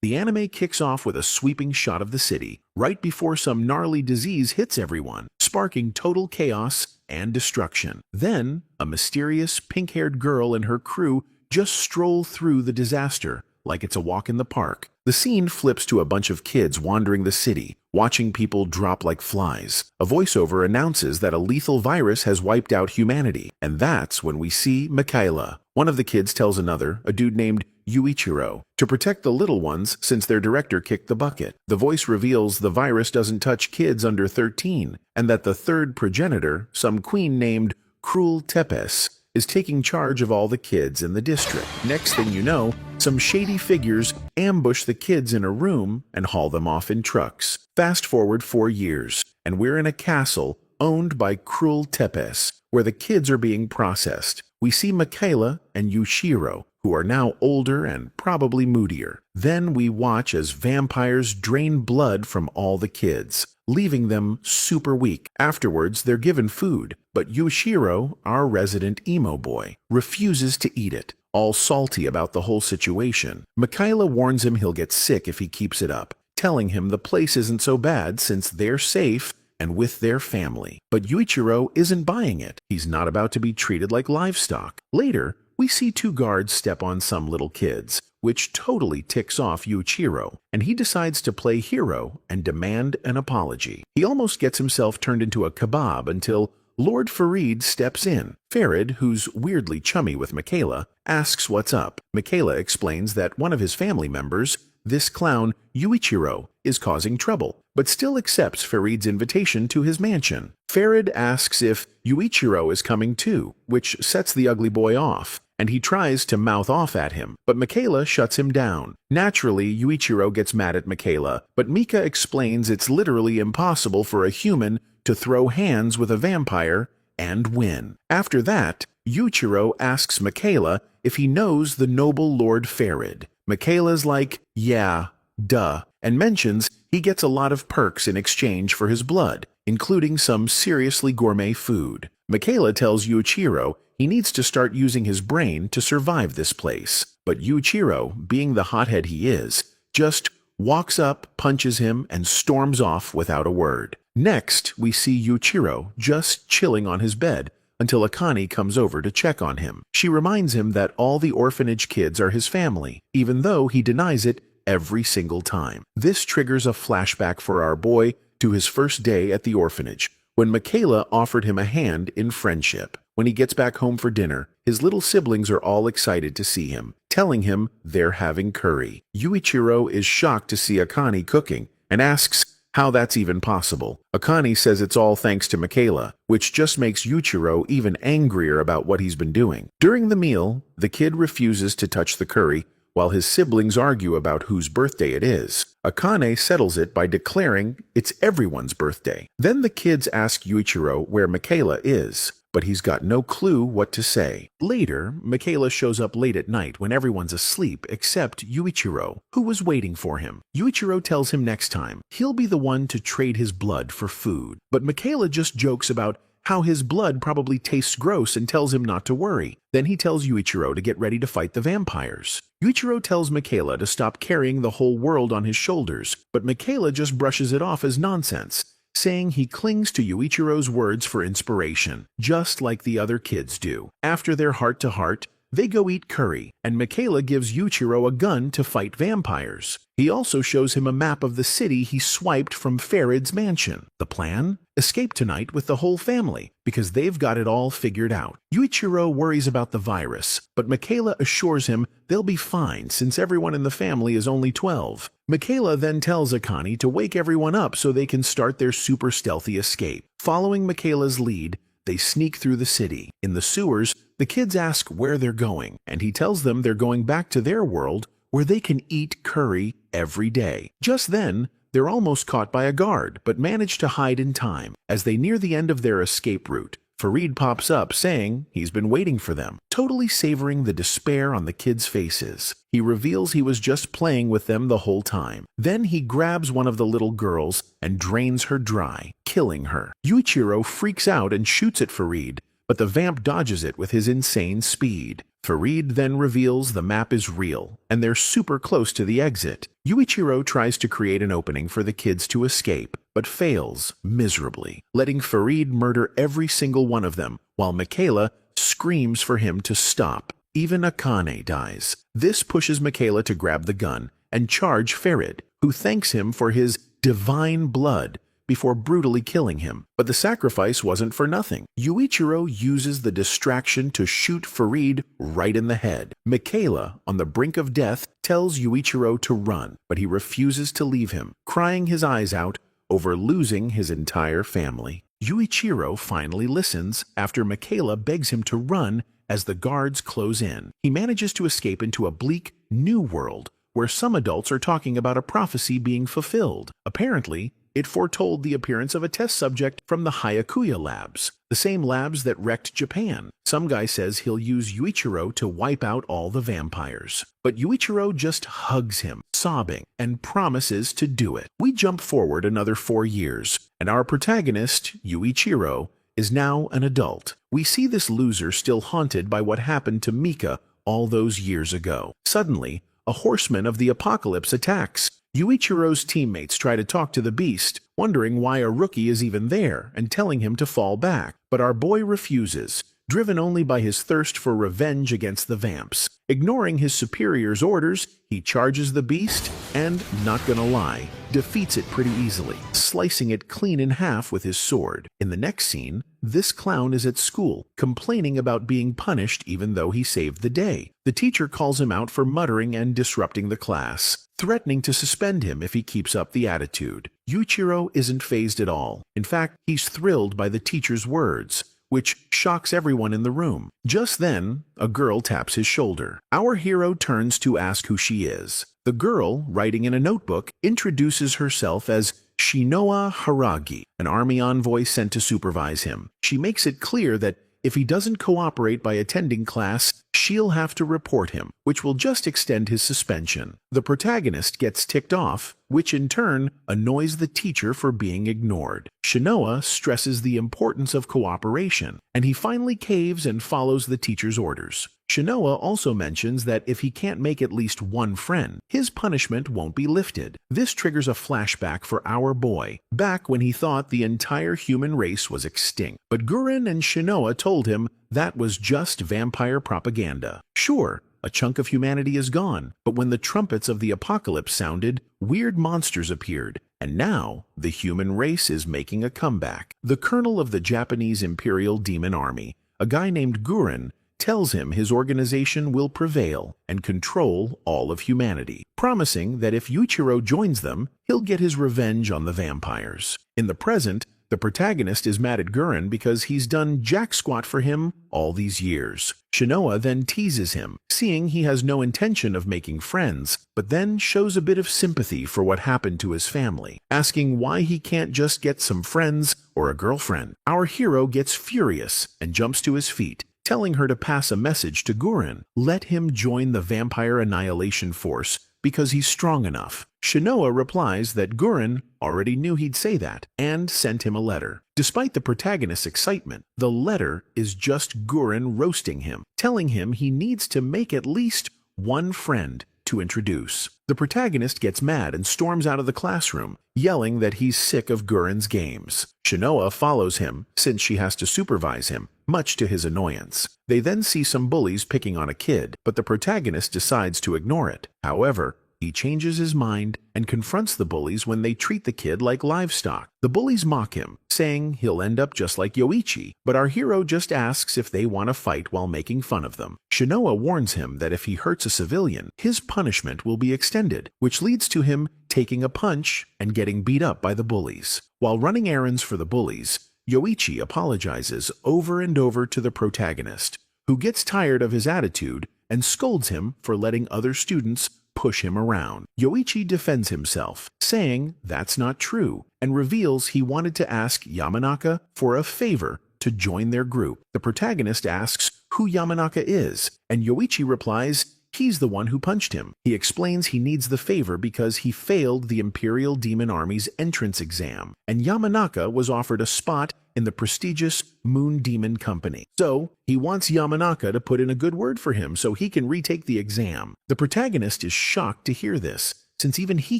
The anime kicks off with a sweeping shot of the city, right before some gnarly disease hits everyone, sparking total chaos and destruction. Then, a mysterious pink-haired girl and her crew just stroll through the disaster like it's a walk in the park. The scene flips to a bunch of kids wandering the city, watching people drop like flies. A voiceover announces that a lethal virus has wiped out humanity, and that's when we see Michaela. One of the kids tells another, a dude named Yuichiro, to protect the little ones since their director kicked the bucket. The voice reveals the virus doesn't touch kids under 13, and that the third progenitor, some queen named Cruel Tepes, is taking charge of all the kids in the district. Next thing you know, some shady figures ambush the kids in a room and haul them off in trucks. Fast forward 4 years, and we're in a castle owned by Cruel Tepes, where the kids are being processed. We see Michaela and Yushiro, who are now older and probably moodier. Then we watch as vampires drain blood from all the kids, leaving them super weak. Afterwards, they're given food, but Yushiro, our resident emo boy, refuses to eat it, all salty about the whole situation. Michaela warns him he'll get sick if he keeps it up, telling him the place isn't so bad since they're safe and with their family. But Yuichiro isn't buying it. He's not about to be treated like livestock. Later, we see 2 guards step on some little kids, which totally ticks off Yuichiro, and he decides to play hero and demand an apology. He almost gets himself turned into a kebab until Lord Farid steps in. Farid, who's weirdly chummy with Michaela, asks what's up. Michaela explains that one of his family members, this clown Yuichiro, is causing trouble, but still accepts Farid's invitation to his mansion. Farid asks if Yuichiro is coming too, which sets the ugly boy off, and he tries to mouth off at him, but Michaela shuts him down. Naturally, Yuichiro gets mad at Michaela, but Mika explains it's literally impossible for a human to throw hands with a vampire and win. After that, Yuichiro asks Michaela if he knows the noble Lord Farid. Michaela's like, yeah, duh, and mentions he gets a lot of perks in exchange for his blood, including some seriously gourmet food. Michaela tells Yuichiro he needs to start using his brain to survive this place, but Yuichiro, being the hothead he is, just walks up, punches him, and storms off without a word. Next, we see Yuichiro just chilling on his bed until Akane comes over to check on him. She reminds him that all the orphanage kids are his family, even though he denies it every single time. This triggers a flashback for our boy to his first day at the orphanage, when Michaela offered him a hand in friendship. When he gets back home for dinner, his little siblings are all excited to see him, telling him they're having curry. Yuichiro is shocked to see Akane cooking and asks how that's even possible. Akane says it's all thanks to Michaela, which just makes Yuichiro even angrier about what he's been doing. During the meal, the kid refuses to touch the curry, while his siblings argue about whose birthday it is. Akane settles it by declaring it's everyone's birthday. Then the kids ask Yuichiro where Michaela is, but he's got no clue what to say. Later, Michaela shows up late at night when everyone's asleep except Yuichiro, who was waiting for him. Yuichiro tells him next time he'll be the one to trade his blood for food, but Michaela just jokes about how his blood probably tastes gross and tells him not to worry. Then he tells Yuichiro to get ready to fight the vampires. Yuichiro tells Michaela to stop carrying the whole world on his shoulders, but Michaela just brushes it off as nonsense, saying he clings to Yuichiro's words for inspiration, just like the other kids do. After their heart-to-heart, they go eat curry, and Michaela gives Yuichiro a gun to fight vampires. He also shows him a map of the city he swiped from Farid's mansion. The plan? Escape tonight with the whole family, because they've got it all figured out. Yuichiro worries about the virus, but Michaela assures him they'll be fine since everyone in the family is only 12. Michaela then tells Akane to wake everyone up so they can start their super stealthy escape. Following Michaela's lead, they sneak through the city. In the sewers, the kids ask where they're going, and he tells them they're going back to their world where they can eat curry every day. Just then, they're almost caught by a guard, but manage to hide in time. As they near the end of their escape route, Farid pops up saying he's been waiting for them, totally savoring the despair on the kids' faces. He reveals he was just playing with them the whole time. Then he grabs one of the little girls and drains her dry, killing her. Yuichiro freaks out and shoots at Farid, but the vamp dodges it with his insane speed. Farid then reveals the map is real, and they're super close to the exit. Yuichiro tries to create an opening for the kids to escape, but fails miserably, letting Farid murder every single one of them, while Michaela screams for him to stop. Even Akane dies. This pushes Michaela to grab the gun and charge Farid, who thanks him for his divine blood before brutally killing him. But the sacrifice wasn't for nothing. Yuichiro uses the distraction to shoot Farid right in the head. Michaela, on the brink of death, tells Yuichiro to run, but he refuses to leave him, crying his eyes out over losing his entire family. Yuichiro finally listens after Michaela begs him to run as the guards close in. He manages to escape into a bleak, new world where some adults are talking about a prophecy being fulfilled. Apparently, it foretold the appearance of a test subject from the Hyakuya labs, the same labs that wrecked Japan. Some guy says he'll use Yuichiro to wipe out all the vampires. But Yuichiro just hugs him, sobbing, and promises to do it. We jump forward another 4 years, and our protagonist, Yuichiro, is now an adult. We see this loser still haunted by what happened to Mika all those years ago. Suddenly, a horseman of the apocalypse attacks. Yuichiro's teammates try to talk to the beast, wondering why a rookie is even there and telling him to fall back. But our boy refuses, driven only by his thirst for revenge against the vamps. Ignoring his superior's orders, he charges the beast and, not gonna lie, defeats it pretty easily, slicing it clean in half with his sword. In the next scene, this clown is at school, complaining about being punished even though he saved the day. The teacher calls him out for muttering and disrupting the class, threatening to suspend him if he keeps up the attitude. Yuichiro isn't fazed at all. In fact, he's thrilled by the teacher's words, which shocks everyone in the room. Just then, a girl taps his shoulder. Our hero turns to ask who she is. The girl, writing in a notebook, introduces herself as Shinoa Haragi, an army envoy sent to supervise him. She makes it clear that if he doesn't cooperate by attending class, she'll have to report him, which will just extend his suspension. The protagonist gets ticked off, which in turn annoys the teacher for being ignored. Shinoa stresses the importance of cooperation, and he finally caves and follows the teacher's orders. Shinoa also mentions that if he can't make at least one friend, his punishment won't be lifted. This triggers a flashback for our boy, back when he thought the entire human race was extinct. But Guren and Shinoa told him that was just vampire propaganda. Sure, a chunk of humanity is gone, but when the trumpets of the apocalypse sounded, weird monsters appeared, and now the human race is making a comeback. The colonel of the Japanese Imperial Demon Army, a guy named Guren, tells him his organization will prevail and control all of humanity, promising that if Yuichiro joins them, he'll get his revenge on the vampires. In the present, the protagonist is mad at Guren because he's done jack squat for him all these years. Shinoa then teases him, seeing he has no intention of making friends, but then shows a bit of sympathy for what happened to his family, asking why he can't just get some friends or a girlfriend. Our hero gets furious and jumps to his feet, telling her to pass a message to Guren. Let him join the vampire annihilation force because he's strong enough. Shinoa replies that Guren already knew he'd say that and sent him a letter. Despite the protagonist's excitement, the letter is just Guren roasting him, telling him he needs to make at least one friend to introduce. The protagonist gets mad and storms out of the classroom, yelling that he's sick of Guren's games. Shinoa follows him, since she has to supervise him, much to his annoyance. They then see some bullies picking on a kid, but the protagonist decides to ignore it. However, he changes his mind and confronts the bullies when they treat the kid like livestock. The bullies mock him, saying he'll end up just like Yoichi, but our hero just asks if they want to fight while making fun of them. Shinoa warns him that if he hurts a civilian, his punishment will be extended, which leads to him taking a punch and getting beat up by the bullies. While running errands for the bullies, Yoichi apologizes over and over to the protagonist, who gets tired of his attitude and scolds him for letting other students push him around. Yoichi defends himself, saying that's not true, and reveals he wanted to ask Yamanaka for a favor to join their group. The protagonist asks who Yamanaka is, and Yoichi replies he's the one who punched him. He explains he needs the favor because he failed the Imperial Demon Army's entrance exam, and Yamanaka was offered a spot in the prestigious Moon Demon Company. So, he wants Yamanaka to put in a good word for him so he can retake the exam. The protagonist is shocked to hear this, since even he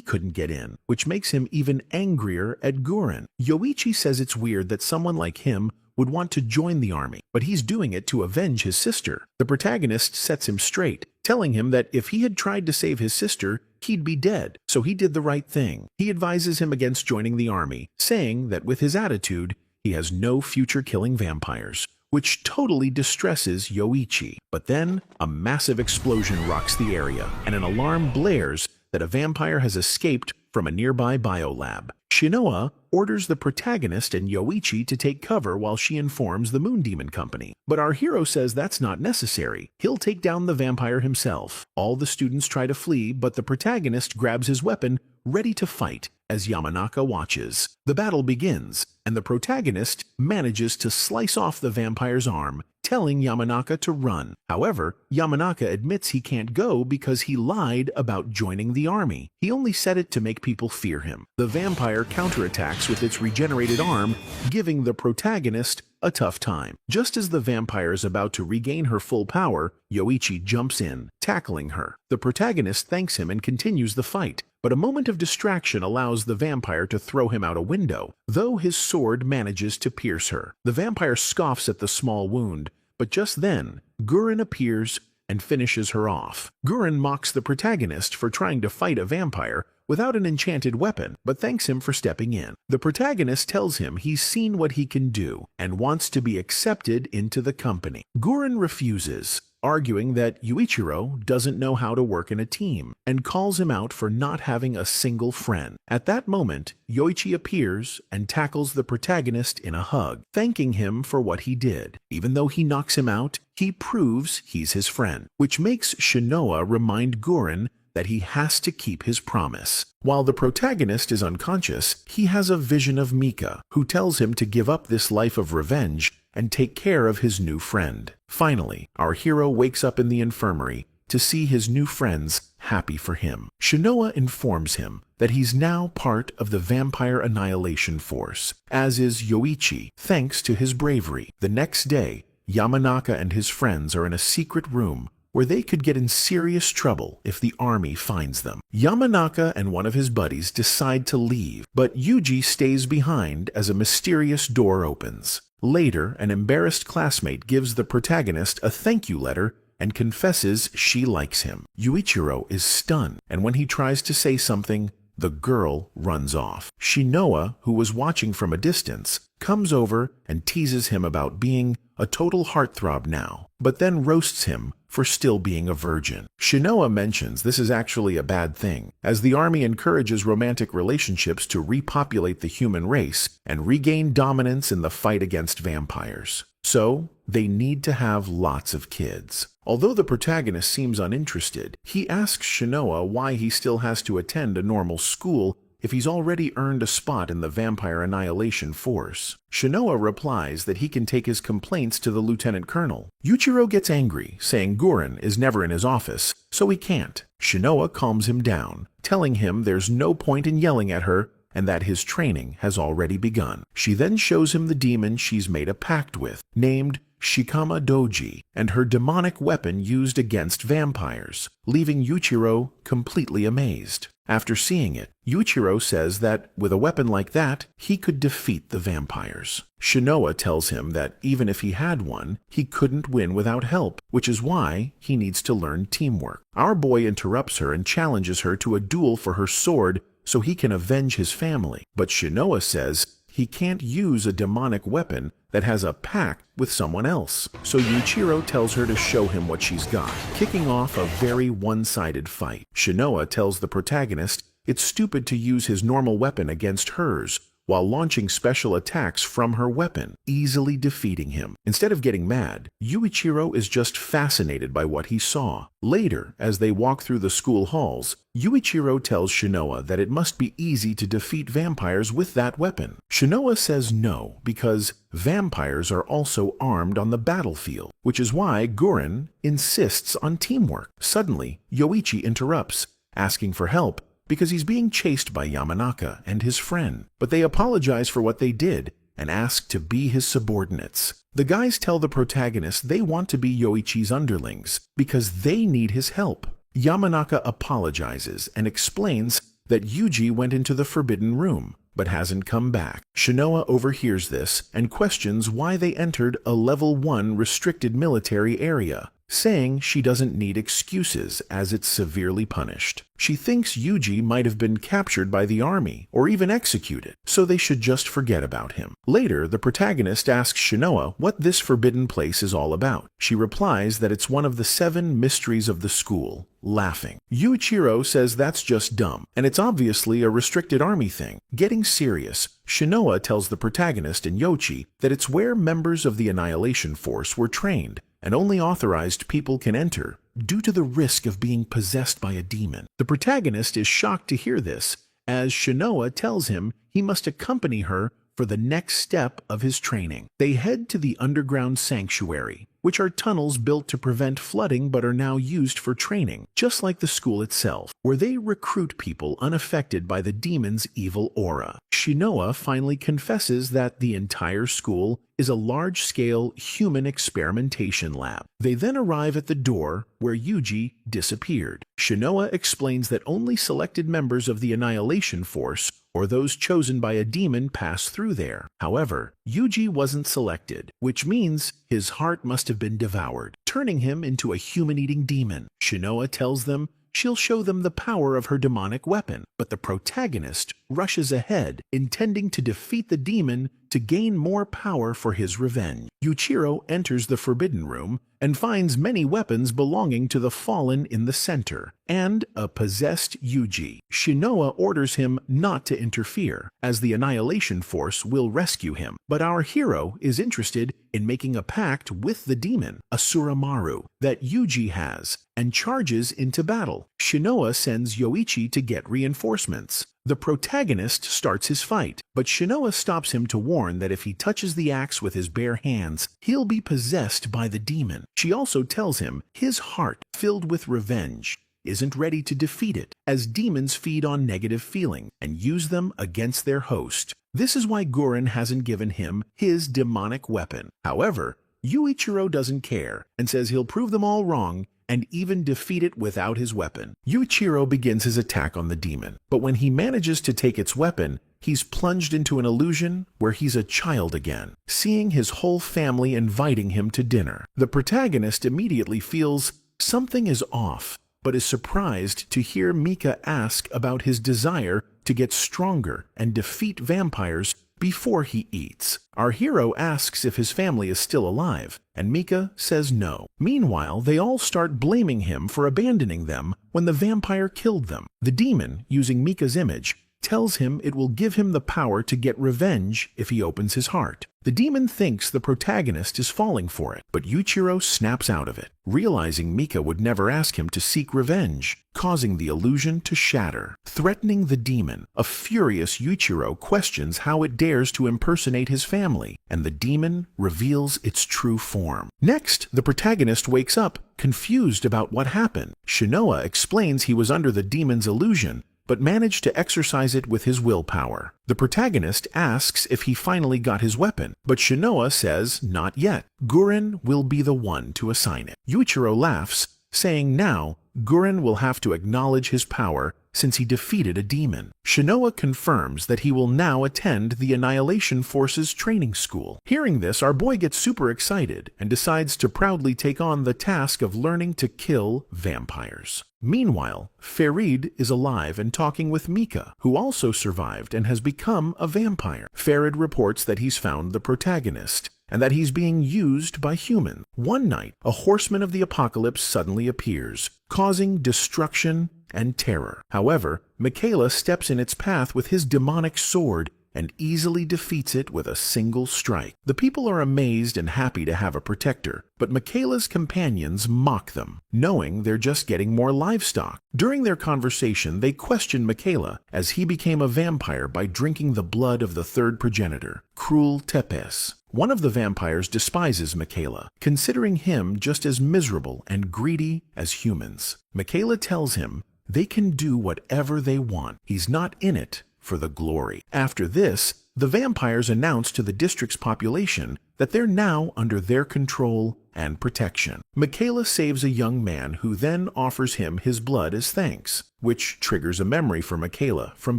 couldn't get in, which makes him even angrier at Guren. Yoichi says it's weird that someone like him would want to join the army, but he's doing it to avenge his sister. The protagonist sets him straight, telling him that if he had tried to save his sister, he'd be dead, so he did the right thing. He advises him against joining the army, saying that with his attitude, he has no future killing vampires, which totally distresses Yoichi. But then, a massive explosion rocks the area, and an alarm blares that a vampire has escaped from a nearby biolab. Shinoa orders the protagonist and Yoichi to take cover while she informs the Moon Demon Company. But our hero says that's not necessary. He'll take down the vampire himself. All the students try to flee, but the protagonist grabs his weapon, ready to fight, as Yamanaka watches. The battle begins, and the protagonist manages to slice off the vampire's arm, telling Yamanaka to run. However, Yamanaka admits he can't go because he lied about joining the army. He only said it to make people fear him. The vampire counterattacks with its regenerated arm, giving the protagonist a tough time. Just as the vampire is about to regain her full power, Yoichi jumps in, tackling her. The protagonist thanks him and continues the fight, but a moment of distraction allows the vampire to throw him out a window, though his sword manages to pierce her. The vampire scoffs at the small wound, but just then, Guren appears and finishes her off. Guren mocks the protagonist for trying to fight a vampire without an enchanted weapon, but thanks him for stepping in. The protagonist tells him he's seen what he can do and wants to be accepted into the company. Guren refuses, arguing that Yuichiro doesn't know how to work in a team, and calls him out for not having a single friend. At that moment, Yoichi appears and tackles the protagonist in a hug, thanking him for what he did. Even though he knocks him out, he proves he's his friend, which makes Shinoa remind Guren that he has to keep his promise. While the protagonist is unconscious, he has a vision of Mika, who tells him to give up this life of revenge and take care of his new friend. Finally, our hero wakes up in the infirmary to see his new friends happy for him. Shinoa informs him that he's now part of the Vampire Annihilation Force, as is Yoichi, thanks to his bravery. The next day, Yamanaka and his friends are in a secret room where they could get in serious trouble if the army finds them. Yamanaka and one of his buddies decide to leave, but Yuji stays behind as a mysterious door opens. Later, an embarrassed classmate gives the protagonist a thank you letter and confesses she likes him. Yuichiro is stunned, and when he tries to say something, the girl runs off. Shinoa, who was watching from a distance, comes over and teases him about being a total heartthrob now, but then roasts him for still being a virgin. Shinoa mentions this is actually a bad thing, as the army encourages romantic relationships to repopulate the human race and regain dominance in the fight against vampires. So, they need to have lots of kids. Although the protagonist seems uninterested, he asks Shinoa why he still has to attend a normal school if he's already earned a spot in the Vampire Annihilation Force. Shinoa replies that he can take his complaints to the lieutenant colonel. Yuichiro gets angry, saying Guren is never in his office, so he can't. Shinoa calms him down, telling him there's no point in yelling at her and that his training has already begun. She then shows him the demon she's made a pact with, named Shikama Doji, and her demonic weapon used against vampires, leaving Yuichiro completely amazed. After seeing it, Yuichiro says that with a weapon like that, he could defeat the vampires. Shinoa tells him that even if he had one, he couldn't win without help, which is why he needs to learn teamwork. Our boy interrupts her and challenges her to a duel for her sword so he can avenge his family. But Shinoa says he can't use a demonic weapon that has a pact with someone else. So Yuichiro tells her to show him what she's got, kicking off a very one-sided fight. Shinoa tells the protagonist it's stupid to use his normal weapon against hers, while launching special attacks from her weapon, easily defeating him. Instead of getting mad, Yuichiro is just fascinated by what he saw. Later, as they walk through the school halls, Yuichiro tells Shinoa that it must be easy to defeat vampires with that weapon. Shinoa says no, because vampires are also armed on the battlefield, which is why Guren insists on teamwork. Suddenly, Yoichi interrupts, asking for help, because he's being chased by Yamanaka and his friend. But they apologize for what they did and ask to be his subordinates. The guys tell the protagonist they want to be Yoichi's underlings because they need his help. Yamanaka apologizes and explains that Yuji went into the forbidden room, but hasn't come back. Shinoa overhears this and questions why they entered a level 1 restricted military area, saying she doesn't need excuses as it's severely punished. She thinks Yuji might have been captured by the army or even executed, so they should just forget about him. Later, the protagonist asks Shinoa what this forbidden place is all about. She replies that it's one of the 7 mysteries of the school, laughing. Yuichiro says that's just dumb, and it's obviously a restricted army thing. Getting serious, Shinoa tells the protagonist and Yoichi that it's where members of the Annihilation Force were trained, and only authorized people can enter, due to the risk of being possessed by a demon. The protagonist is shocked to hear this, as Shinoa tells him he must accompany her for the next step of his training. They head to the underground sanctuary, which are tunnels built to prevent flooding but are now used for training, just like the school itself, where they recruit people unaffected by the demon's evil aura. Shinoa finally confesses that the entire school is a large-scale human experimentation lab. They then arrive at the door where Yuji disappeared. Shinoa explains that only selected members of the Annihilation Force or those chosen by a demon pass through there. However, Yuji wasn't selected, which means his heart must have been devoured, turning him into a human-eating demon. Shinoa tells them she'll show them the power of her demonic weapon, but the protagonist rushes ahead, intending to defeat the demon to gain more power for his revenge. Yuichiro enters the forbidden room and finds many weapons belonging to the fallen in the center, and a possessed Yuji. Shinoa orders him not to interfere, as the Annihilation Force will rescue him. But our hero is interested in making a pact with the demon, Asuramaru, that Yuji has, and charges into battle. Shinoa sends Yoichi to get reinforcements. The protagonist starts his fight, but Shinoa stops him to warn that if he touches the axe with his bare hands, he'll be possessed by the demon. She also tells him his heart, filled with revenge, isn't ready to defeat it, as demons feed on negative feeling and use them against their host. This is why Gurren hasn't given him his demonic weapon. However, Yuichiro doesn't care and says he'll prove them all wrong and even defeat it without his weapon. Yuichiro begins his attack on the demon, but when he manages to take its weapon, he's plunged into an illusion where he's a child again, seeing his whole family inviting him to dinner. The protagonist immediately feels something is off, but is surprised to hear Mika ask about his desire to get stronger and defeat vampires before he eats. Our hero asks if his family is still alive, and Mika says no. Meanwhile, they all start blaming him for abandoning them when the vampire killed them. The demon, using Mika's image, tells him it will give him the power to get revenge if he opens his heart. The demon thinks the protagonist is falling for it, but Yuichiro snaps out of it, realizing Mika would never ask him to seek revenge, causing the illusion to shatter. Threatening the demon, a furious Yuichiro questions how it dares to impersonate his family, and the demon reveals its true form. Next, the protagonist wakes up, confused about what happened. Shinoa explains he was under the demon's illusion, but managed to exercise it with his willpower. The protagonist asks if he finally got his weapon, but Shinoa says not yet. Gurren will be the one to assign it. Yuichiro laughs, saying now Gurren will have to acknowledge his power since he defeated a demon. Shinoa confirms that he will now attend the Annihilation Force's training school. Hearing this, our boy gets super excited and decides to proudly take on the task of learning to kill vampires. Meanwhile, Farid is alive and talking with Mika, who also survived and has become a vampire. Farid reports that he's found the protagonist, and that he's being used by humans. One night, a horseman of the apocalypse suddenly appears, causing destruction and terror. However, Michaela steps in its path with his demonic sword and easily defeats it with a single strike. The people are amazed and happy to have a protector, but Michaela's companions mock them, knowing they're just getting more livestock. During their conversation, they question Michaela, as he became a vampire by drinking the blood of the third progenitor, Cruel Tepes. One of the vampires despises Michaela, considering him just as miserable and greedy as humans. Michaela tells him they can do whatever they want. He's not in it for the glory. After this, the vampires announce to the district's population that they're now under their control and protection. Michaela saves a young man who then offers him his blood as thanks, which triggers a memory for Michaela from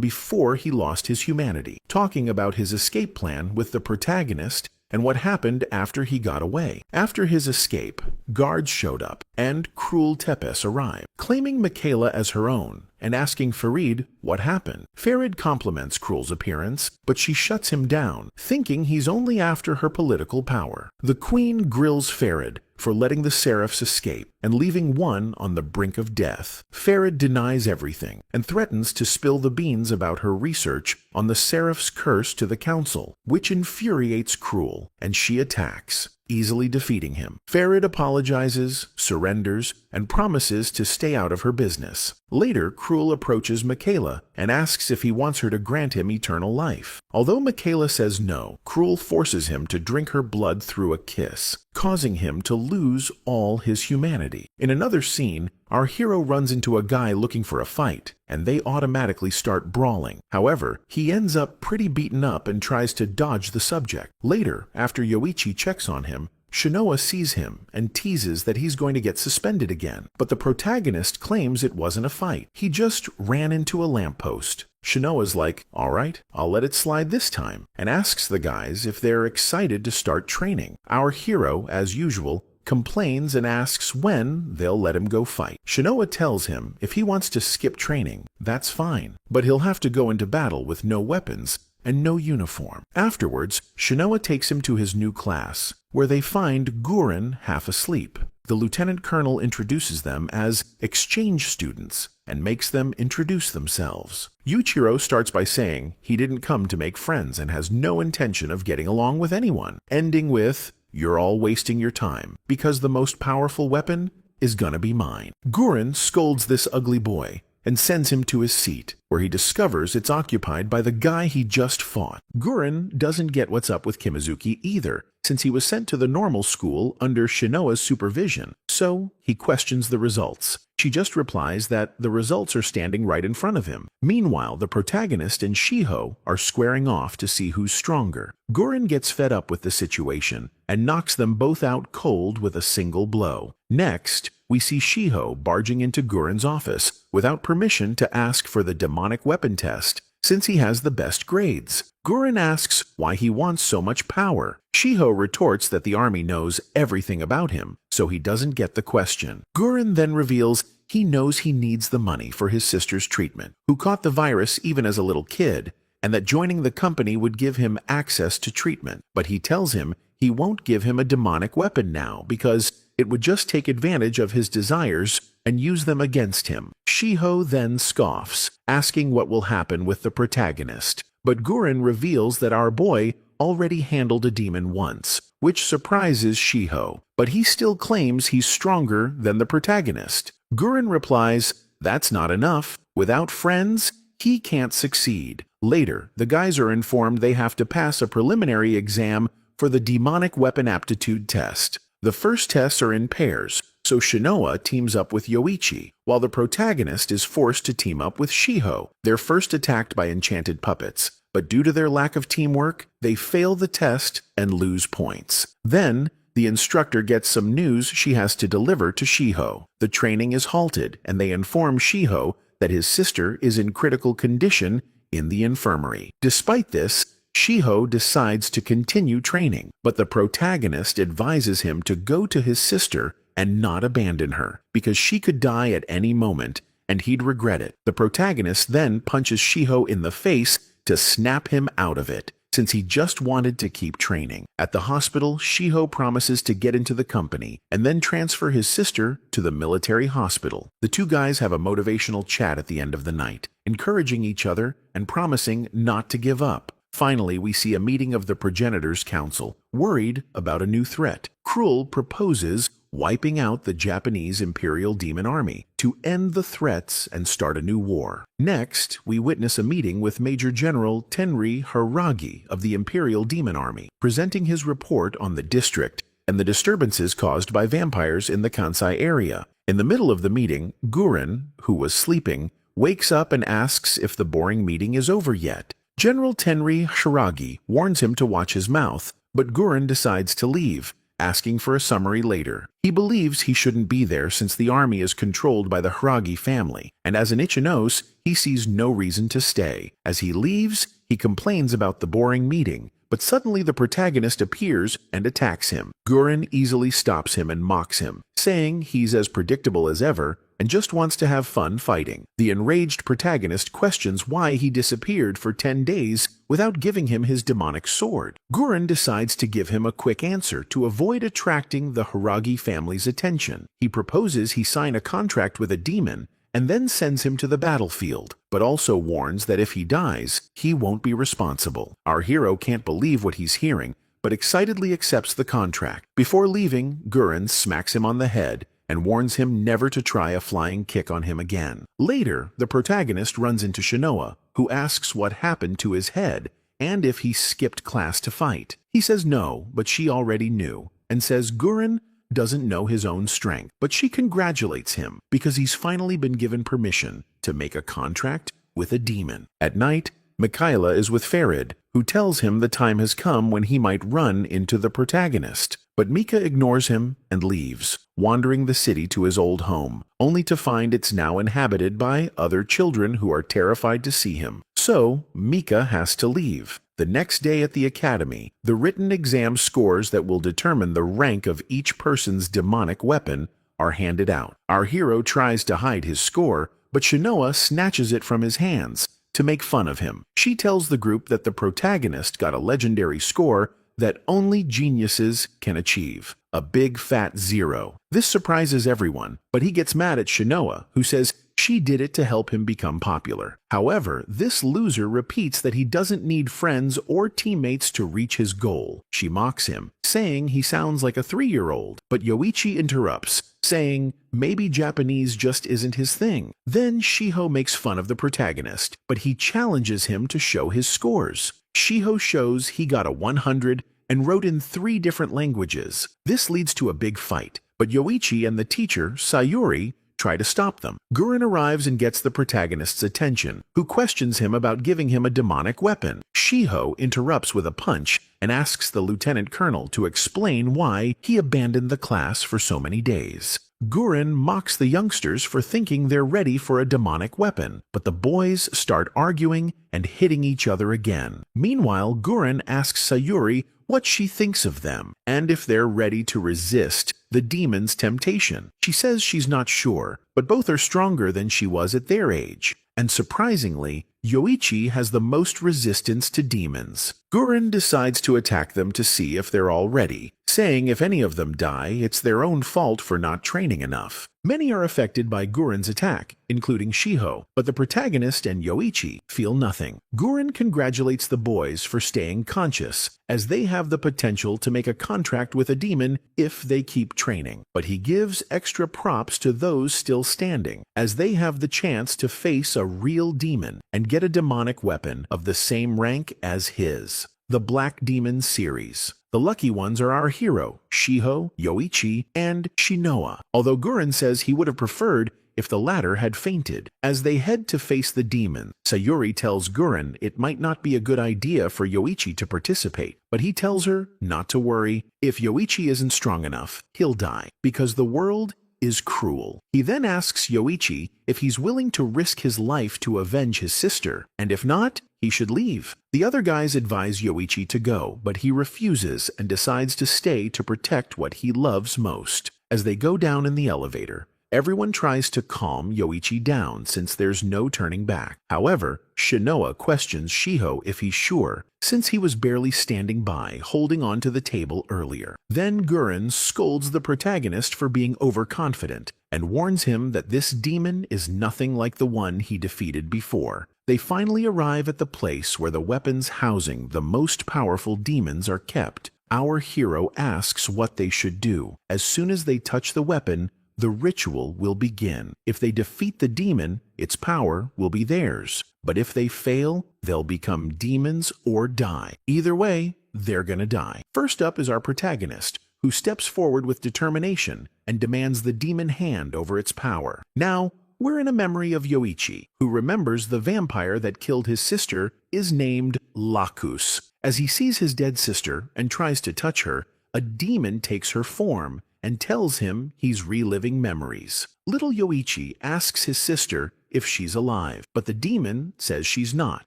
before he lost his humanity, talking about his escape plan with the protagonist and what happened after he got away. After his escape, guards showed up, and Cruel Tepes arrived, claiming Michaela as her own and asking Farid what happened. Farid compliments Cruel's appearance, but she shuts him down, thinking he's only after her political power. The queen grills Farid for letting the Seraphs escape and leaving one on the brink of death. Farid denies everything and threatens to spill the beans about her research on the Seraph's curse to the council, which infuriates Cruel, and she attacks, easily defeating him. Farid apologizes, surrenders, and promises to stay out of her business. Later, Cruel approaches Michaela and asks if he wants her to grant him eternal life. Although Michaela says no, Cruel forces him to drink her blood through a kiss, causing him to lose all his humanity. In another scene, our hero runs into a guy looking for a fight, and they automatically start brawling. However, he ends up pretty beaten up and tries to dodge the subject. Later, after Yoichi checks on him, Shinoa sees him and teases that he's going to get suspended again, but the protagonist claims it wasn't a fight. He just ran into a lamppost. Shinoa's like, "Alright, I'll let it slide this time," and asks the guys if they're excited to start training. Our hero, as usual, complains and asks when they'll let him go fight. Shinoa tells him if he wants to skip training, that's fine, but he'll have to go into battle with no weapons and no uniform. Afterwards, Shinoa takes him to his new class, where they find Guren half asleep. The lieutenant colonel introduces them as exchange students and makes them introduce themselves. Yuichiro starts by saying he didn't come to make friends and has no intention of getting along with anyone, ending with, "You're all wasting your time, because the most powerful weapon is gonna be mine." Guren scolds this ugly boy and sends him to his seat, where he discovers it's occupied by the guy he just fought. Guren doesn't get what's up with Kimizuki either, since he was sent to the normal school under Shinoa's supervision, so he questions the results. She just replies that the results are standing right in front of him. Meanwhile, the protagonist and Shiho are squaring off to see who's stronger. Guren gets fed up with the situation and knocks them both out cold with a single blow. Next, we see Shiho barging into Guren's office without permission to ask for the demonic weapon test, since he has the best grades. Guren asks why he wants so much power. Shiho retorts that the army knows everything about him, so he doesn't get the question. Guren then reveals he knows he needs the money for his sister's treatment, who caught the virus even as a little kid, and that joining the company would give him access to treatment. But he tells him he won't give him a demonic weapon now because it would just take advantage of his desires and use them against him. Shiho then scoffs, asking what will happen with the protagonist. But Guren reveals that our boy already handled a demon once, which surprises Shiho, but he still claims he's stronger than the protagonist. Guren replies, "That's not enough. Without friends, he can't succeed." Later, the guys are informed they have to pass a preliminary exam for the demonic weapon aptitude test. The first tests are in pairs, so Shinoa teams up with Yoichi, while the protagonist is forced to team up with Shiho. They're first attacked by enchanted puppets, but due to their lack of teamwork, they fail the test and lose points. Then, the instructor gets some news she has to deliver to Shiho. The training is halted, and they inform Shiho that his sister is in critical condition in the infirmary. Despite this, Shiho decides to continue training, but the protagonist advises him to go to his sister and not abandon her, because she could die at any moment, and he'd regret it. The protagonist then punches Shiho in the face to snap him out of it, since he just wanted to keep training. At the hospital, Shiho promises to get into the company, and then transfer his sister to the military hospital. The two guys have a motivational chat at the end of the night, encouraging each other and promising not to give up. Finally, we see a meeting of the Progenitors' Council, worried about a new threat. Cruel proposes wiping out the Japanese Imperial Demon Army to end the threats and start a new war. Next, we witness a meeting with Major General Tenri Haragi of the Imperial Demon Army, presenting his report on the district and the disturbances caused by vampires in the Kansai area. In the middle of the meeting, Guren, who was sleeping, wakes up and asks if the boring meeting is over yet. General Tenri Shiragi warns him to watch his mouth, but Gurren decides to leave, asking for a summary later. He believes he shouldn't be there since the army is controlled by the Hiragi family, and as an Ichinos, he sees no reason to stay. As he leaves, he complains about the boring meeting, but suddenly the protagonist appears and attacks him. Gurren easily stops him and mocks him, saying he's as predictable as ever and just wants to have fun fighting. The enraged protagonist questions why he disappeared for 10 days without giving him his demonic sword. Gurren decides to give him a quick answer to avoid attracting the Hiragi family's attention. He proposes he sign a contract with a demon and then sends him to the battlefield, but also warns that if he dies, he won't be responsible. Our hero can't believe what he's hearing, but excitedly accepts the contract. Before leaving, Gurren smacks him on the head and warns him never to try a flying kick on him again. Later, the protagonist runs into Shinoa, who asks what happened to his head and if he skipped class to fight. He says no, but she already knew, and says Gurren doesn't know his own strength, but she congratulates him because he's finally been given permission to make a contract with a demon. At night, Michaela is with Farid, who tells him the time has come when he might run into the protagonist. But Mika ignores him and leaves, wandering the city to his old home, only to find it's now inhabited by other children who are terrified to see him. So, Mika has to leave. The next day at the academy, the written exam scores that will determine the rank of each person's demonic weapon are handed out. Our hero tries to hide his score, but Shinoa snatches it from his hands to make fun of him. She tells the group that the protagonist got a legendary score that only geniuses can achieve, a big fat 0. This surprises everyone, but he gets mad at Shinoa, who says she did it to help him become popular. However, this loser repeats that he doesn't need friends or teammates to reach his goal. She mocks him, saying he sounds like a 3-year-old, but Yoichi interrupts, saying maybe Japanese just isn't his thing. Then Shiho makes fun of the protagonist, but he challenges him to show his scores. Shiho shows he got a 100 and wrote in 3 different languages. This leads to a big fight, but Yoichi and the teacher, Sayuri, try to stop them. Gurren arrives and gets the protagonist's attention, who questions him about giving him a demonic weapon. Shiho interrupts with a punch and asks the lieutenant colonel to explain why he abandoned the class for so many days. Gurren mocks the youngsters for thinking they're ready for a demonic weapon, but the boys start arguing and hitting each other again. Meanwhile, Gurren asks Sayuri what she thinks of them and if they're ready to resist the demon's temptation. She says she's not sure, but both are stronger than she was at their age. And surprisingly, Yoichi has the most resistance to demons. Gurren decides to attack them to see if they're all ready, saying if any of them die, it's their own fault for not training enough. Many are affected by Gurren's attack, including Shiho, but the protagonist and Yoichi feel nothing. Gurren congratulates the boys for staying conscious, as they have the potential to make a contract with a demon if they keep training. But he gives extra props to those still standing, as they have the chance to face a real demon and get a demonic weapon of the same rank as his. The Black Demon series. The lucky ones are our hero, Shiho, Yoichi, and Shinoa, although Gurren says he would have preferred if the latter had fainted. As they head to face the demon, Sayuri tells Gurren it might not be a good idea for Yoichi to participate, but he tells her not to worry. If Yoichi isn't strong enough, he'll die, because the world is cruel. He then asks Yoichi if he's willing to risk his life to avenge his sister, and if not, he should leave. The other guys advise Yoichi to go, but he refuses and decides to stay to protect what he loves most. As they go down in the elevator, everyone tries to calm Yoichi down since there's no turning back. However, Shinoa questions Shiho if he's sure, since he was barely standing by, holding on to the table earlier. Then Gurren scolds the protagonist for being overconfident and warns him that this demon is nothing like the one he defeated before. They finally arrive at the place where the weapons housing the most powerful demons are kept. Our hero asks what they should do. As soon as they touch the weapon, the ritual will begin. If they defeat the demon, its power will be theirs. But if they fail, they'll become demons or die. Either way, they're gonna die. First up is our protagonist, who steps forward with determination and demands the demon hand over its power. Now, we're in a memory of Yoichi, who remembers the vampire that killed his sister is named Lacus. As he sees his dead sister and tries to touch her, a demon takes her form and tells him he's reliving memories. Little Yoichi asks his sister if she's alive, but the demon says she's not.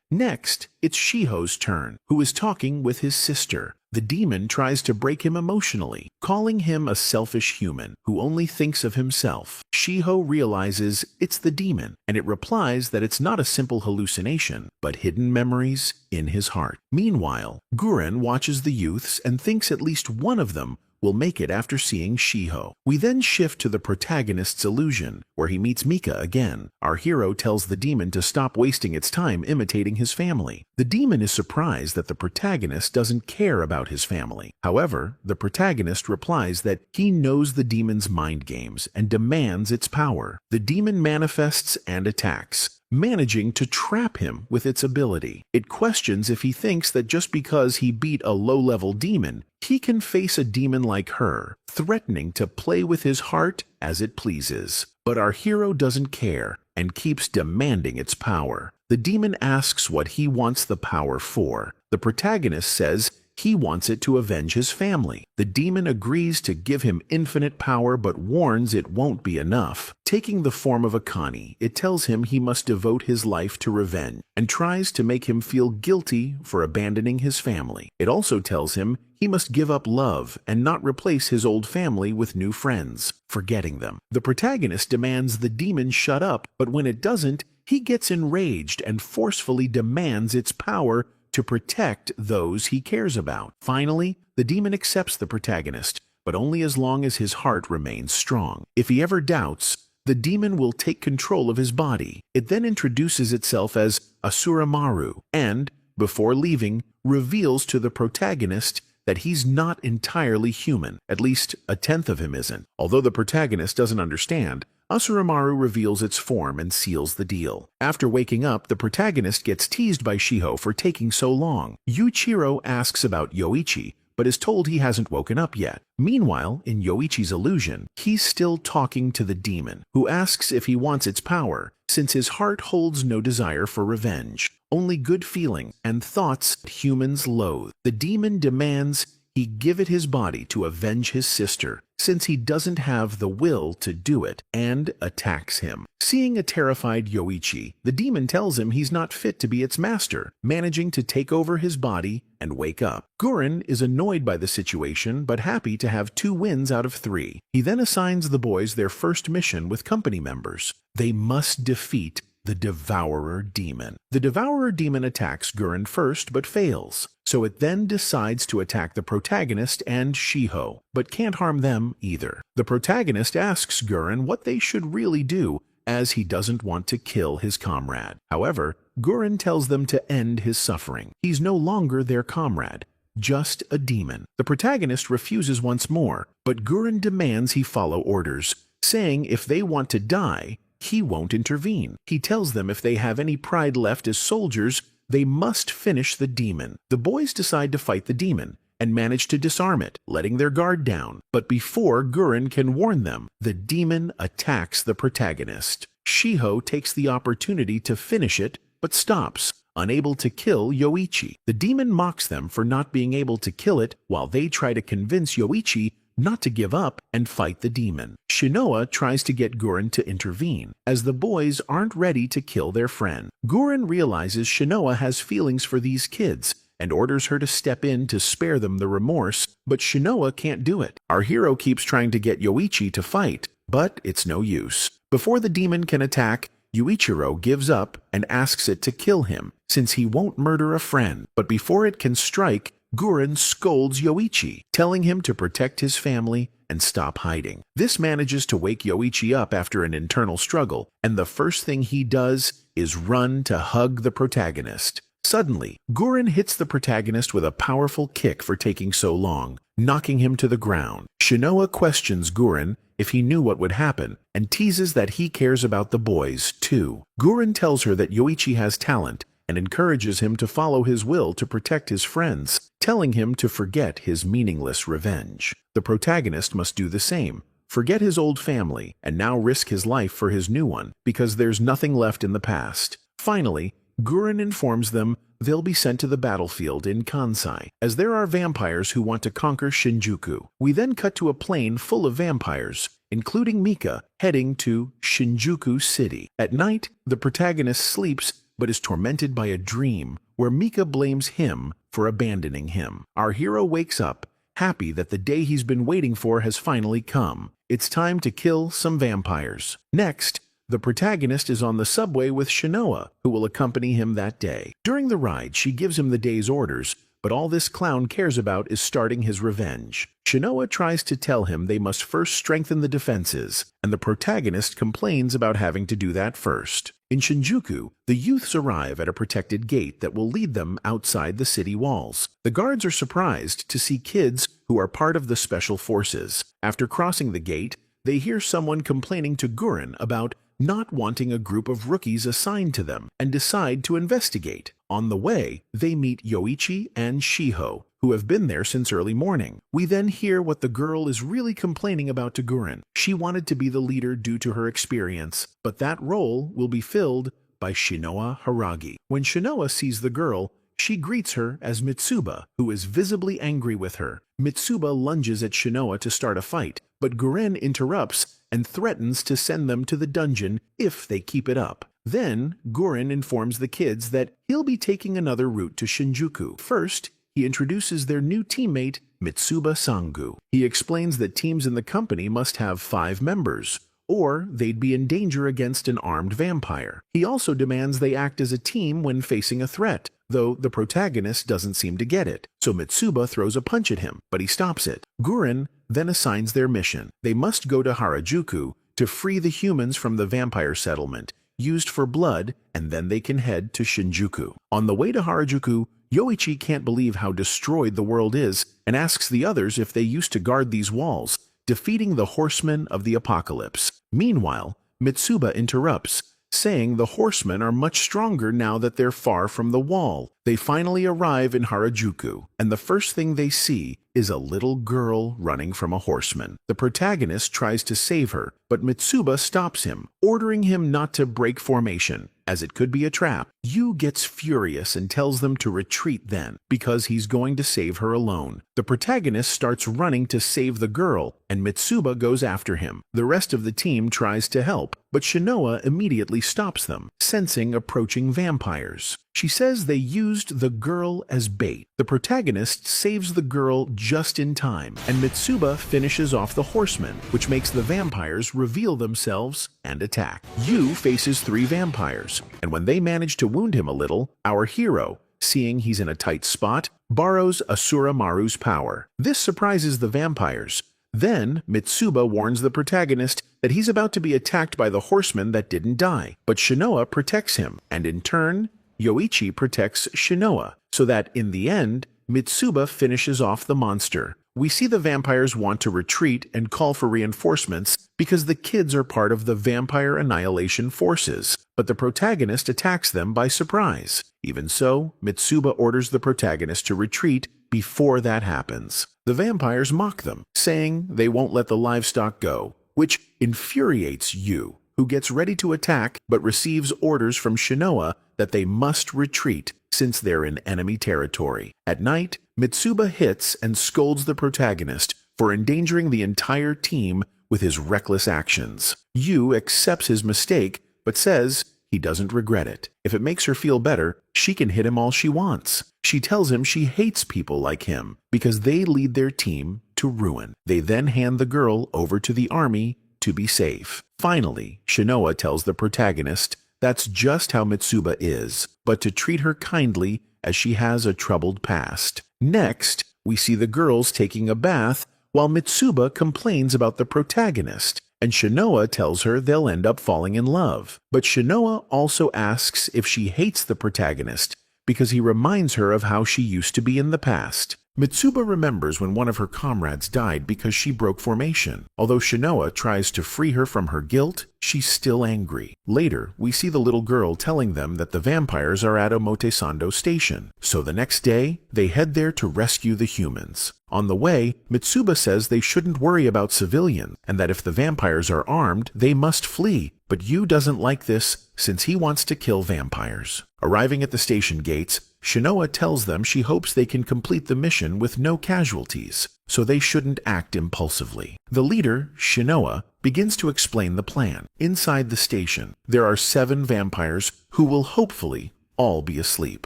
Next, it's Shiho's turn, who is talking with his sister. The demon tries to break him emotionally, calling him a selfish human who only thinks of himself. Shiho realizes it's the demon, and it replies that it's not a simple hallucination, but hidden memories in his heart. Meanwhile, Guren watches the youths and thinks at least one of them will make it after seeing Shiho. We then shift to the protagonist's illusion, where he meets Mika again. Our hero tells the demon to stop wasting its time imitating his family. The demon is surprised that the protagonist doesn't care about his family. However, the protagonist replies that he knows the demon's mind games and demands its power. The demon manifests and attacks, managing to trap him with its ability. It questions if he thinks that just because he beat a low-level demon, he can face a demon like her, threatening to play with his heart as it pleases. But our hero doesn't care and keeps demanding its power. The demon asks what he wants the power for. The protagonist says he wants it to avenge his family. The demon agrees to give him infinite power but warns it won't be enough. Taking the form of a Kani, it tells him he must devote his life to revenge and tries to make him feel guilty for abandoning his family. It also tells him he must give up love and not replace his old family with new friends, forgetting them. The protagonist demands the demon shut up, but when it doesn't, he gets enraged and forcefully demands its power to protect those he cares about. Finally, the demon accepts the protagonist, but only as long as his heart remains strong. If he ever doubts, the demon will take control of his body. It then introduces itself as Asuramaru and, before leaving, reveals to the protagonist that he's not entirely human. At least a tenth of him isn't. Although the protagonist doesn't understand, Asuramaru reveals its form and seals the deal. After waking up, the protagonist gets teased by Shiho for taking so long. Yuichiro asks about Yoichi, but is told he hasn't woken up yet. Meanwhile, in Yoichi's illusion, he's still talking to the demon, who asks if he wants its power, since his heart holds no desire for revenge, only good feelings and thoughts humans loathe. The demon demands he give it his body to avenge his sister, since he doesn't have the will to do it, and attacks him. Seeing a terrified Yoichi, the demon tells him he's not fit to be its master, managing to take over his body and wake up. Guren is annoyed by the situation, but happy to have 2 wins out of 3. He then assigns the boys their first mission with company members. They must defeat the Devourer Demon. The Devourer Demon attacks Guren first, but fails. So it then decides to attack the protagonist and Shiho, but can't harm them either. The protagonist asks Guren what they should really do, as he doesn't want to kill his comrade. However, Guren tells them to end his suffering. He's no longer their comrade, just a demon. The protagonist refuses once more, but Guren demands he follow orders, saying if they want to die, he won't intervene. He tells them if they have any pride left as soldiers, they must finish the demon. The boys decide to fight the demon and manage to disarm it, letting their guard down. But before Guren can warn them, the demon attacks the protagonist. Shiho takes the opportunity to finish it, but stops, unable to kill Yoichi. The demon mocks them for not being able to kill it, while they try to convince Yoichi not to give up and fight the demon. Shinoa tries to get Guren to intervene, as the boys aren't ready to kill their friend. Guren realizes Shinoa has feelings for these kids and orders her to step in to spare them the remorse, but Shinoa can't do it. Our hero keeps trying to get Yoichi to fight, but it's no use. Before the demon can attack, Yuichiro gives up and asks it to kill him, since he won't murder a friend. But before it can strike, Guren scolds Yoichi, telling him to protect his family and stop hiding. This manages to wake Yoichi up after an internal struggle, and the first thing he does is run to hug the protagonist. Suddenly, Guren hits the protagonist with a powerful kick for taking so long, knocking him to the ground. Shinoa questions Guren if he knew what would happen, and teases that he cares about the boys, too. Guren tells her that Yoichi has talent, and encourages him to follow his will to protect his friends, telling him to forget his meaningless revenge. The protagonist must do the same, forget his old family, and now risk his life for his new one, because there's nothing left in the past. Finally, Gurren informs them they'll be sent to the battlefield in Kansai, as there are vampires who want to conquer Shinjuku. We then cut to a plane full of vampires, including Mika, heading to Shinjuku City. At night, the protagonist sleeps but is tormented by a dream where Mika blames him for abandoning him. Our hero wakes up, happy that the day he's been waiting for has finally come. It's time to kill some vampires. Next, the protagonist is on the subway with Shinoa, who will accompany him that day. During the ride, she gives him the day's orders, but all this clown cares about is starting his revenge. Shinoa tries to tell him they must first strengthen the defenses, and the protagonist complains about having to do that first. In Shinjuku, the youths arrive at a protected gate that will lead them outside the city walls. The guards are surprised to see kids who are part of the special forces. After crossing the gate, they hear someone complaining to Gurren about not wanting a group of rookies assigned to them, and decide to investigate. On the way, they meet Yoichi and Shiho, who have been there since early morning. We then hear what the girl is really complaining about to Gurren. She wanted to be the leader due to her experience, but that role will be filled by Shinoa Haragi. When Shinoa sees the girl, she greets her as Mitsuba, who is visibly angry with her. Mitsuba lunges at Shinoa to start a fight, but Gurren interrupts and threatens to send them to the dungeon if they keep it up. Then, Gurren informs the kids that he'll be taking another route to Shinjuku. First, he introduces their new teammate, Mitsuba Sangu. He explains that teams in the company must have 5 members, or they'd be in danger against an armed vampire. He also demands they act as a team when facing a threat, though the protagonist doesn't seem to get it, so Mitsuba throws a punch at him, but he stops it. Gurren then assigns their mission. They must go to Harajuku to free the humans from the vampire settlement used for blood, and then they can head to Shinjuku. On the way to Harajuku, Yoichi can't believe how destroyed the world is and asks the others if they used to guard these walls, defeating the horsemen of the apocalypse. Meanwhile, Mitsuba interrupts, saying the horsemen are much stronger now that they're far from the wall. They finally arrive in Harajuku, and the first thing they see is a little girl running from a horseman. The protagonist tries to save her, but Mitsuba stops him, ordering him not to break formation, as it could be a trap. Yu gets furious and tells them to retreat then, because he's going to save her alone. The protagonist starts running to save the girl, and Mitsuba goes after him. The rest of the team tries to help, but Shinoa immediately stops them, sensing approaching vampires. She says they used the girl as bait. The protagonist saves the girl just in time, and Mitsuba finishes off the horsemen, which makes the vampires reveal themselves and attack. Yu faces 3 vampires, and when they manage to wound him a little, our hero, seeing he's in a tight spot, borrows Asura Maru's power. This surprises the vampires. Then, Mitsuba warns the protagonist that he's about to be attacked by the horseman that didn't die, but Shinoa protects him, and in turn, Yoichi protects Shinoa, so that in the end, Mitsuba finishes off the monster. We see the vampires want to retreat and call for reinforcements because the kids are part of the vampire annihilation forces, but the protagonist attacks them by surprise. Even so, Mitsuba orders the protagonist to retreat before that happens. The vampires mock them, saying they won't let the livestock go, which infuriates Yu, who gets ready to attack but receives orders from Shinoa that they must retreat since they're in enemy territory. At night, Mitsuba hits and scolds the protagonist for endangering the entire team with his reckless actions. Yu accepts his mistake but says he doesn't regret it. If it makes her feel better, she can hit him all she wants. She tells him she hates people like him because they lead their team to ruin. They then hand the girl over to the army to be safe. Finally, Shinoa tells the protagonist that's just how Mitsuba is, but to treat her kindly as she has a troubled past. Next, we see the girls taking a bath while Mitsuba complains about the protagonist, and Shinoa tells her they'll end up falling in love. But Shinoa also asks if she hates the protagonist because he reminds her of how she used to be in the past. Mitsuba remembers when one of her comrades died because she broke formation. Although Shinoa tries to free her from her guilt, she's still angry. Later, we see the little girl telling them that the vampires are at Omotesando Station. So the next day, they head there to rescue the humans. On the way, Mitsuba says they shouldn't worry about civilians, and that if the vampires are armed, they must flee. But Yu doesn't like this, since he wants to kill vampires. Arriving at the station gates, Shinoa tells them she hopes they can complete the mission with no casualties, so they shouldn't act impulsively. The leader, Shinoa, begins to explain the plan. Inside the station, there are 7 vampires who will hopefully all be asleep.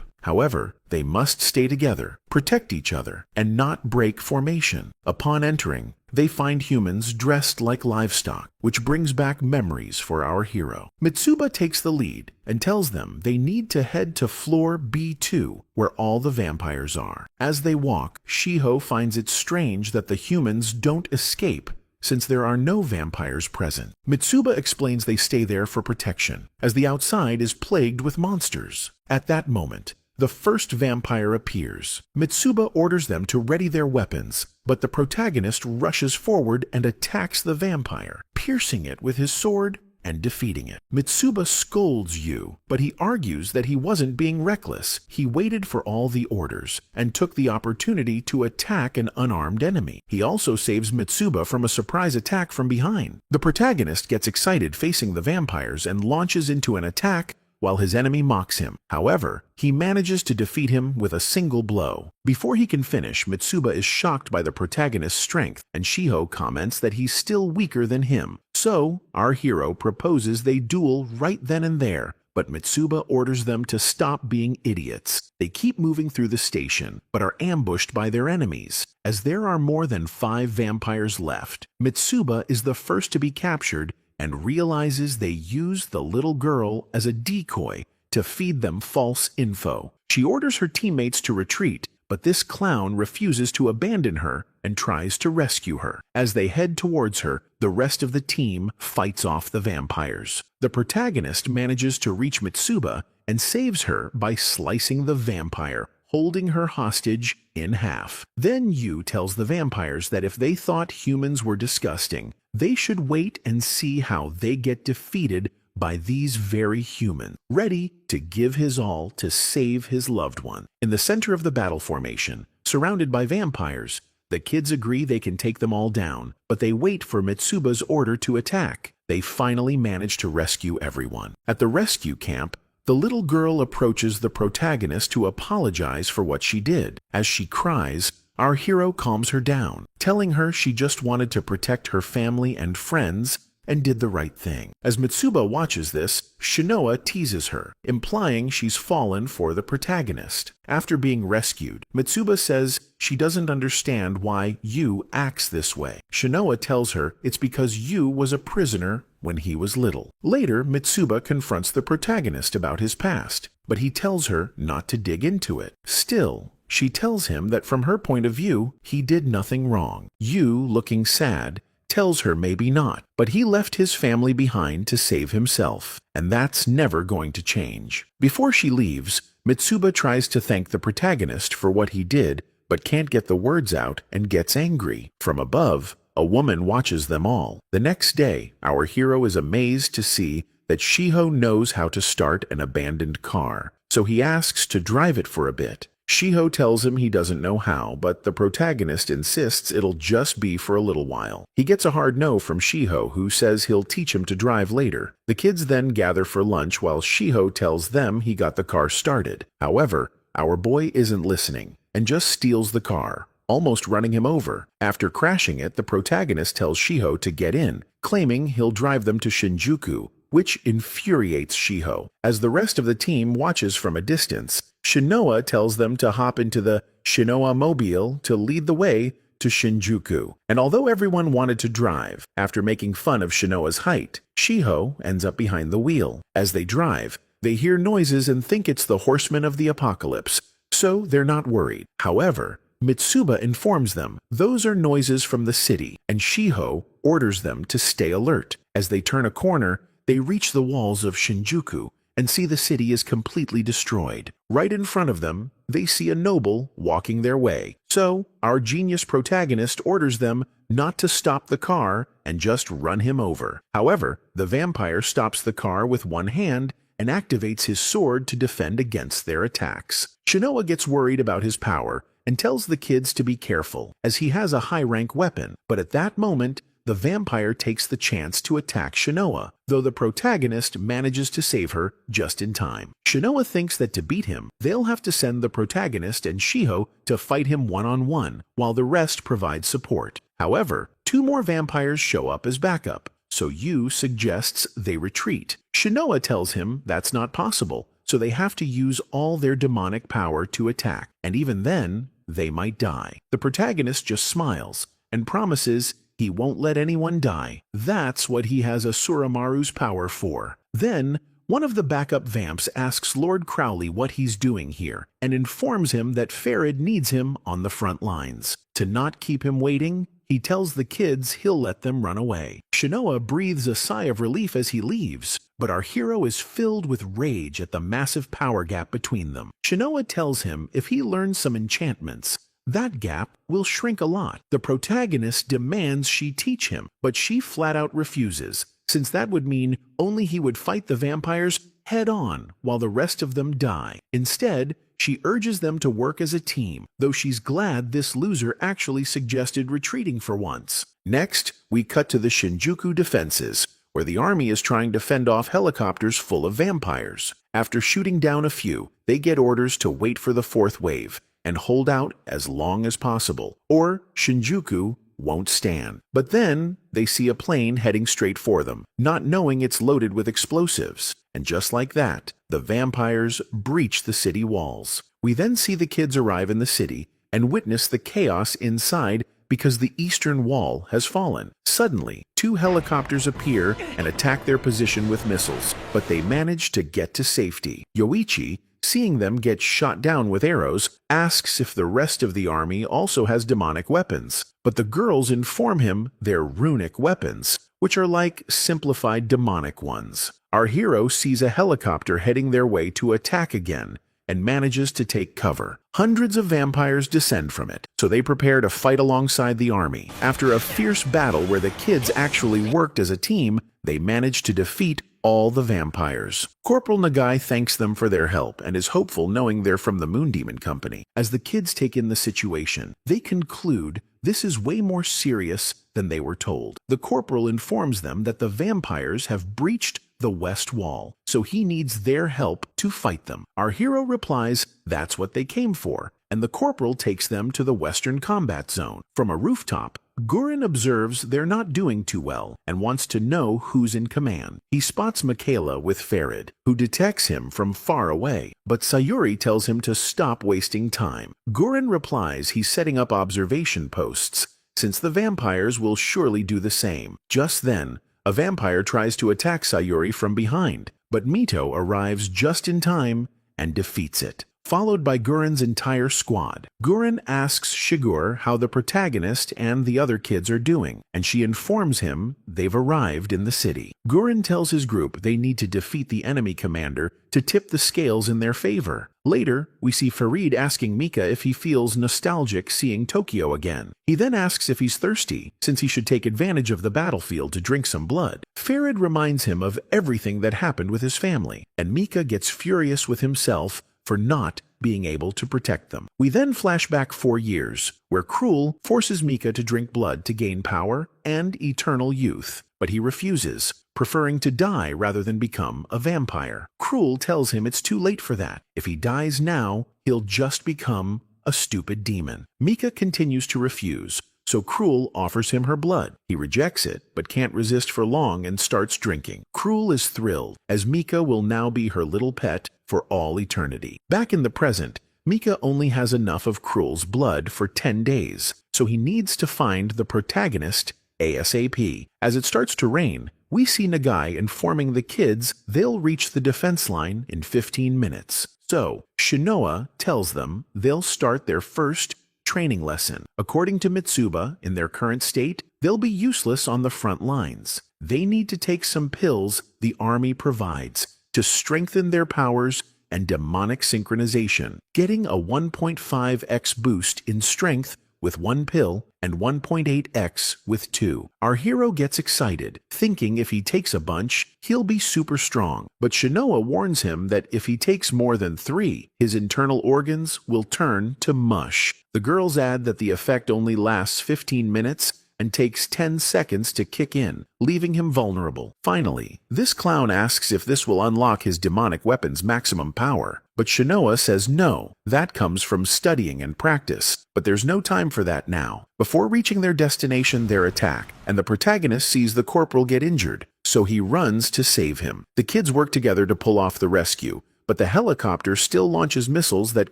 However, they must stay together, protect each other, and not break formation. Upon entering, they find humans dressed like livestock, which brings back memories for our hero. Mitsuba takes the lead and tells them they need to head to floor B2, where all the vampires are. As they walk, Shiho finds it strange that the humans don't escape, since there are no vampires present. Mitsuba explains they stay there for protection, as the outside is plagued with monsters. At that moment, the first vampire appears. Mitsuba orders them to ready their weapons, but the protagonist rushes forward and attacks the vampire, piercing it with his sword and defeating it. Mitsuba scolds Yu, but he argues that he wasn't being reckless. He waited for all the orders and took the opportunity to attack an unarmed enemy. He also saves Mitsuba from a surprise attack from behind. The protagonist gets excited facing the vampires and launches into an attack while his enemy mocks him. However, he manages to defeat him with a single blow. Before he can finish, Mitsuba is shocked by the protagonist's strength, and Shiho comments that he's still weaker than him. So, our hero proposes they duel right then and there, but Mitsuba orders them to stop being idiots. They keep moving through the station, but are ambushed by their enemies. As there are more than 5 vampires left, Mitsuba is the first to be captured and realizes they used the little girl as a decoy to feed them false info. She orders her teammates to retreat, but this clown refuses to abandon her and tries to rescue her. As they head towards her, the rest of the team fights off the vampires. The protagonist manages to reach Mitsuba and saves her by slicing the vampire, holding her hostage in half. Then Yu tells the vampires that if they thought humans were disgusting, they should wait and see how they get defeated by these very humans, ready to give his all to save his loved one. In the center of the battle formation, surrounded by vampires, the kids agree they can take them all down, but they wait for Mitsuba's order to attack. They finally manage to rescue everyone. At the rescue camp, the little girl approaches the protagonist to apologize for what she did. As she cries, our hero calms her down, telling her she just wanted to protect her family and friends and did the right thing. As Mitsuba watches this, Shinoa teases her, implying she's fallen for the protagonist. After being rescued, Mitsuba says she doesn't understand why Yu acts this way. Shinoa tells her it's because Yu was a prisoner when he was little. Later, Mitsuba confronts the protagonist about his past, but he tells her not to dig into it. Still, she tells him that from her point of view, he did nothing wrong. Yu, looking sad, tells her maybe not, but he left his family behind to save himself, and that's never going to change. Before she leaves, Mitsuba tries to thank the protagonist for what he did, but can't get the words out and gets angry. From above, a woman watches them all. The next day, our hero is amazed to see that Shiho knows how to start an abandoned car, so he asks to drive it for a bit. Shiho tells him he doesn't know how, but the protagonist insists it'll just be for a little while. He gets a hard no from Shiho, who says he'll teach him to drive later. The kids then gather for lunch while Shiho tells them he got the car started. However, our boy isn't listening and just steals the car, almost running him over. After crashing it, the protagonist tells Shiho to get in, claiming he'll drive them to Shinjuku, which infuriates Shiho. As the rest of the team watches from a distance, Shinoa tells them to hop into the Shinoa Mobile to lead the way to Shinjuku. And although everyone wanted to drive, after making fun of Shinoa's height, Shiho ends up behind the wheel. As they drive, they hear noises and think it's the horsemen of the apocalypse, so they're not worried. However, Mitsuba informs them those are noises from the city, and Shiho orders them to stay alert. As they turn a corner, they reach the walls of Shinjuku and see the city is completely destroyed. Right in front of them, they see a noble walking their way. So, our genius protagonist orders them not to stop the car and just run him over. However, the vampire stops the car with one hand and activates his sword to defend against their attacks. Shinoa gets worried about his power and tells the kids to be careful, as he has a high-rank weapon. But at that moment, the vampire takes the chance to attack Shinoa, though the protagonist manages to save her just in time. Shinoa thinks that to beat him, they'll have to send the protagonist and Shiho to fight him one-on-one, while the rest provide support. However, two more vampires show up as backup, so Yu suggests they retreat. Shinoa tells him that's not possible, so they have to use all their demonic power to attack, and even then, they might die. The protagonist just smiles and promises he won't let anyone die. That's what he has Asuramaru's power for. Then, one of the backup vamps asks Lord Crowley what he's doing here, and informs him that Farid needs him on the front lines. To not keep him waiting, he tells the kids he'll let them run away. Shinoa breathes a sigh of relief as he leaves, but our hero is filled with rage at the massive power gap between them. Shinoa tells him if he learns some enchantments, that gap will shrink a lot. The protagonist demands she teach him, but she flat out refuses, since that would mean only he would fight the vampires head-on while the rest of them die. Instead, she urges them to work as a team, though she's glad this loser actually suggested retreating for once. Next, we cut to the Shinjuku defenses, where the army is trying to fend off helicopters full of vampires. After shooting down a few, they get orders to wait for the fourth wave and hold out as long as possible, or Shinjuku won't stand. But then, they see a plane heading straight for them, not knowing it's loaded with explosives. And just like that, the vampires breach the city walls. We then see the kids arrive in the city and witness the chaos inside because the eastern wall has fallen. Suddenly, two helicopters appear and attack their position with missiles, but they manage to get to safety. Yoichi, seeing them get shot down with arrows, asks if the rest of the army also has demonic weapons. But the girls inform him they're runic weapons, which are like simplified demonic ones. Our hero sees a helicopter heading their way to attack again, and manages to take cover. Hundreds of vampires descend from it, so they prepare to fight alongside the army. After a fierce battle where the kids actually worked as a team, they manage to defeat all the vampires. Corporal Nagai thanks them for their help and is hopeful knowing they're from the Moon Demon Company. As the kids take in the situation, they conclude this is way more serious than they were told. The corporal informs them that the vampires have breached the West Wall, so he needs their help to fight them. Our hero replies that's what they came for, and the corporal takes them to the Western Combat Zone. From a rooftop, Guren observes they're not doing too well and wants to know who's in command. He spots Michaela with Farid, who detects him from far away, but Sayuri tells him to stop wasting time. Guren replies he's setting up observation posts, since the vampires will surely do the same. Just then, a vampire tries to attack Sayuri from behind, but Mito arrives just in time and defeats it, followed by Guren's entire squad. Guren asks Shigur how the protagonist and the other kids are doing, and she informs him they've arrived in the city. Guren tells his group they need to defeat the enemy commander to tip the scales in their favor. Later, we see Farid asking Mika if he feels nostalgic seeing Tokyo again. He then asks if he's thirsty, since he should take advantage of the battlefield to drink some blood. Farid reminds him of everything that happened with his family, and Mika gets furious with himself for not being able to protect them. We then flash back 4 years, where Cruel forces Mika to drink blood to gain power and eternal youth, but he refuses, preferring to die rather than become a vampire. Cruel tells him it's too late for that. If he dies now, he'll just become a stupid demon. Mika continues to refuse, so Cruel offers him her blood. He rejects it, but can't resist for long and starts drinking. Cruel is thrilled, as Mika will now be her little pet for all eternity. Back in the present, Mika only has enough of Cruel's blood for 10 days, so he needs to find the protagonist ASAP. As it starts to rain, we see Nagai informing the kids they'll reach the defense line in 15 minutes. So, Shinoa tells them they'll start their first training lesson. According to Mitsuba, in their current state, they'll be useless on the front lines. They need to take some pills the army provides, to strengthen their powers and demonic synchronization, getting a 1.5x boost in strength with 1 pill and 1.8x with 2. Our hero gets excited, thinking if he takes a bunch, he'll be super strong. But Shinoa warns him that if he takes more than 3, his internal organs will turn to mush. The girls add that the effect only lasts 15 minutes and takes 10 seconds to kick in, leaving him vulnerable. Finally, this clown asks if this will unlock his demonic weapon's maximum power, but Shinoa says no, that comes from studying and practice. But there's no time for that now. Before reaching their destination, they're attacked, and the protagonist sees the corporal get injured, so he runs to save him. The kids work together to pull off the rescue, but the helicopter still launches missiles that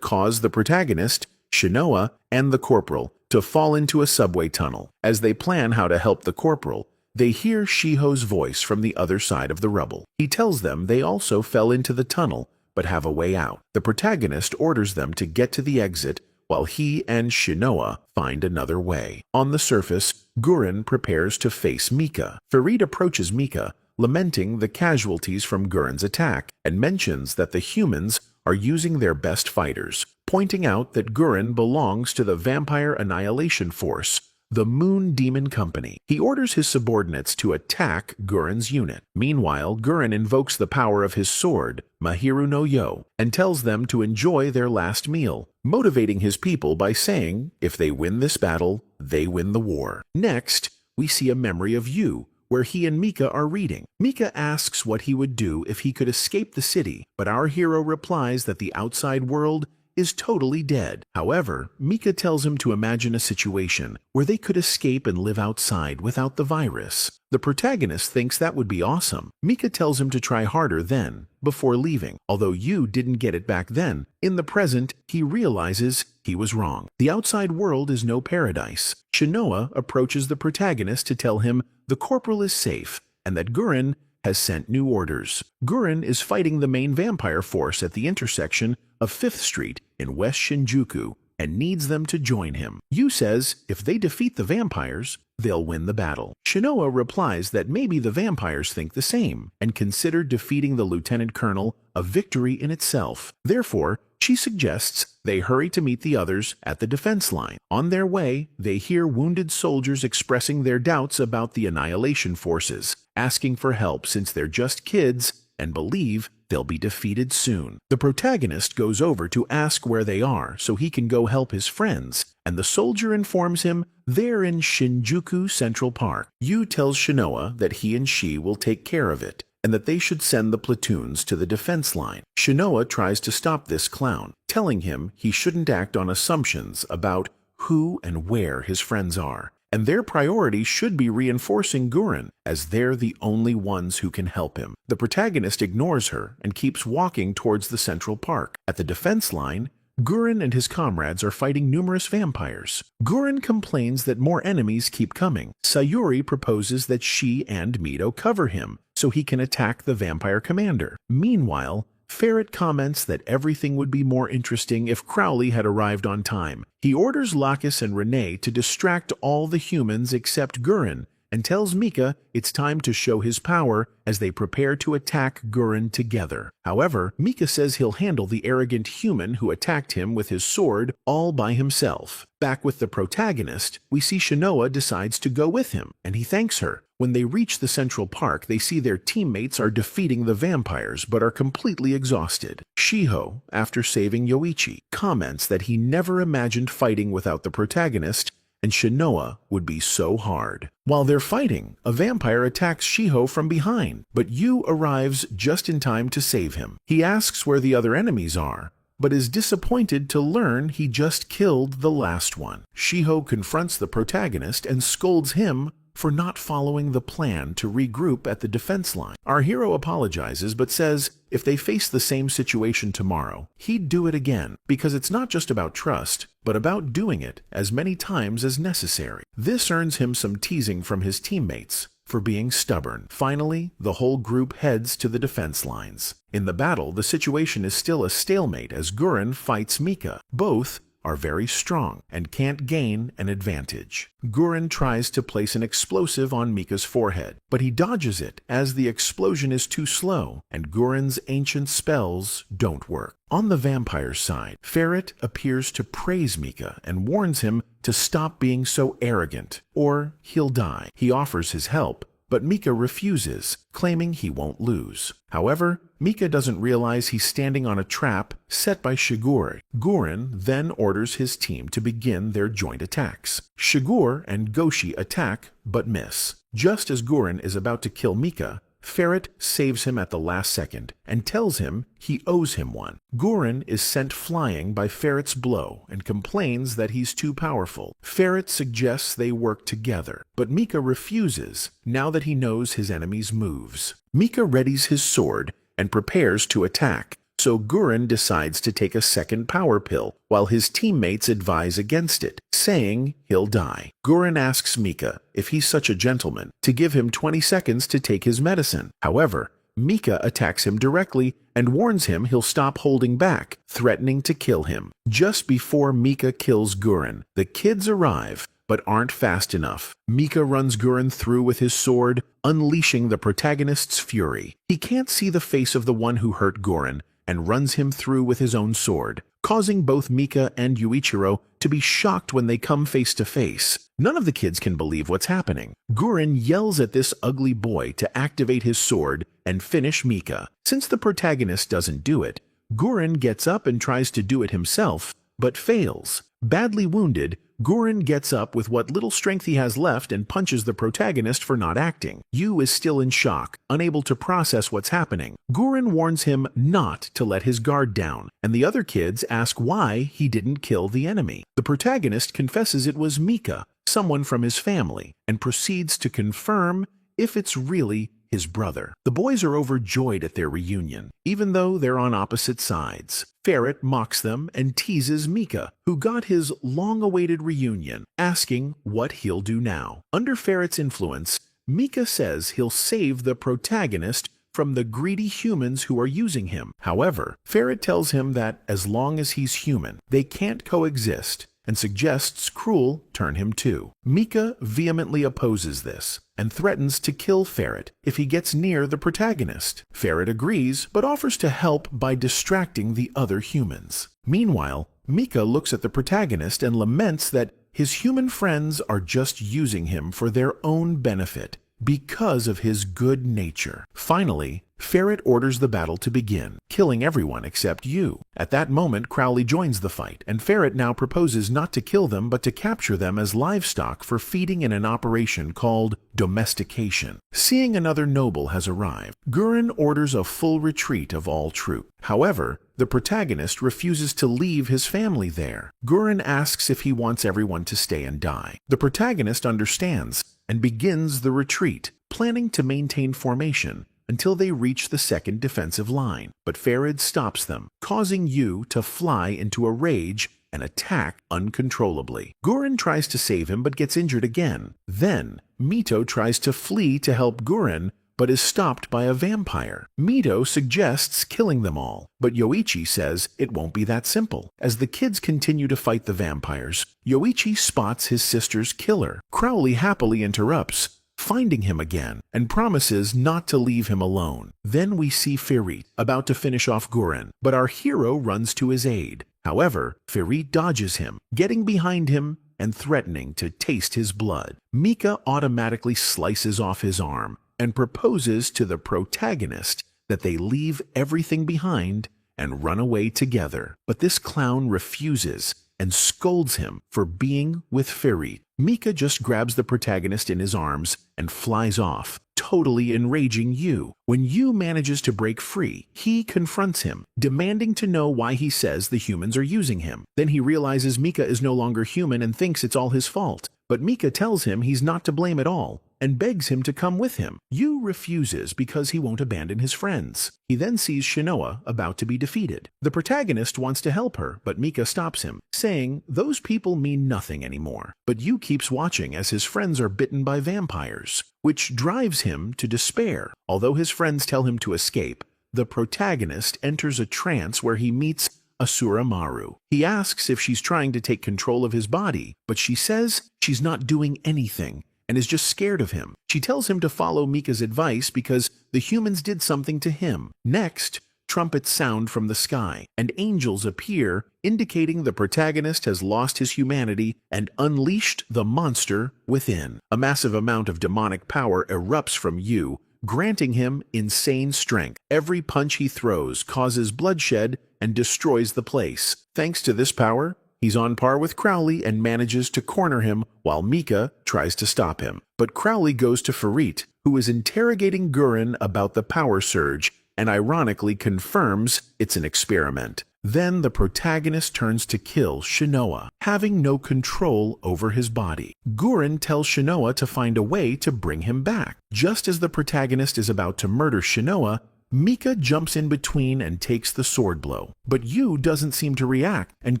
cause the protagonist, Shinoa, and the corporal to fall into a subway tunnel. As they plan how to help the corporal, they hear Shiho's voice from the other side of the rubble. He tells them they also fell into the tunnel, but have a way out. The protagonist orders them to get to the exit while he and Shinoa find another way. On the surface, Gurren prepares to face Mika. Farid approaches Mika, lamenting the casualties from Gurren's attack, and mentions that the humans are using their best fighters, pointing out that Gurren belongs to the Vampire Annihilation Force, the Moon Demon Company. He orders his subordinates to attack Gurren's unit. Meanwhile, Gurren invokes the power of his sword, Mahiru no Yo, and tells them to enjoy their last meal, motivating his people by saying, if they win this battle, they win the war. Next, we see a memory of Yu, where he and Mika are reading. Mika asks what he would do if he could escape the city, but our hero replies that the outside world is totally dead. However, Mika tells him to imagine a situation where they could escape and live outside without the virus. The protagonist thinks that would be awesome. Mika tells him to try harder then, before leaving. Although Yu didn't get it back then, in the present, he realizes he was wrong. The outside world is no paradise. Shinoa approaches the protagonist to tell him the corporal is safe and that Gurren has sent new orders. Gurren is fighting the main vampire force at the intersection of 5th Street in West Shinjuku and needs them to join him. Yu says if they defeat the vampires, they'll win the battle. Shinoa replies that maybe the vampires think the same and consider defeating the lieutenant colonel a victory in itself. Therefore, she suggests they hurry to meet the others at the defense line. On their way, they hear wounded soldiers expressing their doubts about the Annihilation forces, asking for help since they're just kids and believe they'll be defeated soon. The protagonist goes over to ask where they are so he can go help his friends, and the soldier informs him they're in Shinjuku Central Park. Yu tells Shinoa that he and she will take care of it, and that they should send the platoons to the defense line. Shinoa tries to stop this clown, telling him he shouldn't act on assumptions about who and where his friends are, and their priority should be reinforcing Gurren, as they're the only ones who can help him. The protagonist ignores her and keeps walking towards the Central Park. At the defense line, Gurren and his comrades are fighting numerous vampires. Gurren complains that more enemies keep coming. Sayuri proposes that she and Mito cover him so he can attack the vampire commander. Meanwhile, Ferret comments that everything would be more interesting if Crowley had arrived on time. He orders Lacus and Renee to distract all the humans except Gurren and tells Mika it's time to show his power as they prepare to attack Gurren together. However, Mika says he'll handle the arrogant human who attacked him with his sword all by himself. Back with the protagonist, we see Shinoa decides to go with him, and he thanks her. When they reach the Central Park, they see their teammates are defeating the vampires but are completely exhausted. Shiho, after saving Yoichi, comments that he never imagined fighting without the protagonist, and Shinoa would be so hard. While they're fighting, a vampire attacks Shiho from behind, but Yu arrives just in time to save him. He asks where the other enemies are, but is disappointed to learn he just killed the last one. Shiho confronts the protagonist and scolds him for not following the plan to regroup at the defense line. Our hero apologizes but says if they face the same situation tomorrow, he'd do it again, because it's not just about trust, but about doing it as many times as necessary. This earns him some teasing from his teammates for being stubborn. Finally, the whole group heads to the defense lines. In the battle, the situation is still a stalemate as Gurren fights Mika. Both are very strong and can't gain an advantage. Guren tries to place an explosive on Mika's forehead, but he dodges it as the explosion is too slow and Guren's ancient spells don't work. On the vampire side, Ferret appears to praise Mika and warns him to stop being so arrogant, or he'll die. He offers his help, but Mika refuses, claiming he won't lose. However, Mika doesn't realize he's standing on a trap set by Shigur. Guren then orders his team to begin their joint attacks. Shigur and Goshi attack, but miss. Just as Guren is about to kill Mika, Ferret saves him at the last second and tells him he owes him one. Guren is sent flying by Ferret's blow and complains that he's too powerful. Ferret suggests they work together, but Mika refuses now that he knows his enemy's moves. Mika readies his sword and prepares to attack, so Guren decides to take a second power pill while his teammates advise against it, saying he'll die. Guren asks Mika, if he's such a gentleman, to give him 20 seconds to take his medicine. However, Mika attacks him directly and warns him he'll stop holding back, threatening to kill him. Just before Mika kills Guren, the kids arrive, but aren't fast enough. Mika runs Guren through with his sword, unleashing the protagonist's fury. He can't see the face of the one who hurt Guren, and runs him through with his own sword, causing both Mika and Yuichiro to be shocked when they come face to face. None of the kids can believe what's happening. Guren yells at this ugly boy to activate his sword and finish Mika. Since the protagonist doesn't do it, Guren gets up and tries to do it himself, but fails. Badly wounded, Guren gets up with what little strength he has left and punches the protagonist for not acting. Yu is still in shock, unable to process what's happening. Guren warns him not to let his guard down, and the other kids ask why he didn't kill the enemy. The protagonist confesses it was Mika, someone from his family, and proceeds to confirm if it's really his brother. The boys are overjoyed at their reunion, even though they're on opposite sides. Ferret mocks them and teases Mika, who got his long-awaited reunion, asking what he'll do now. Under Ferret's influence, Mika says he'll save the protagonist from the greedy humans who are using him. However, Ferret tells him that as long as he's human, they can't coexist, and suggests Cruel turn him too. Mika vehemently opposes this and threatens to kill Ferret if he gets near the protagonist. Ferret agrees, but offers to help by distracting the other humans. Meanwhile, Mika looks at the protagonist and laments that his human friends are just using him for their own benefit because of his good nature. Finally, Ferret orders the battle to begin, killing everyone except Yu. At that moment, Crowley joins the fight, and Ferret now proposes not to kill them but to capture them as livestock for feeding in an operation called domestication. Seeing another noble has arrived, Guren orders a full retreat of all troops. However, the protagonist refuses to leave his family there. Guren asks if he wants everyone to stay and die. The protagonist understands and begins the retreat, planning to maintain formation until they reach the second defensive line. But Ferret stops them, causing Yu to fly into a rage and attack uncontrollably. Guren tries to save him but gets injured again. Then, Mito tries to flee to help Guren, but is stopped by a vampire. Mito suggests killing them all, but Yoichi says it won't be that simple. As the kids continue to fight the vampires, Yoichi spots his sister's killer. Crowley happily interrupts, finding him again, and promises not to leave him alone. Then we see Ferret about to finish off Guren, but our hero runs to his aid. However, Ferret dodges him, getting behind him and threatening to taste his blood. Mika automatically slices off his arm and proposes to the protagonist that they leave everything behind and run away together. But this clown refuses and scolds him for being with Ferret. Mika just grabs the protagonist in his arms and flies off, totally enraging Yu. When Yu manages to break free, he confronts him, demanding to know why he says the humans are using him. Then he realizes Mika is no longer human and thinks it's all his fault. But Mika tells him he's not to blame at all and begs him to come with him. Yu refuses because he won't abandon his friends. He then sees Shinoa about to be defeated. The protagonist wants to help her, but Mika stops him, saying those people mean nothing anymore. But Yu keeps watching as his friends are bitten by vampires, which drives him to despair. Although his friends tell him to escape, the protagonist enters a trance where he meets Asura Maru. He asks if she's trying to take control of his body, but she says she's not doing anything and is just scared of him. She tells him to follow Mika's advice because the humans did something to him. Next, trumpets sound from the sky, and angels appear, indicating the protagonist has lost his humanity and unleashed the monster within. A massive amount of demonic power erupts from Yu, granting him insane strength. Every punch he throws causes bloodshed and destroys the place. Thanks to this power, he's on par with Crowley and manages to corner him while Mika tries to stop him. But Crowley goes to Farit, who is interrogating Gurren about the power surge and ironically confirms it's an experiment. Then the protagonist turns to kill Shinoa, having no control over his body. Gurren tells Shinoa to find a way to bring him back. Just as the protagonist is about to murder Shinoa, Mika jumps in between and takes the sword blow. But Yu doesn't seem to react and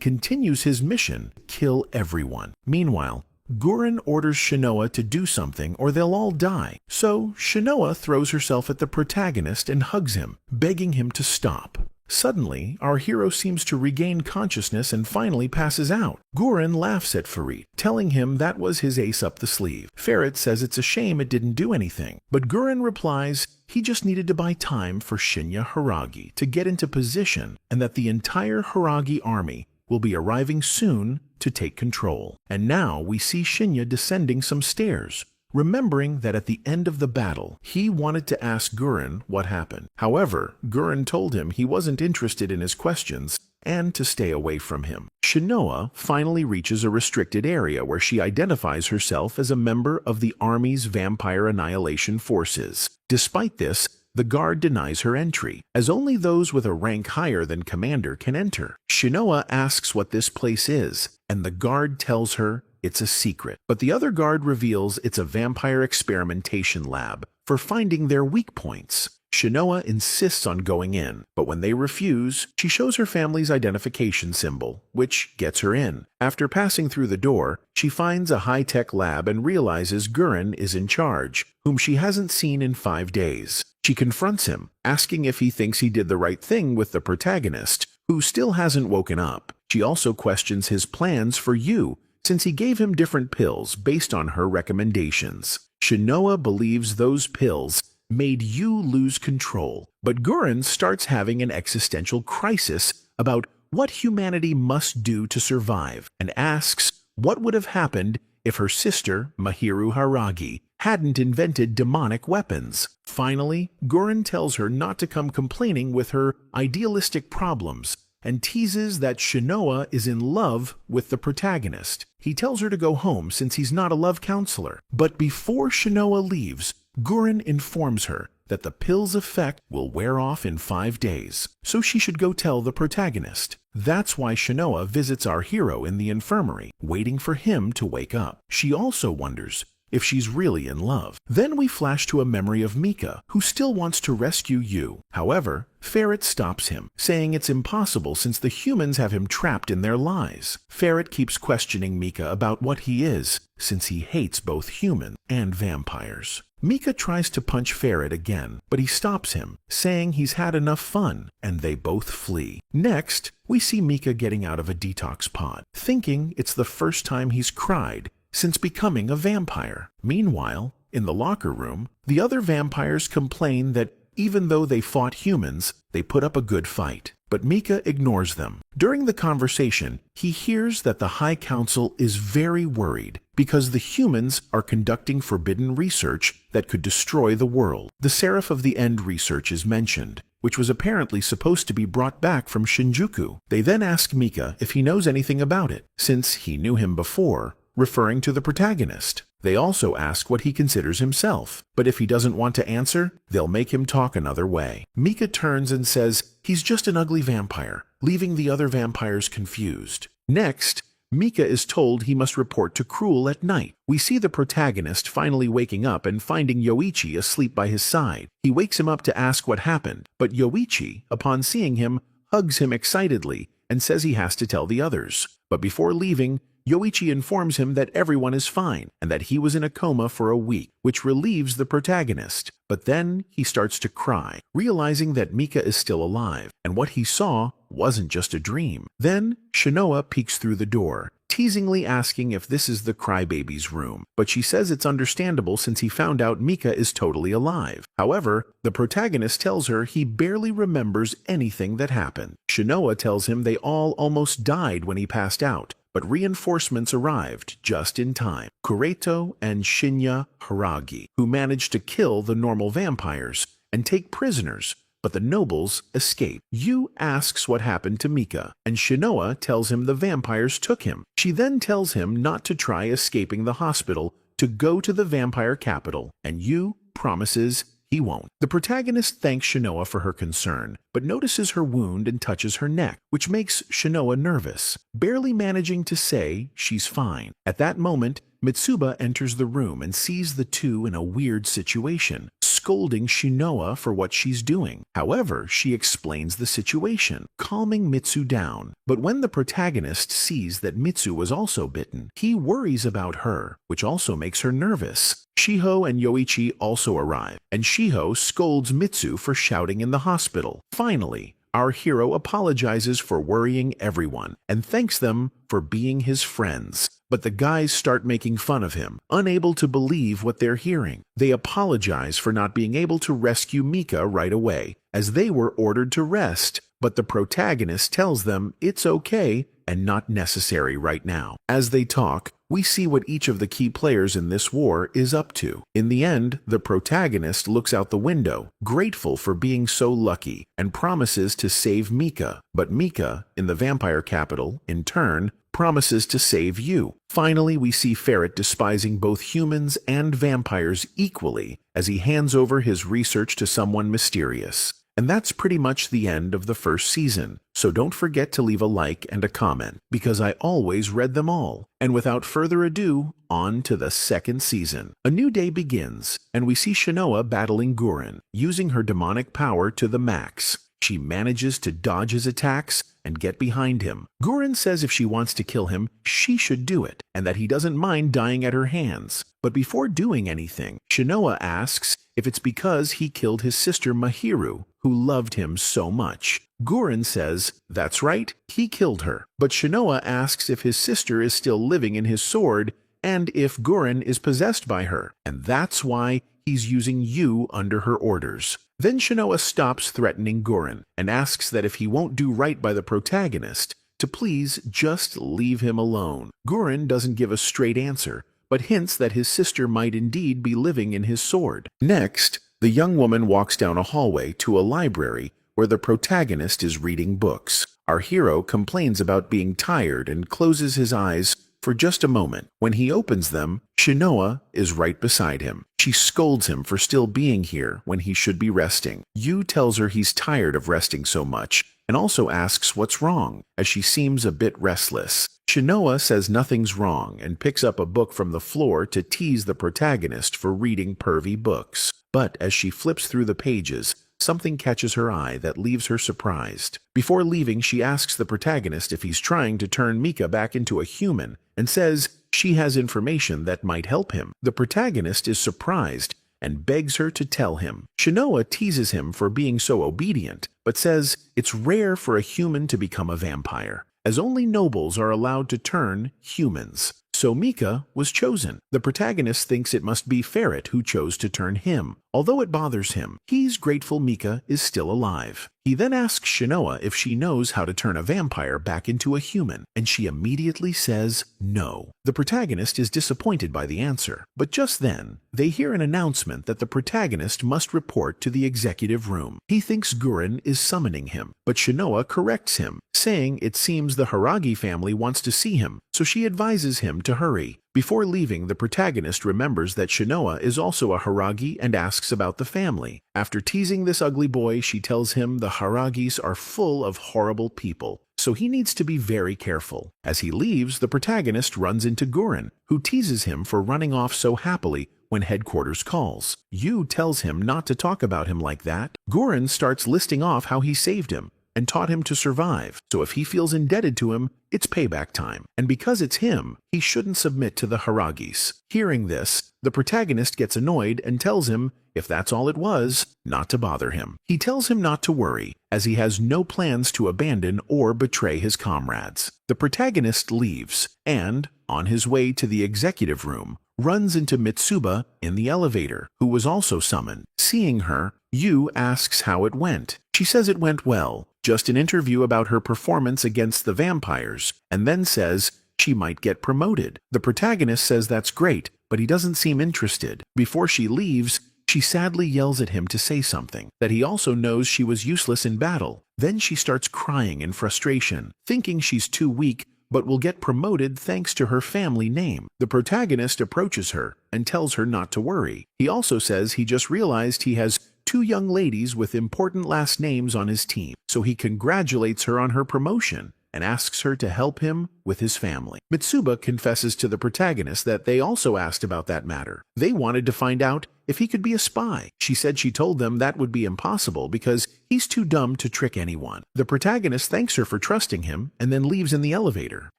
continues his mission, kill everyone. Meanwhile, Gurren orders Shinoa to do something or they'll all die. So Shinoa throws herself at the protagonist and hugs him, begging him to stop. Suddenly, our hero seems to regain consciousness and finally passes out. Gurren laughs at Farit, telling him that was his ace up the sleeve. Farit says it's a shame it didn't do anything, but Gurren replies he just needed to buy time for Shinya Haragi to get into position and that the entire Haragi army will be arriving soon to take control. And now we see Shinya descending some stairs, remembering that at the end of the battle, he wanted to ask Gurren what happened. However, Gurren told him he wasn't interested in his questions and to stay away from him. Shinoa finally reaches a restricted area where she identifies herself as a member of the army's vampire annihilation forces. Despite this, the guard denies her entry, as only those with a rank higher than commander can enter. Shinoa asks what this place is, and the guard tells her it's a secret. But the other guard reveals it's a vampire experimentation lab for finding their weak points. Shinoa insists on going in, but when they refuse, she shows her family's identification symbol, which gets her in. After passing through the door, she finds a high-tech lab and realizes Gurren is in charge, whom she hasn't seen in 5 days. She confronts him, asking if he thinks he did the right thing with the protagonist, who still hasn't woken up. She also questions his plans for Yu, since he gave him different pills based on her recommendations. Shinoa believes those pills made Yu lose control, but Gurren starts having an existential crisis about what humanity must do to survive, and asks what would have happened if her sister, Mahiru Haragi, hadn't invented demonic weapons. Finally, Gurren tells her not to come complaining with her idealistic problems, and teases that Shinoa is in love with the protagonist. He tells her to go home since he's not a love counselor. But before Shinoa leaves, Gurren informs her that the pill's effect will wear off in 5 days, so she should go tell the protagonist. That's why Shinoa visits our hero in the infirmary, waiting for him to wake up. She also wonders if she's really in love. Then we flash to a memory of Mika, who still wants to rescue Yu. However, Farit stops him, saying it's impossible since the humans have him trapped in their lies. Farit keeps questioning Mika about what he is, since he hates both human and vampires. Mika tries to punch Farit again, but he stops him, saying he's had enough fun, and they both flee. Next, we see Mika getting out of a detox pod, thinking it's the first time he's cried since becoming a vampire. Meanwhile, in the locker room, the other vampires complain that even though they fought humans, they put up a good fight. But Mika ignores them. During the conversation, he hears that the High Council is very worried because the humans are conducting forbidden research that could destroy the world. The Seraph of the End research is mentioned, which was apparently supposed to be brought back from Shinjuku. They then ask Mika if he knows anything about it, since he knew him before, referring to the protagonist. They also ask what he considers himself, but if he doesn't want to answer, they'll make him talk another way. Mika turns and says he's just an ugly vampire, leaving the other vampires confused. Next, Mika is told he must report to Cruel at night. We see the protagonist finally waking up and finding Yoichi asleep by his side. He wakes him up to ask what happened, but Yoichi, upon seeing him, hugs him excitedly and says he has to tell the others. But before leaving, Yoichi informs him that everyone is fine and that he was in a coma for a week, which relieves the protagonist. But then he starts to cry, realizing that Mika is still alive, and what he saw wasn't just a dream. Then Shinoa peeks through the door, teasingly asking if this is the crybaby's room, but she says it's understandable since he found out Mika is totally alive. However, the protagonist tells her he barely remembers anything that happened. Shinoa tells him they all almost died when he passed out, but reinforcements arrived just in time. Kureto and Shinya Haragi, who managed to kill the normal vampires and take prisoners, but the nobles escape. Yu asks what happened to Mika, and Shinoa tells him the vampires took him. She then tells him not to try escaping the hospital, to go to the vampire capital, and Yu promises he won't. The protagonist thanks Shinoa for her concern, but notices her wound and touches her neck, which makes Shinoa nervous, barely managing to say she's fine. At that moment, Mitsuba enters the room and sees the two in a weird situation, scolding Shinoa for what she's doing. However, she explains the situation, calming Mitsu down. But when the protagonist sees that Mitsu was also bitten, he worries about her, which also makes her nervous. Shiho and Yoichi also arrive, and Shiho scolds Mitsu for shouting in the hospital. Finally, our hero apologizes for worrying everyone and thanks them for being his friends. But the guys start making fun of him, unable to believe what they're hearing. They apologize for not being able to rescue Mika right away, as they were ordered to rest, but the protagonist tells them it's okay and not necessary right now. As they talk, we see what each of the key players in this war is up to. In the end, the protagonist looks out the window, grateful for being so lucky, and promises to save Mika. But Mika, in the vampire capital, in turn, promises to save Yu. Finally, we see Ferret despising both humans and vampires equally as he hands over his research to someone mysterious. And that's pretty much the end of the first season, so don't forget to leave a like and a comment, because I always read them all. And without further ado, on to the second season. A new day begins, and we see Shinoa battling Gurren, using her demonic power to the max. She manages to dodge his attacks and get behind him. Gurren says if she wants to kill him, she should do it, and that he doesn't mind dying at her hands. But before doing anything, Shinoa asks if it's because he killed his sister Mahiru, who loved him so much. Gurren says, that's right, he killed her. But Shinoa asks if his sister is still living in his sword, and if Gurren is possessed by her, and that's why he's using Yu under her orders. Then Shinoa stops threatening Gurren and asks that if he won't do right by the protagonist, to please just leave him alone. Gurren doesn't give a straight answer, but hints that his sister might indeed be living in his sword. Next, the young woman walks down a hallway to a library where the protagonist is reading books. Our hero complains about being tired and closes his eyes for just a moment. When he opens them, Shinoa is right beside him. She scolds him for still being here when he should be resting. Yu tells her he's tired of resting so much and also asks what's wrong, as she seems a bit restless. Shinoa says nothing's wrong and picks up a book from the floor to tease the protagonist for reading pervy books. But as she flips through the pages, something catches her eye that leaves her surprised. Before leaving, she asks the protagonist if he's trying to turn Mika back into a human and says she has information that might help him. The protagonist is surprised and begs her to tell him. Shinoa teases him for being so obedient, but says it's rare for a human to become a vampire, as only nobles are allowed to turn humans. So Mika was chosen. The protagonist thinks it must be Ferret who chose to turn him. Although it bothers him, he's grateful Mika is still alive. He then asks Shinoa if she knows how to turn a vampire back into a human, and she immediately says no. The protagonist is disappointed by the answer, but just then, they hear an announcement that the protagonist must report to the executive room. He thinks Gurren is summoning him, but Shinoa corrects him, saying it seems the Haragi family wants to see him, so she advises him to hurry. Before leaving, the protagonist remembers that Shinoa is also a Haragi and asks about the family. After teasing this ugly boy, she tells him the Haragis are full of horrible people, so he needs to be very careful. As he leaves, the protagonist runs into Gurren, who teases him for running off so happily when headquarters calls. Yu tells him not to talk about him like that. Gurren starts listing off how he saved him, and taught him to survive, so if he feels indebted to him, it's payback time. And because it's him, he shouldn't submit to the Haragis. Hearing this, the protagonist gets annoyed and tells him, if that's all it was, not to bother him. He tells him not to worry, as he has no plans to abandon or betray his comrades. The protagonist leaves, and, on his way to the executive room, runs into Mitsuba in the elevator, who was also summoned. Seeing her, Yu asks how it went. She says it went well, just an interview about her performance against the vampires, and then says she might get promoted. The protagonist says that's great, but he doesn't seem interested. Before she leaves, she sadly yells at him to say something, that he also knows she was useless in battle. Then she starts crying in frustration, thinking she's too weak, but will get promoted thanks to her family name. The protagonist approaches her and tells her not to worry. He also says he just realized he has 2 young ladies with important last names on his team, so he congratulates her on her promotion and asks her to help him with his family. Mitsuba confesses to the protagonist that they also asked about that matter. They wanted to find out if he could be a spy. She said she told them that would be impossible because he's too dumb to trick anyone. The protagonist thanks her for trusting him and then leaves in the elevator.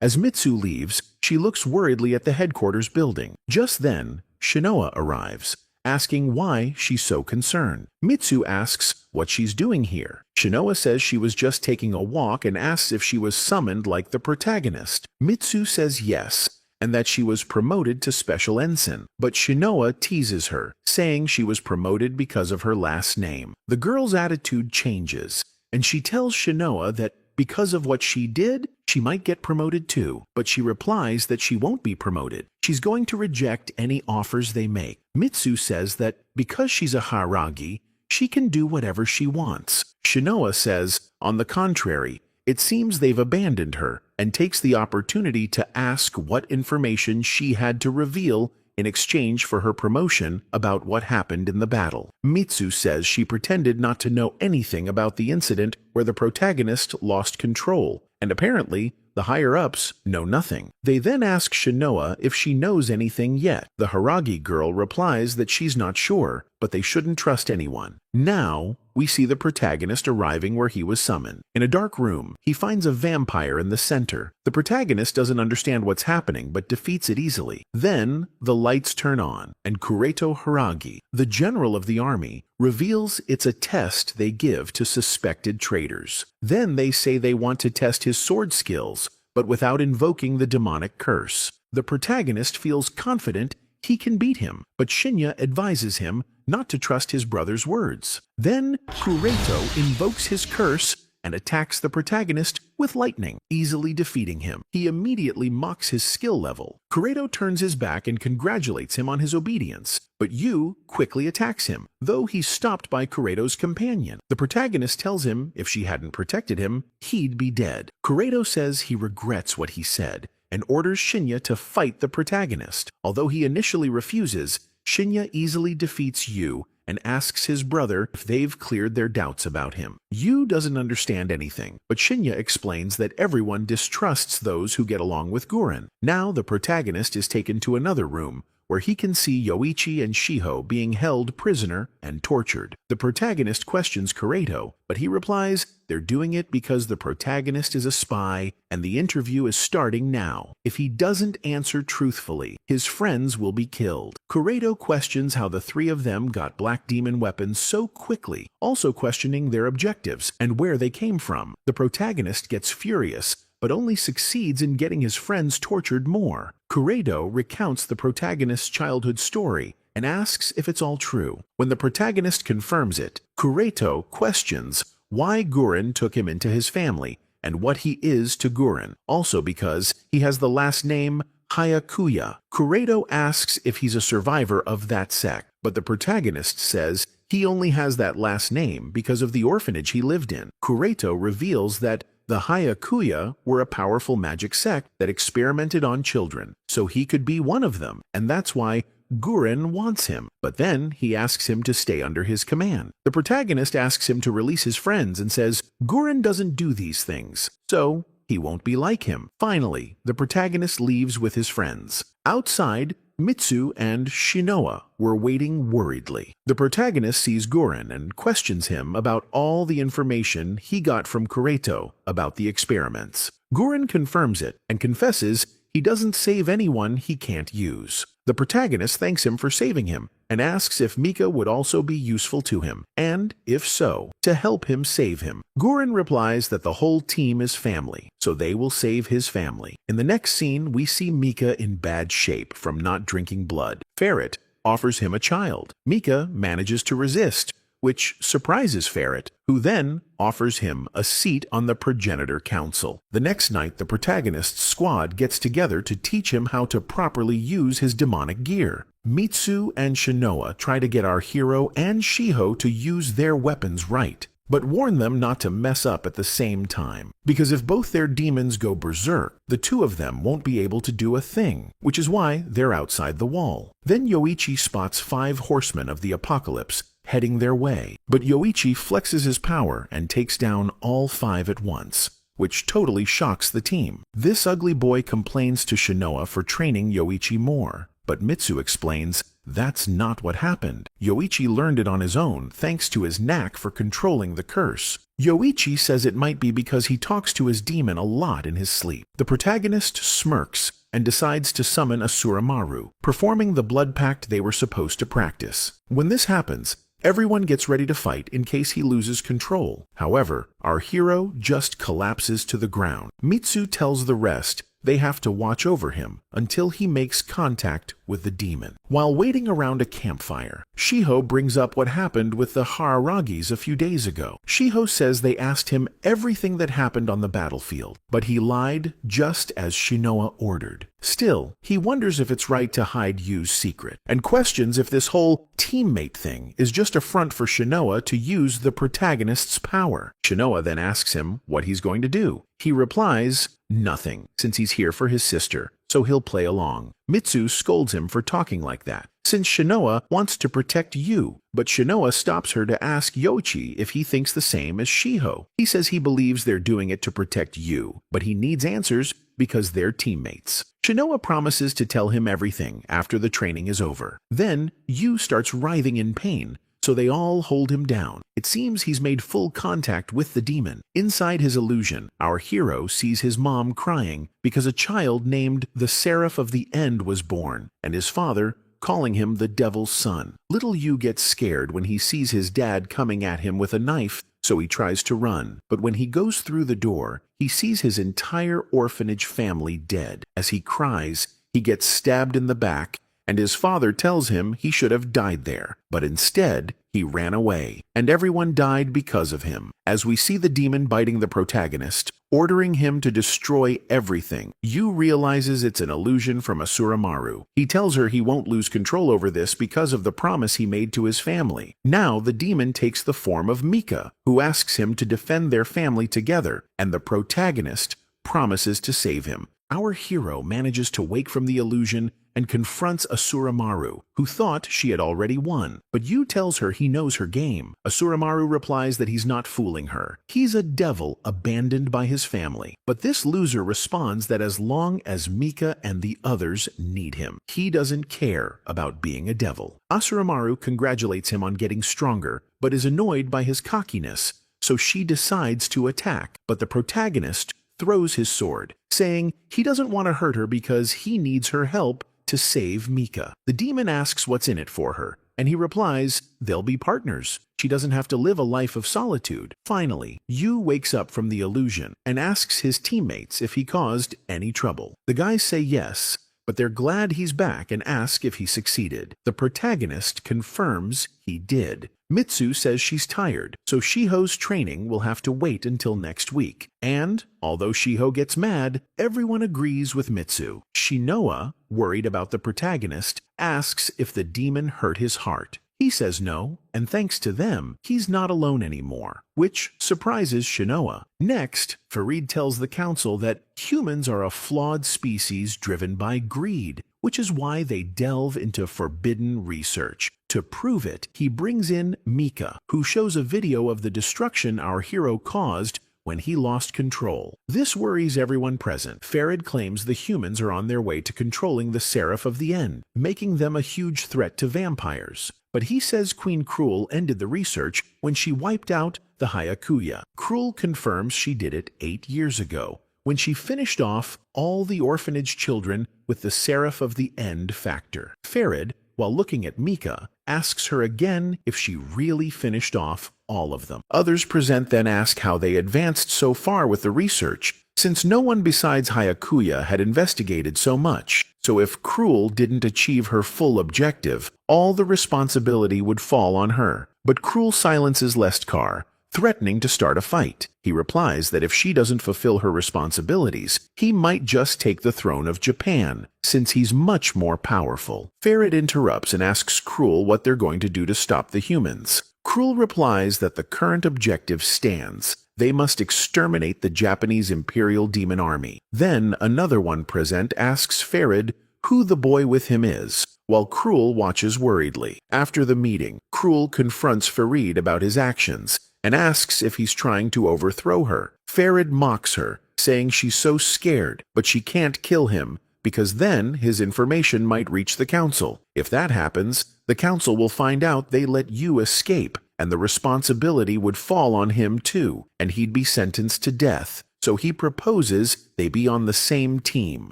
As Mitsu leaves, she looks worriedly at the headquarters building. Just then, Shinoa arrives, asking why she's so concerned. Mitsu asks what she's doing here. Shinoa says she was just taking a walk and asks if she was summoned like the protagonist. Mitsu says yes, and that she was promoted to special ensign, but Shinoa teases her, saying she was promoted because of her last name. The girl's attitude changes, and she tells Shinoa that because of what she did, she might get promoted too, but she replies that she won't be promoted. She's going to reject any offers they make. Mitsu says that because she's a Haragi, she can do whatever she wants. Shinoa says, on the contrary, it seems they've abandoned her, and takes the opportunity to ask what information she had to reveal in exchange for her promotion about what happened in the battle. Mitsu says she pretended not to know anything about the incident where the protagonist lost control, and apparently the higher-ups know nothing. They then ask Shinoa if she knows anything yet. The Haragi girl replies that she's not sure, but they shouldn't trust anyone. Now, we see the protagonist arriving where he was summoned. In a dark room, he finds a vampire in the center. The protagonist doesn't understand what's happening, but defeats it easily. Then, the lights turn on, and Kureto Haragi, the general of the army, reveals it's a test they give to suspected traitors. Then they say they want to test his sword skills, but without invoking the demonic curse. The protagonist feels confident he can beat him, but Shinya advises him not to trust his brother's words. Then Kureto invokes his curse and attacks the protagonist with lightning, easily defeating him. He immediately mocks his skill level. Kureto turns his back and congratulates him on his obedience, but Yu quickly attacks him, though he's stopped by Kureto's companion. The protagonist tells him if she hadn't protected him, he'd be dead. Kureto says he regrets what he said and orders Shinya to fight the protagonist. Although he initially refuses, Shinya easily defeats Yu and asks his brother if they've cleared their doubts about him. Yu doesn't understand anything, but Shinya explains that everyone distrusts those who get along with Guren. Now the protagonist is taken to another room, where he can see Yoichi and Shiho being held prisoner and tortured. The protagonist questions Kureto, but he replies they're doing it because the protagonist is a spy and the interview is starting now. If he doesn't answer truthfully, his friends will be killed. Kureto questions how the 3 of them got black demon weapons so quickly, also questioning their objectives and where they came from. The protagonist gets furious, but only succeeds in getting his friends tortured more. Kureto recounts the protagonist's childhood story and asks if it's all true. When the protagonist confirms it, Kureto questions why Guren took him into his family and what he is to Guren, also because he has the last name Hayakuya. Kureto asks if he's a survivor of that sect, but the protagonist says he only has that last name because of the orphanage he lived in. Kureto reveals that the Hayakuya were a powerful magic sect that experimented on children, so he could be one of them, and that's why Guren wants him. But then he asks him to stay under his command. The protagonist asks him to release his friends and says Guren doesn't do these things, so he won't be like him. Finally, the protagonist leaves with his friends. Outside, Mitsu and Shinoa were waiting worriedly. The protagonist sees Gorin and questions him about all the information he got from Kureto about the experiments. Gorin confirms it and confesses he doesn't save anyone he can't use. The protagonist thanks him for saving him and asks if Mika would also be useful to him, and, if so, to help him save him. Gorin replies that the whole team is family, so they will save his family. In the next scene, we see Mika in bad shape from not drinking blood. Ferret offers him a child. Mika manages to resist, which surprises Ferret, who then offers him a seat on the progenitor council. The next night, the protagonist's squad gets together to teach him how to properly use his demonic gear. Mitsu and Shinoa try to get our hero and Shiho to use their weapons right, but warn them not to mess up at the same time, because if both their demons go berserk, the two of them won't be able to do a thing, which is why they're outside the wall. Then Yoichi spots 5 horsemen of the apocalypse heading their way, but Yoichi flexes his power and takes down all 5 at once, which totally shocks the team. This ugly boy complains to Shinoa for training Yoichi more, but Mitsu explains that's not what happened. Yoichi learned it on his own thanks to his knack for controlling the curse. Yoichi says it might be because he talks to his demon a lot in his sleep. The protagonist smirks and decides to summon Asuramaru, performing the blood pact they were supposed to practice. When this happens, everyone gets ready to fight in case he loses control. However, our hero just collapses to the ground. Mitsu tells the rest they have to watch over him until he makes contact with the demon. While waiting around a campfire, Shiho brings up what happened with the Hararagis a few days ago. Shiho says they asked him everything that happened on the battlefield, but he lied just as Shinoa ordered. Still, he wonders if it's right to hide Yu's secret, and questions if this whole teammate thing is just a front for Shinoa to use the protagonist's power. Shinoa then asks him what he's going to do. He replies, nothing, since he's here for his sister, so he'll play along. Mitsu scolds him for talking like that, since Shinoa wants to protect Yu, but Shinoa stops her to ask Yoichi if he thinks the same as Shiho. He says he believes they're doing it to protect Yu, but he needs answers because they're teammates. Shinoa promises to tell him everything after the training is over. Then, Yu starts writhing in pain, so they all hold him down. It seems he's made full contact with the demon. Inside his illusion, our hero sees his mom crying because a child named the Seraph of the End was born, and his father calling him the Devil's Son. Little Yu gets scared when he sees his dad coming at him with a knife, so he tries to run. But when he goes through the door, he sees his entire orphanage family dead. As he cries, he gets stabbed in the back, and his father tells him he should have died there, but instead, he ran away, and everyone died because of him. As we see the demon biting the protagonist, ordering him to destroy everything, Yu realizes it's an illusion from Asuramaru. He tells her he won't lose control over this because of the promise he made to his family. Now the demon takes the form of Mika, who asks him to defend their family together, and the protagonist promises to save him. Our hero manages to wake from the illusion and confronts Asuramaru, who thought she had already won. But Yu tells her he knows her game. Asuramaru replies that he's not fooling her. He's a devil abandoned by his family. But this loser responds that as long as Mika and the others need him, he doesn't care about being a devil. Asuramaru congratulates him on getting stronger, but is annoyed by his cockiness, so she decides to attack. But the protagonist throws his sword, saying he doesn't want to hurt her because he needs her help to save Mika. The demon asks what's in it for her, and he replies they'll be partners. She doesn't have to live a life of solitude. Finally, Yu wakes up from the illusion and asks his teammates if he caused any trouble. The guys say yes, but they're glad he's back and ask if he succeeded. The protagonist confirms he did. Mitsu says she's tired, so Shiho's training will have to wait until next week. And, although Shiho gets mad, everyone agrees with Mitsu. Shinoa, worried about the protagonist, asks if the demon hurt his heart. He says no, and thanks to them, he's not alone anymore, which surprises Shinoa. Next, Farid tells the council that humans are a flawed species driven by greed, which is why they delve into forbidden research. To prove it, he brings in Mika, who shows a video of the destruction our hero caused when he lost control. This worries everyone present. Farid claims the humans are on their way to controlling the Seraph of the End, making them a huge threat to vampires. But he says Queen Cruel ended the research when she wiped out the Hyakuya. Cruel confirms she did it 8 years ago, when she finished off all the orphanage children with the Seraph of the End factor. Farid, while looking at Mika, asks her again if she really finished off all of them. Others present then ask how they advanced so far with the research, since no one besides Hyakuya had investigated so much. So if Cruel didn't achieve her full objective, all the responsibility would fall on her. But Cruel silences Lestkar, threatening to start a fight. He replies that if she doesn't fulfill her responsibilities, he might just take the throne of Japan, since he's much more powerful. Farid interrupts and asks Cruel what they're going to do to stop the humans. Cruel replies that the current objective stands. They must exterminate the Japanese Imperial Demon Army. Then another one present asks Farid who the boy with him is, while Cruel watches worriedly. After the meeting, Cruel confronts Farid about his actions and asks if he's trying to overthrow her. Farid mocks her, saying she's so scared, but she can't kill him because then his information might reach the council. If that happens, the council will find out they let you escape, and the responsibility would fall on him too, and he'd be sentenced to death. So he proposes they be on the same team,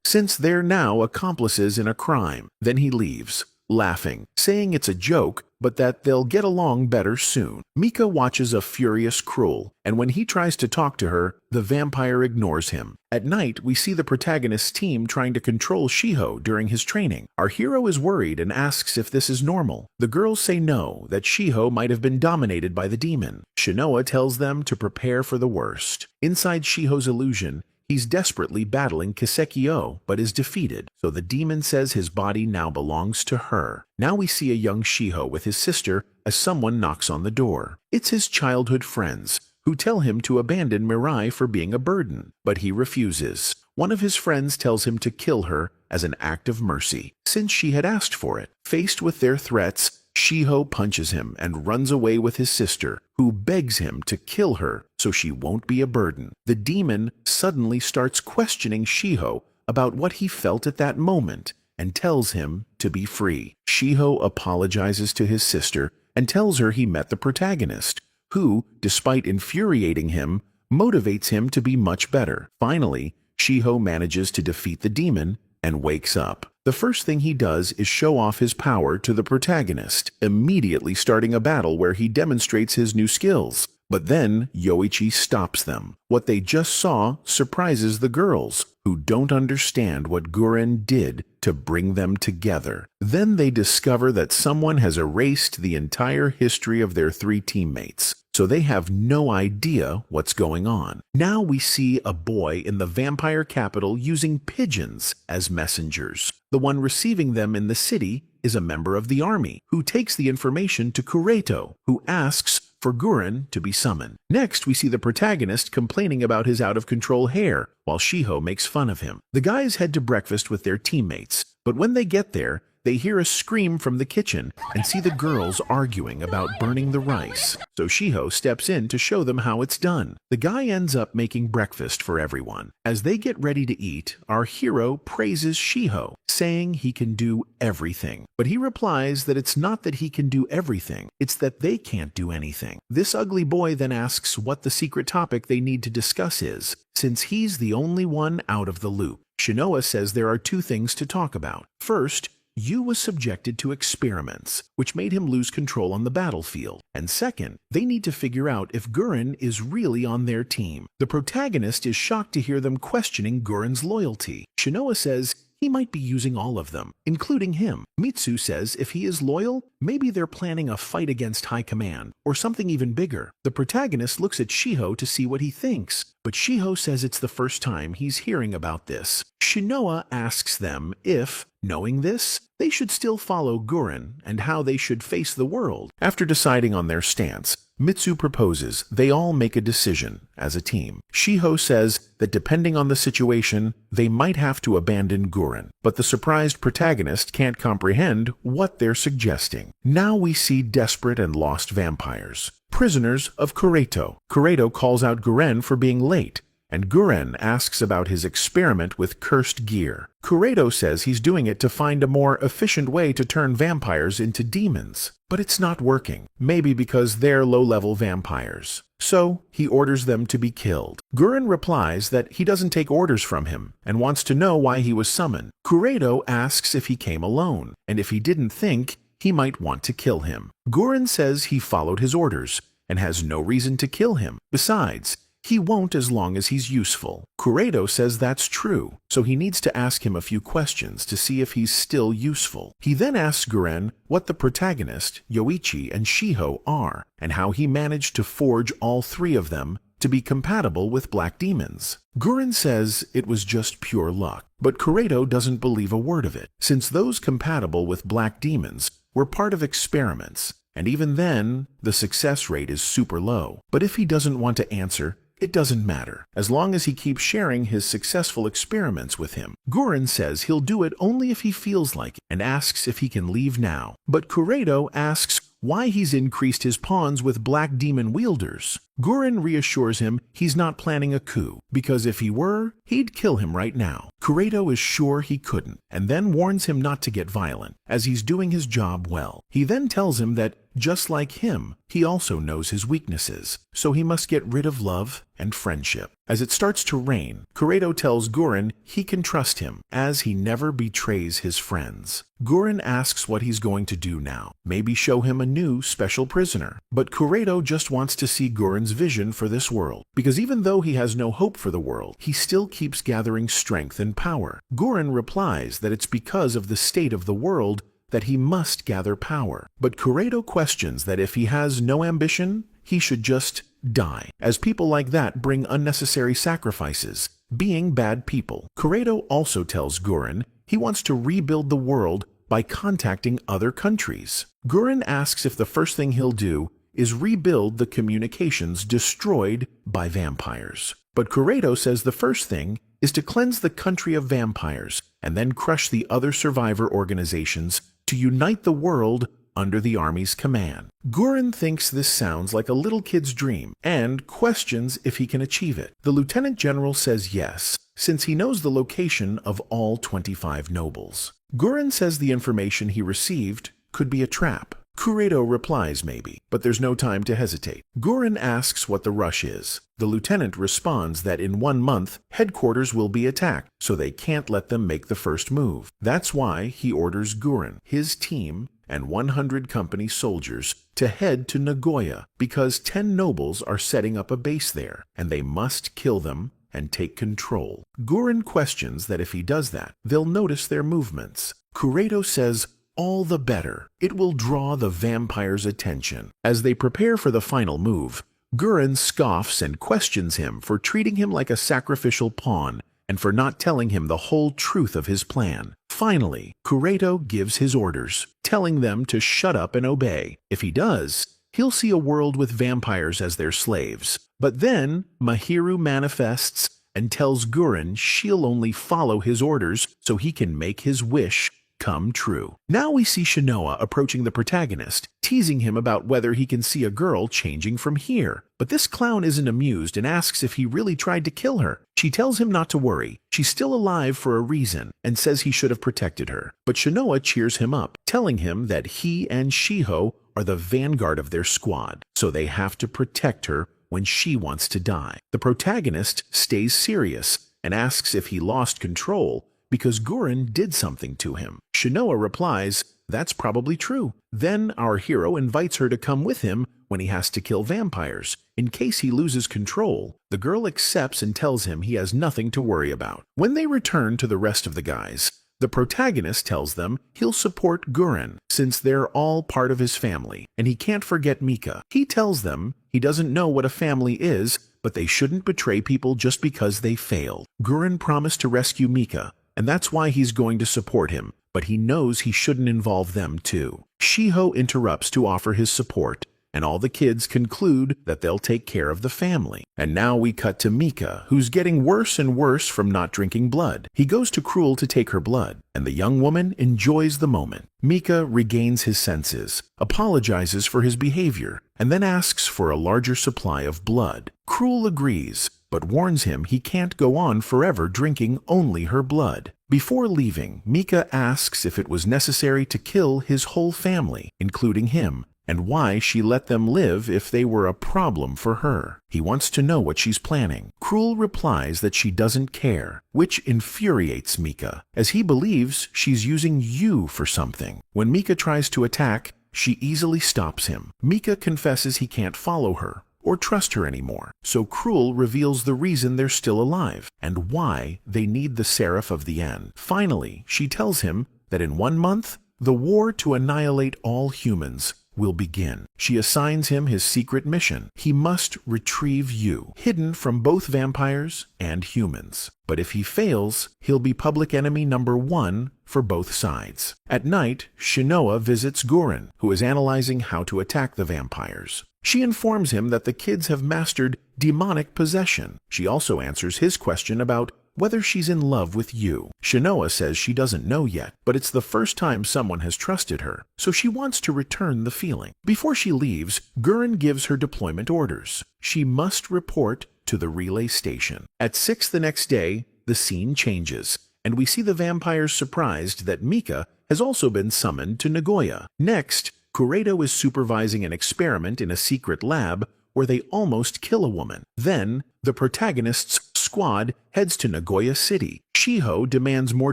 since they're now accomplices in a crime. Then he leaves, laughing, saying it's a joke, but that they'll get along better soon. Mika watches a furious Cruel, and when he tries to talk to her, the vampire ignores him. At night, we see the protagonist's team trying to control Shiho during his training. Our hero is worried and asks if this is normal. The girls say no, that Shiho might have been dominated by the demon. Shinoa tells them to prepare for the worst. Inside Shiho's illusion, he's desperately battling Kisekio, but is defeated, so the demon says his body now belongs to her. Now we see a young Shiho with his sister as someone knocks on the door. It's his childhood friends, who tell him to abandon Mirai for being a burden, but he refuses. One of his friends tells him to kill her as an act of mercy, since she had asked for it. Faced with their threats, Shiho punches him and runs away with his sister, who begs him to kill her so she won't be a burden. The demon suddenly starts questioning Shiho about what he felt at that moment and tells him to be free. Shiho apologizes to his sister and tells her he met the protagonist, who, despite infuriating him, motivates him to be much better. Finally, Shiho manages to defeat the demon and wakes up. The first thing he does is show off his power to the protagonist, immediately starting a battle where he demonstrates his new skills. But then Yoichi stops them. What they just saw surprises the girls, who don't understand what Guren did to bring them together. Then they discover that someone has erased the entire history of their 3 teammates, so they have no idea what's going on. Now we see a boy in the vampire capital using pigeons as messengers. The one receiving them in the city is a member of the army, who takes the information to Kureto, who asks for Guren to be summoned. Next, we see the protagonist complaining about his out-of-control hair, while Shiho makes fun of him. The guys head to breakfast with their teammates, but when they get there, they hear a scream from the kitchen and see the girls arguing about burning the rice. So Shiho steps in to show them how it's done. The guy ends up making breakfast for everyone. As they get ready to eat, our hero praises Shiho, saying he can do everything. But he replies that it's not that he can do everything, it's that they can't do anything. This ugly boy then asks what the secret topic they need to discuss is, since he's the only one out of the loop. Shinoa says there are 2 things to talk about. First, Yu was subjected to experiments, which made him lose control on the battlefield. And second, they need to figure out if Guren is really on their team. The protagonist is shocked to hear them questioning Guren's loyalty. Shinoa says he might be using all of them, including him. Mitsu says if he is loyal, maybe they're planning a fight against High Command, or something even bigger. The protagonist looks at Shiho to see what he thinks, but Shiho says it's the first time he's hearing about this. Shinoa asks them if, knowing this, they should still follow Gurren and how they should face the world. After deciding on their stance, Mitsu proposes they all make a decision as a team. Shiho says that depending on the situation, they might have to abandon Gurren, but the surprised protagonist can't comprehend what they're suggesting. Now we see desperate and lost vampires, prisoners of Kureto. Kureto calls out Gurren for being late, and Gurren asks about his experiment with cursed gear. Kureto says he's doing it to find a more efficient way to turn vampires into demons. But it's not working, maybe because they're low-level vampires. So, he orders them to be killed. Gurren replies that he doesn't take orders from him and wants to know why he was summoned. Kureto asks if he came alone, and if he didn't think he might want to kill him. Gurren says he followed his orders and has no reason to kill him. Besides, he won't as long as he's useful. Kureto says that's true, so he needs to ask him a few questions to see if he's still useful. He then asks Gurren what the protagonist, Yoichi and Shiho, are, and how he managed to forge all three of them to be compatible with black demons. Gurren says it was just pure luck, but Kureto doesn't believe a word of it, since those compatible with black demons were part of experiments, and even then, the success rate is super low. But if he doesn't want to answer, it doesn't matter, as long as he keeps sharing his successful experiments with him. Gurren says he'll do it only if he feels like it, and asks if he can leave now. But Kureto asks why he's increased his pawns with black demon wielders. Gurren reassures him he's not planning a coup, because if he were, he'd kill him right now. Kureto is sure he couldn't, and then warns him not to get violent, as he's doing his job well. He then tells him that, just like him, he also knows his weaknesses, so he must get rid of love and friendship. As it starts to rain, Kureto tells Gurren he can trust him, as he never betrays his friends. Gurren asks what he's going to do now, maybe show him a new special prisoner. But Kureto just wants to see Gurren's vision for this world, because even though he has no hope for the world, he still keeps gathering strength and power. Gurren replies that it's because of the state of the world that he must gather power. But Kureto questions that if he has no ambition, he should just die, as people like that bring unnecessary sacrifices, being bad people. Kureto also tells Gurren he wants to rebuild the world by contacting other countries. Gurren asks if the first thing he'll do is rebuild the communications destroyed by vampires. But Kureto says the first thing is to cleanse the country of vampires and then crush the other survivor organizations to unite the world under the army's command. Gurren thinks this sounds like a little kid's dream and questions if he can achieve it. The lieutenant general says yes, since he knows the location of all 25 nobles. Gurren says the information he received could be a trap. Kureto replies maybe, but there's no time to hesitate. Gurren asks what the rush is. The lieutenant responds that in 1 month, headquarters will be attacked, so they can't let them make the first move. That's why he orders Gurren, his team, and 100 company soldiers to head to Nagoya, because 10 nobles are setting up a base there, and they must kill them and take control. Gurren questions that if he does that, they'll notice their movements. Kureto says, all the better. It will draw the vampires' attention. As they prepare for the final move, Gurren scoffs and questions him for treating him like a sacrificial pawn and for not telling him the whole truth of his plan. Finally, Kureto gives his orders, telling them to shut up and obey. If he does, he'll see a world with vampires as their slaves. But then, Mahiru manifests and tells Gurren she'll only follow his orders so he can make his wish come true. Now we see Shinoa approaching the protagonist, teasing him about whether he can see a girl changing from here. But this clown isn't amused and asks if he really tried to kill her. She tells him not to worry. She's still alive for a reason and says he should have protected her. But Shinoa cheers him up, telling him that he and Shiho are the vanguard of their squad, so they have to protect her when she wants to die. The protagonist stays serious and asks if he lost control because Gurren did something to him. Shinoa replies, that's probably true. Then our hero invites her to come with him when he has to kill vampires. In case he loses control, the girl accepts and tells him he has nothing to worry about. When they return to the rest of the guys, the protagonist tells them he'll support Gurren since they're all part of his family, and he can't forget Mika. He tells them he doesn't know what a family is, but they shouldn't betray people just because they failed. Gurren promised to rescue Mika, and that's why he's going to support him, but he knows he shouldn't involve them too. Shiho interrupts to offer his support, and all the kids conclude that they'll take care of the family. And now we cut to Mika, who's getting worse and worse from not drinking blood. He goes to Cruel to take her blood, and the young woman enjoys the moment. Mika regains his senses, apologizes for his behavior, and then asks for a larger supply of blood. Cruel agrees, but warns him he can't go on forever drinking only her blood. Before leaving, Mika asks if it was necessary to kill his whole family, including him, and why she let them live if they were a problem for her. He wants to know what she's planning. Cruel replies that she doesn't care, which infuriates Mika, as he believes she's using you for something. When Mika tries to attack, she easily stops him. Mika confesses he can't follow her or trust her anymore, so Cruel reveals the reason they're still alive and why they need the Seraph of the End. Finally, she tells him that in 1 month, the war to annihilate all humans will begin. She assigns him his secret mission. He must retrieve you, hidden from both vampires and humans. But if he fails, he'll be public enemy #1 for both sides. At night, Shinoa visits Guren, who is analyzing how to attack the vampires. She informs him that the kids have mastered demonic possession. She also answers his question about whether she's in love with you. Shinoa says she doesn't know yet, but it's the first time someone has trusted her, so she wants to return the feeling. Before she leaves, Guren gives her deployment orders. She must report to the relay station. At 6 the next day, the scene changes, and we see the vampires surprised that Mika has also been summoned to Nagoya. Next, Kuredo is supervising an experiment in a secret lab where they almost kill a woman. Then, the protagonist's squad heads to Nagoya City. Shiho demands more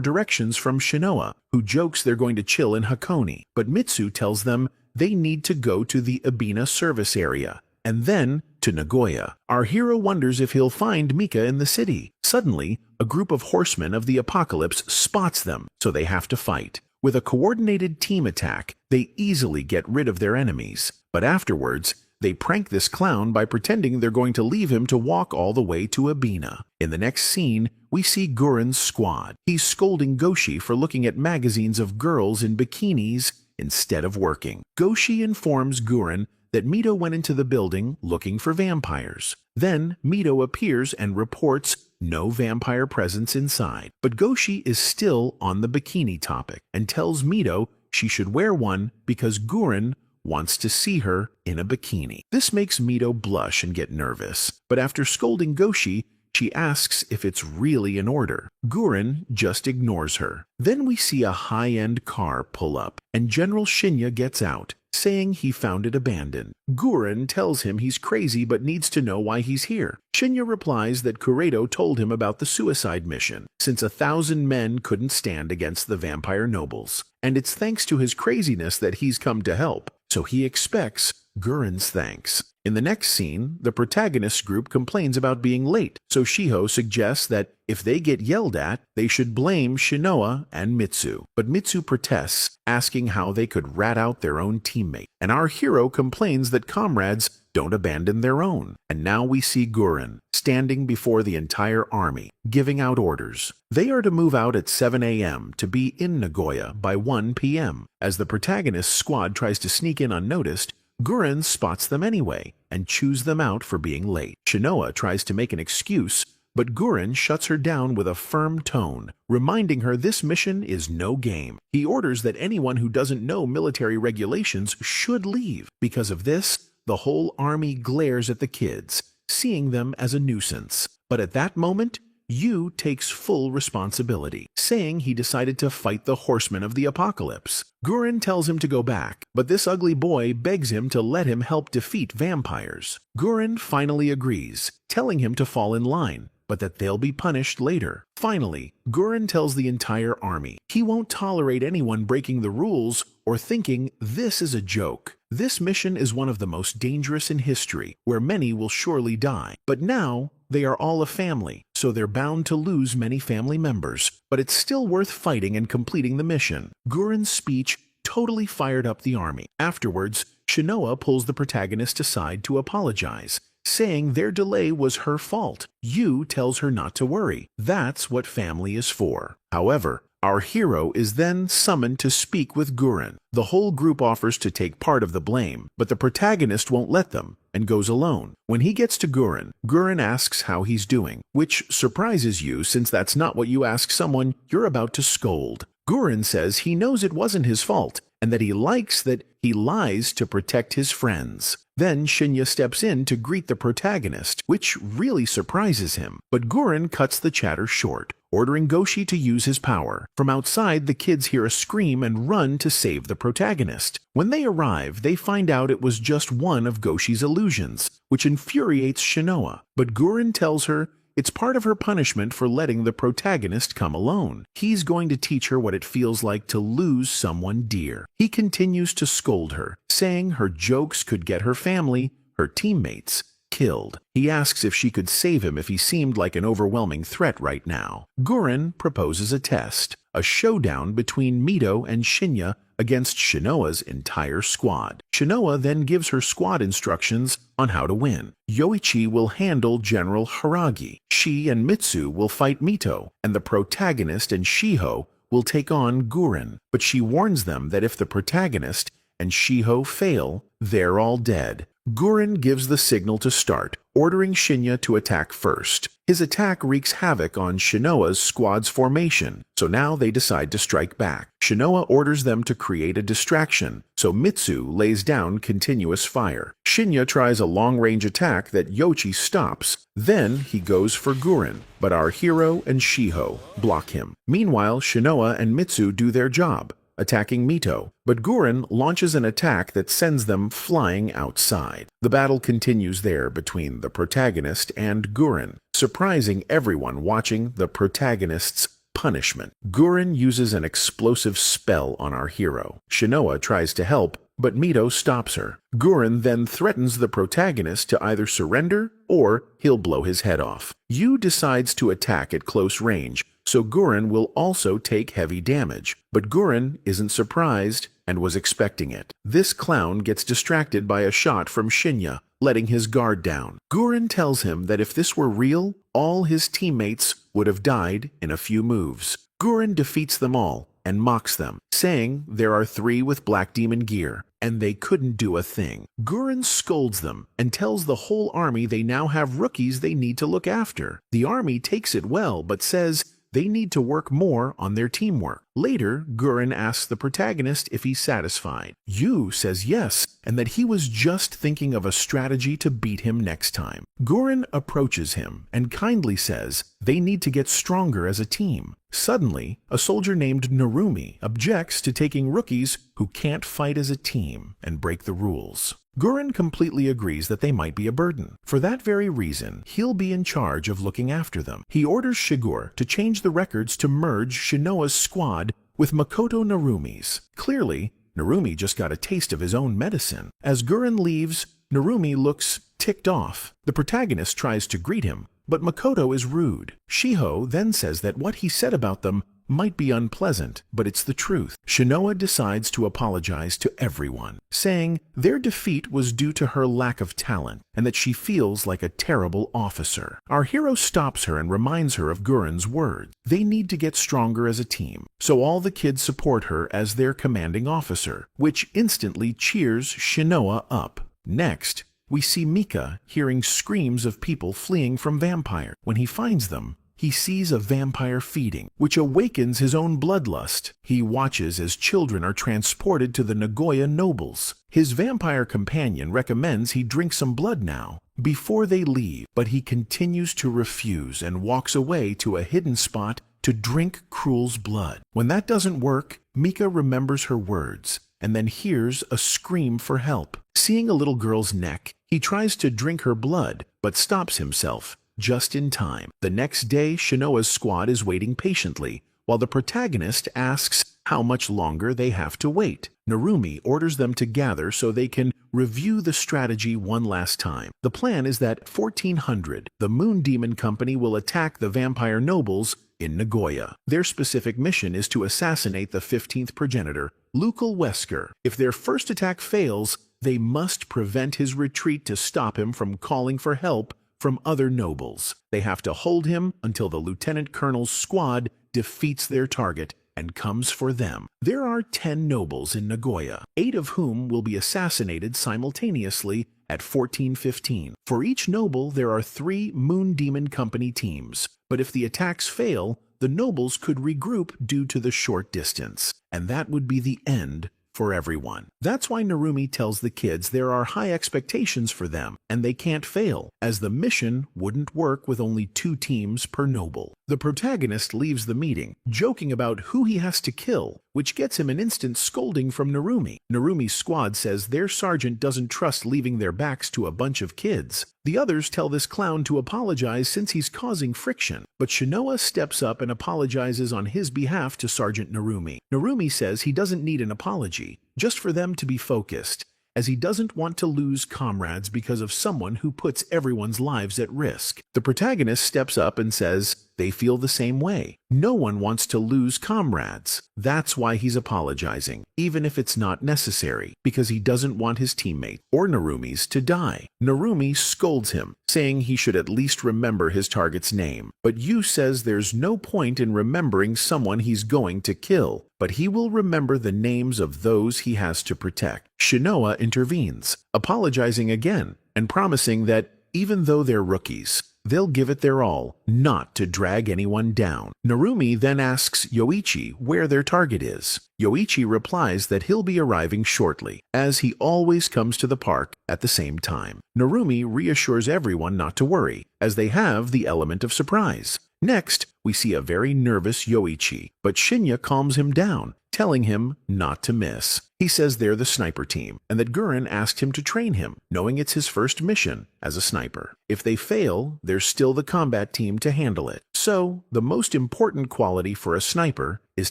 directions from Shinoa, who jokes they're going to chill in Hakone, but Mitsu tells them they need to go to the Ebina service area, and then to Nagoya. Our hero wonders if he'll find Mika in the city. Suddenly, a group of horsemen of the apocalypse spots them, so they have to fight. With a coordinated team attack, they easily get rid of their enemies, but afterwards, they prank this clown by pretending they're going to leave him to walk all the way to Ebina. In the next scene, we see Guren's squad. He's scolding Goshi for looking at magazines of girls in bikinis instead of working. Goshi informs Guren that Mito went into the building looking for vampires. Then Mito appears and reports no vampire presence inside. But Goshi is still on the bikini topic and tells Mito she should wear one because Guren wants to see her in a bikini. This makes Mito blush and get nervous, but after scolding Goshi, she asks if it's really in order. Guren just ignores her. Then we see a high-end car pull up, and General Shinya gets out, saying he found it abandoned. Guren tells him he's crazy but needs to know why he's here. Shinya replies that Kuredo told him about the suicide mission, since 1,000 men couldn't stand against the vampire nobles, and it's thanks to his craziness that he's come to help, so he expects Guren's thanks. In the next scene, the protagonist's group complains about being late, so Shiho suggests that if they get yelled at, they should blame Shinoa and Mitsu. But Mitsu protests, asking how they could rat out their own teammate. And our hero complains that comrades don't abandon their own. And now we see Guren, standing before the entire army, giving out orders. They are to move out at 7 a.m. to be in Nagoya by 1 p.m. As the protagonist's squad tries to sneak in unnoticed, Guren spots them anyway and chews them out for being late. Shinoa tries to make an excuse, but Guren shuts her down with a firm tone, reminding her this mission is no game. He orders that anyone who doesn't know military regulations should leave. Because of this, the whole army glares at the kids, seeing them as a nuisance. But at that moment, Yu takes full responsibility, saying he decided to fight the horsemen of the apocalypse. Guren tells him to go back, but this ugly boy begs him to let him help defeat vampires. Guren finally agrees, telling him to fall in line, but that they'll be punished later. Finally, Guren tells the entire army he won't tolerate anyone breaking the rules or thinking this is a joke. This mission is one of the most dangerous in history, where many will surely die. But now, they are all a family, so they're bound to lose many family members. But it's still worth fighting and completing the mission. Guren's speech totally fired up the army. Afterwards, Shinoa pulls the protagonist aside to apologize, saying their delay was her fault. Yu tells her not to worry. That's what family is for. However, our hero is then summoned to speak with Guren. The whole group offers to take part of the blame, but the protagonist won't let them and goes alone. When he gets to Guren, Guren asks how he's doing, which surprises you since that's not what you ask someone you're about to scold. Guren says he knows it wasn't his fault and that he likes that he lies to protect his friends. Then Shinya steps in to greet the protagonist, which really surprises him. But Guren cuts the chatter short, ordering Goshi to use his power. From outside, the kids hear a scream and run to save the protagonist. When they arrive, they find out it was just one of Goshi's illusions, which infuriates Shinoa. But Guren tells her it's part of her punishment for letting the protagonist come alone. He's going to teach her what it feels like to lose someone dear. He continues to scold her, saying her jokes could get her family, her teammates, killed. He asks if she could save him if he seemed like an overwhelming threat right now. Guren proposes a test, a showdown between Mito and Shinya against Shinoa's entire squad. Shinoa then gives her squad instructions on how to win. Yoichi will handle General Haragi. She and Mitsu will fight Mito, and the protagonist and Shiho will take on Guren. But she warns them that if the protagonist and Shiho fail, they're all dead. Guren gives the signal to start, ordering Shinya to attack first. His attack wreaks havoc on Shinoa's squad's formation, so now they decide to strike back. Shinoa orders them to create a distraction, so Mitsu lays down continuous fire. Shinya tries a long-range attack that Yoichi stops. Then he goes for Guren, but our hero and Shiho block him. Meanwhile, Shinoa and Mitsu do their job, attacking Mito, but Guren launches an attack that sends them flying outside. The battle continues there between the protagonist and Guren, surprising everyone watching the protagonist's punishment. Guren uses an explosive spell on our hero. Shinoa tries to help, but Mito stops her. Guren then threatens the protagonist to either surrender or he'll blow his head off. Yu decides to attack at close range, so Guren will also take heavy damage. But Guren isn't surprised and was expecting it. This clown gets distracted by a shot from Shinya, letting his guard down. Guren tells him that if this were real, all his teammates would have died in a few moves. Guren defeats them all and mocks them, saying there are 3 with Black Demon gear, and they couldn't do a thing. Guren scolds them and tells the whole army they now have rookies they need to look after. The army takes it well, but says they need to work more on their teamwork. Later, Guren asks the protagonist if he's satisfied. Yu says yes, and that he was just thinking of a strategy to beat him next time. Guren approaches him and kindly says they need to get stronger as a team. Suddenly, a soldier named Narumi objects to taking rookies who can't fight as a team and break the rules. Guren completely agrees that they might be a burden. For that very reason, he'll be in charge of looking after them. He orders Shigur to change the records to merge Shinoa's squad with Makoto Narumi's. Clearly, Narumi just got a taste of his own medicine. As Guren leaves, Narumi looks ticked off. The protagonist tries to greet him, but Makoto is rude. Shiho then says that what he said about them might be unpleasant, but it's the truth. Shinoa decides to apologize to everyone, saying their defeat was due to her lack of talent and that she feels like a terrible officer. Our hero stops her and reminds her of Guren's words. They need to get stronger as a team, so all the kids support her as their commanding officer, which instantly cheers Shinoa up. Next, we see Mika hearing screams of people fleeing from vampires. When he finds them, he sees a vampire feeding, which awakens his own bloodlust. He watches as children are transported to the Nagoya nobles. His vampire companion recommends he drink some blood now before they leave, but he continues to refuse and walks away to a hidden spot to drink Cruel's blood. When that doesn't work, Mika remembers her words and then hears a scream for help. Seeing a little girl's neck, he tries to drink her blood, but stops himself just in time. The next day, Shinoa's squad is waiting patiently, while the protagonist asks how much longer they have to wait. Narumi orders them to gather so they can review the strategy one last time. The plan is that 1400, the Moon Demon Company will attack the vampire nobles in Nagoya. Their specific mission is to assassinate the 15th progenitor, Lukal Wesker. If their first attack fails, They must prevent his retreat to stop him from calling for help from other nobles. They have to hold him until the lieutenant colonel's squad defeats their target and comes for them. There are 10 nobles in Nagoya, 8 of whom will be assassinated simultaneously at 14:15. For each noble, there are 3 Moon Demon Company teams, but if the attacks fail, the nobles could regroup due to the short distance, and that would be the end for everyone. That's why Narumi tells the kids there are high expectations for them, and they can't fail, as the mission wouldn't work with only 2 teams per noble. The protagonist leaves the meeting, joking about who he has to kill, which gets him an instant scolding from Narumi. Narumi's squad says their sergeant doesn't trust leaving their backs to a bunch of kids. The others tell this clown to apologize since he's causing friction, but Shinoa steps up and apologizes on his behalf to Sergeant Narumi. Narumi says he doesn't need an apology, just for them to be focused, as he doesn't want to lose comrades because of someone who puts everyone's lives at risk. The protagonist steps up and says they feel the same way. No one wants to lose comrades. That's why he's apologizing, even if it's not necessary, because he doesn't want his teammate or Narumi's to die. Narumi scolds him, saying he should at least remember his target's name. But Yu says there's no point in remembering someone he's going to kill, but he will remember the names of those he has to protect. Shinoa intervenes, apologizing again and promising that even though they're rookies, they'll give it their all, not to drag anyone down. Narumi then asks Yoichi where their target is. Yoichi replies that he'll be arriving shortly, as he always comes to the park at the same time. Narumi reassures everyone not to worry, as they have the element of surprise. Next, we see a very nervous Yoichi, but Shinya calms him down, telling him not to miss. He says they're the sniper team, and that Gurren asked him to train him, knowing it's his first mission as a sniper. If they fail, there's still the combat team to handle it. So, the most important quality for a sniper is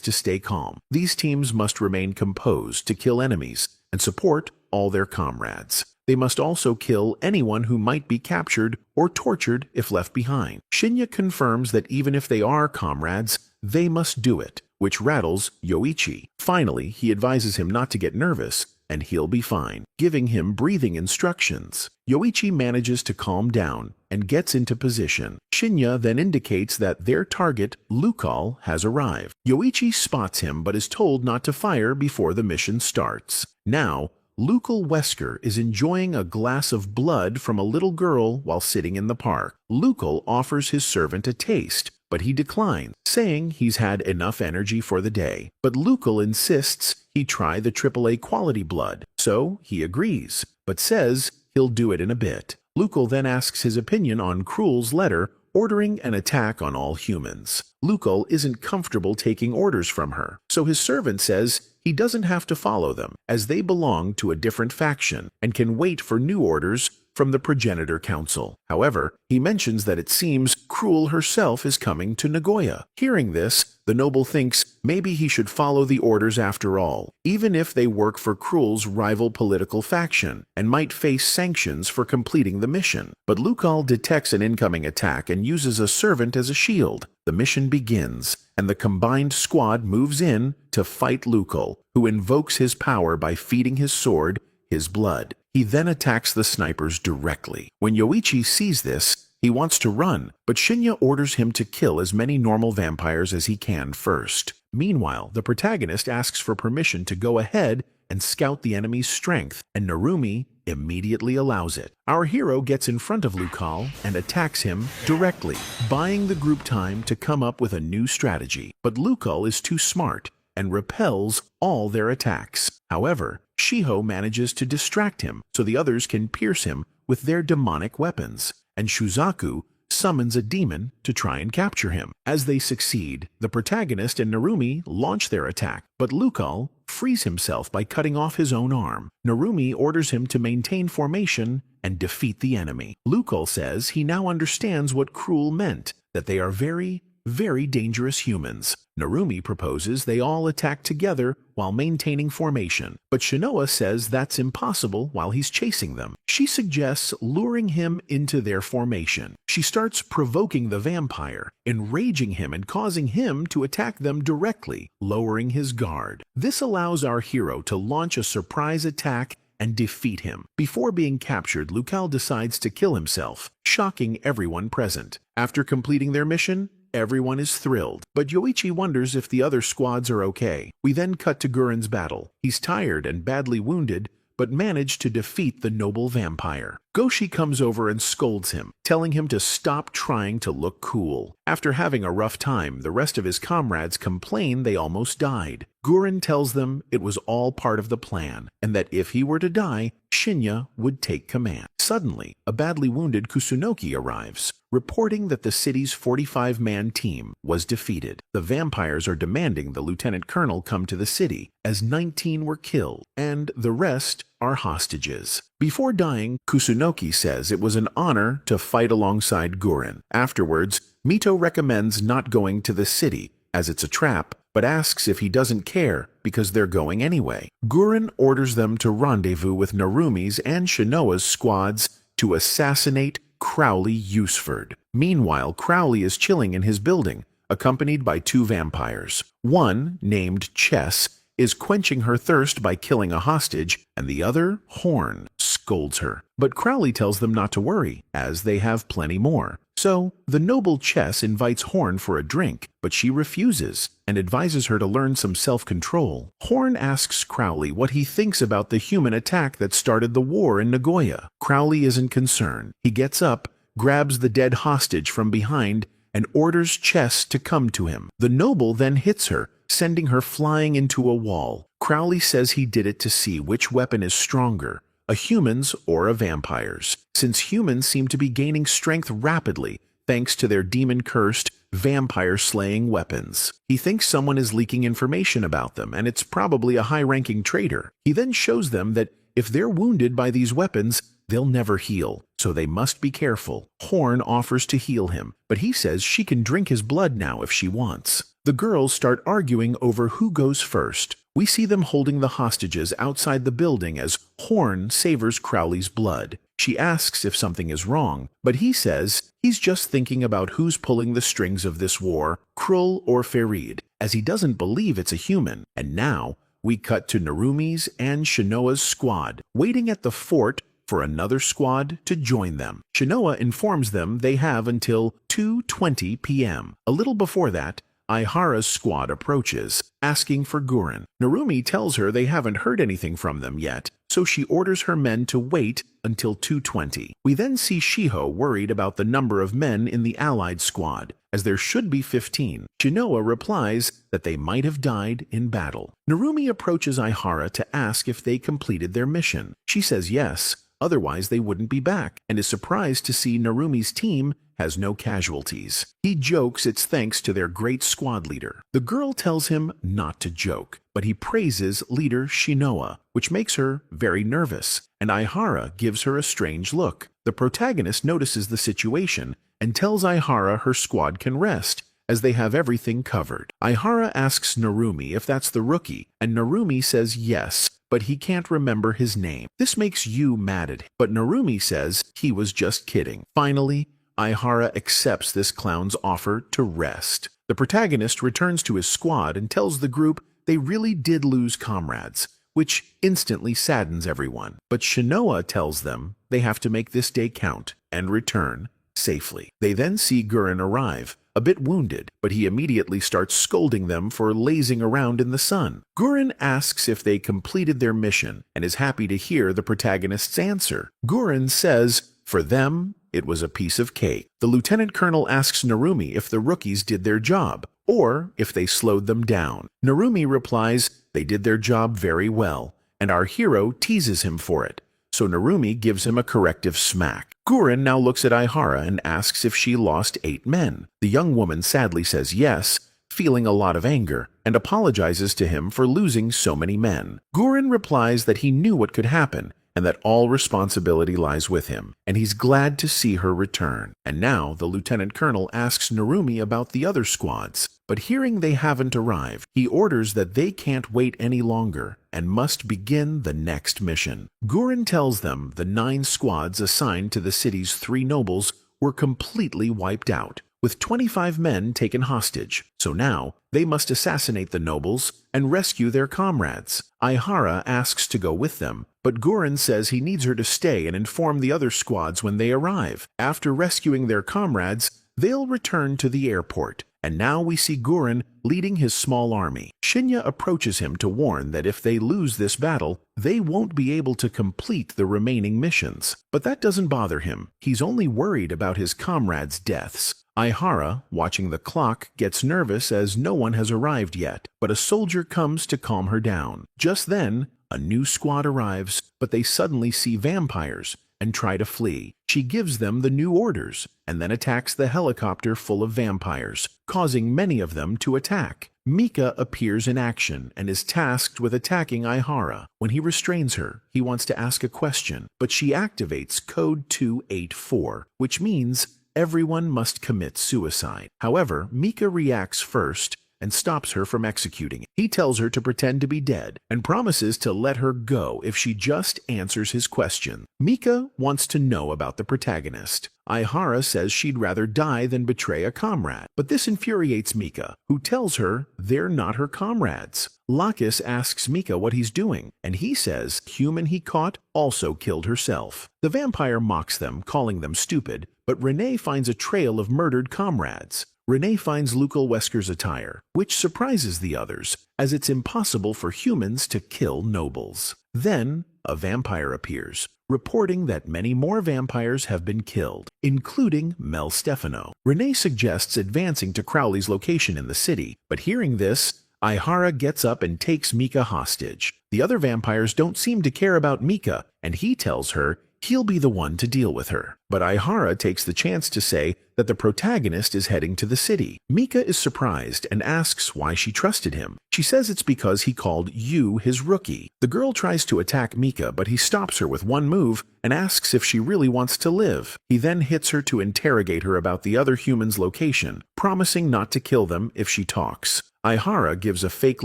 to stay calm. These teams must remain composed to kill enemies and support all their comrades. They must also kill anyone who might be captured or tortured if left behind. Shinya confirms that even if they are comrades, they must do it, which rattles Yoichi. Finally, he advises him not to get nervous, and he'll be fine, giving him breathing instructions. Yoichi manages to calm down and gets into position. Shinya then indicates that their target, Lukal, has arrived. Yoichi spots him but is told not to fire before the mission starts. Now, Lukal Wesker is enjoying a glass of blood from a little girl while sitting in the park. Lukal offers his servant a taste, but he declines, saying he's had enough energy for the day. But Lukal insists he try the AAA quality blood, so he agrees, but says he'll do it in a bit. Lukal then asks his opinion on Cruel's letter ordering an attack on all humans. Lukal isn't comfortable taking orders from her, so his servant says he doesn't have to follow them, as they belong to a different faction and can wait for new orders from the Progenitor Council. However, he mentions that it seems Cruel herself is coming to Nagoya. Hearing this, the noble thinks maybe he should follow the orders after all, even if they work for Cruel's rival political faction and might face sanctions for completing the mission. But Lukal detects an incoming attack and uses a servant as a shield. The mission begins, and the combined squad moves in to fight Lukal, who invokes his power by feeding his sword his blood. He then attacks the snipers directly. When Yoichi sees this, he wants to run, but Shinya orders him to kill as many normal vampires as he can first. Meanwhile, the protagonist asks for permission to go ahead and scout the enemy's strength, and Narumi immediately allows it. Our hero gets in front of Lukal and attacks him directly, buying the group time to come up with a new strategy. But Lukal is too smart and repels all their attacks. However, Shiho manages to distract him so the others can pierce him with their demonic weapons, and Shuzaku summons a demon to try and capture him. As they succeed, the protagonist and Narumi launch their attack, but Lukal frees himself by cutting off his own arm. Narumi orders him to maintain formation and defeat the enemy. Lukal says he now understands what Cruel meant, that they are very, very dangerous humans. Narumi proposes they all attack together while maintaining formation, but Shinoa says that's impossible while he's chasing them. She suggests luring him into their formation. She starts provoking the vampire, enraging him and causing him to attack them directly, lowering his guard. This allows our hero to launch a surprise attack and defeat him. Before being captured, Lucal decides to kill himself, shocking everyone present. After completing their mission, everyone is thrilled, but Yoichi wonders if the other squads are okay. We then cut to Guren's battle. He's tired and badly wounded, but managed to defeat the noble vampire. Goshi comes over and scolds him, telling him to stop trying to look cool. After having a rough time, the rest of his comrades complain they almost died. Guren tells them it was all part of the plan, and that if he were to die, Shinya would take command. Suddenly, a badly wounded Kusunoki arrives, reporting that the city's 45-man team was defeated. The vampires are demanding the lieutenant colonel come to the city, as 19 were killed, and the rest are hostages. Before dying, Kusunoki says it was an honor to fight alongside Guren. Afterwards, Mito recommends not going to the city, as it's a trap, but asks if he doesn't care because they're going anyway. Guren orders them to rendezvous with Narumi's and Shinoa's squads to assassinate Crowley Usford. Meanwhile, Crowley is chilling in his building, accompanied by 2 vampires. One, named Chess, is quenching her thirst by killing a hostage, and the other, Horn, scolds her. But Crowley tells them not to worry, as they have plenty more. So, the noble Chess invites Horn for a drink, but she refuses and advises her to learn some self-control. Horn asks Crowley what he thinks about the human attack that started the war in Nagoya. Crowley isn't concerned. He gets up, grabs the dead hostage from behind, and orders Chess to come to him. The noble then hits her, sending her flying into a wall. Crowley says he did it to see which weapon is stronger, a human's or a vampire's, since humans seem to be gaining strength rapidly thanks to their demon-cursed, vampire-slaying weapons. He thinks someone is leaking information about them, and it's probably a high-ranking traitor. He then shows them that if they're wounded by these weapons, they'll never heal, so they must be careful. Horn offers to heal him, but he says she can drink his blood now if she wants. The girls start arguing over who goes first. We see them holding the hostages outside the building as Horn savors Crowley's blood. She asks if something is wrong, but he says he's just thinking about who's pulling the strings of this war, Krull or Farid, as he doesn't believe it's a human. And now, we cut to Narumi's and Shinoa's squad, waiting at the fort for another squad to join them. Shinoa informs them they have until 2:20 p.m. A little before that, Aihara's squad approaches, asking for Guren. Narumi tells her they haven't heard anything from them yet, so she orders her men to wait until 2:20. We then see Shiho worried about the number of men in the allied squad, as there should be 15. Shinoa replies that they might have died in battle. Narumi approaches Aihara to ask if they completed their mission. She says yes, otherwise they wouldn't be back, and is surprised to see Narumi's team has no casualties. He jokes it's thanks to their great squad leader. The girl tells him not to joke, but he praises leader Shinoa, which makes her very nervous, and Aihara gives her a strange look. The protagonist notices the situation and tells Aihara her squad can rest, as they have everything covered. Aihara asks Narumi if that's the rookie, and Narumi says yes, but he can't remember his name. This makes Yu mad at him, but Narumi says he was just kidding. Finally, Aihara accepts this clown's offer to rest. The protagonist returns to his squad and tells the group they really did lose comrades, which instantly saddens everyone. But Shinoa tells them they have to make this day count and return safely. They then see Guren arrive, a bit wounded, but he immediately starts scolding them for lazing around in the sun. Guren asks if they completed their mission and is happy to hear the protagonist's answer. Guren says, for them, it was a piece of cake. The lieutenant colonel asks Narumi if the rookies did their job, or if they slowed them down. Narumi replies they did their job very well, and our hero teases him for it, so Narumi gives him a corrective smack. Guren now looks at Aihara and asks if she lost 8 men. The young woman sadly says yes, feeling a lot of anger, and apologizes to him for losing so many men. Guren replies that he knew what could happen, and that all responsibility lies with him, and he's glad to see her return. And now the lieutenant colonel asks Narumi about the other squads, but hearing they haven't arrived, he orders that they can't wait any longer and must begin the next mission. Guren tells them the 9 squads assigned to the city's 3 nobles were completely wiped out, with 25 men taken hostage, so now they must assassinate the nobles and rescue their comrades. Aihara asks to go with them, but Guren says he needs her to stay and inform the other squads when they arrive. After rescuing their comrades, they'll return to the airport. And now we see Guren leading his small army. Shinya approaches him to warn that if they lose this battle, they won't be able to complete the remaining missions. But that doesn't bother him. He's only worried about his comrades' deaths. Aihara, watching the clock, gets nervous as no one has arrived yet, but a soldier comes to calm her down. Just then, a new squad arrives, but they suddenly see vampires and try to flee. She gives them the new orders and then attacks the helicopter full of vampires, causing many of them to attack. Mika appears in action and is tasked with attacking Aihara. When he restrains her, he wants to ask a question, but she activates Code 284, which means everyone must commit suicide. However, Mika reacts first and stops her from executing it. He tells her to pretend to be dead and promises to let her go if she just answers his question. Mika wants to know about the protagonist. Aihara says she'd rather die than betray a comrade, but this infuriates Mika, who tells her they're not her comrades. Lacus asks Mika what he's doing, and he says the human he caught also killed herself. The vampire mocks them, calling them stupid, but Renee finds a trail of murdered comrades. Renee finds Lucal Wesker's attire, which surprises the others, as it's impossible for humans to kill nobles. Then, a vampire appears, reporting that many more vampires have been killed, including Mel Stefano. Renee suggests advancing to Crowley's location in the city, but hearing this, Aihara gets up and takes Mika hostage. The other vampires don't seem to care about Mika, and he tells her he'll be the one to deal with her. But Aihara takes the chance to say that the protagonist is heading to the city. Mika is surprised and asks why she trusted him. She says it's because he called you his rookie. The girl tries to attack Mika, but he stops her with one move and asks if she really wants to live. He then hits her to interrogate her about the other human's location, promising not to kill them if she talks. Aihara gives a fake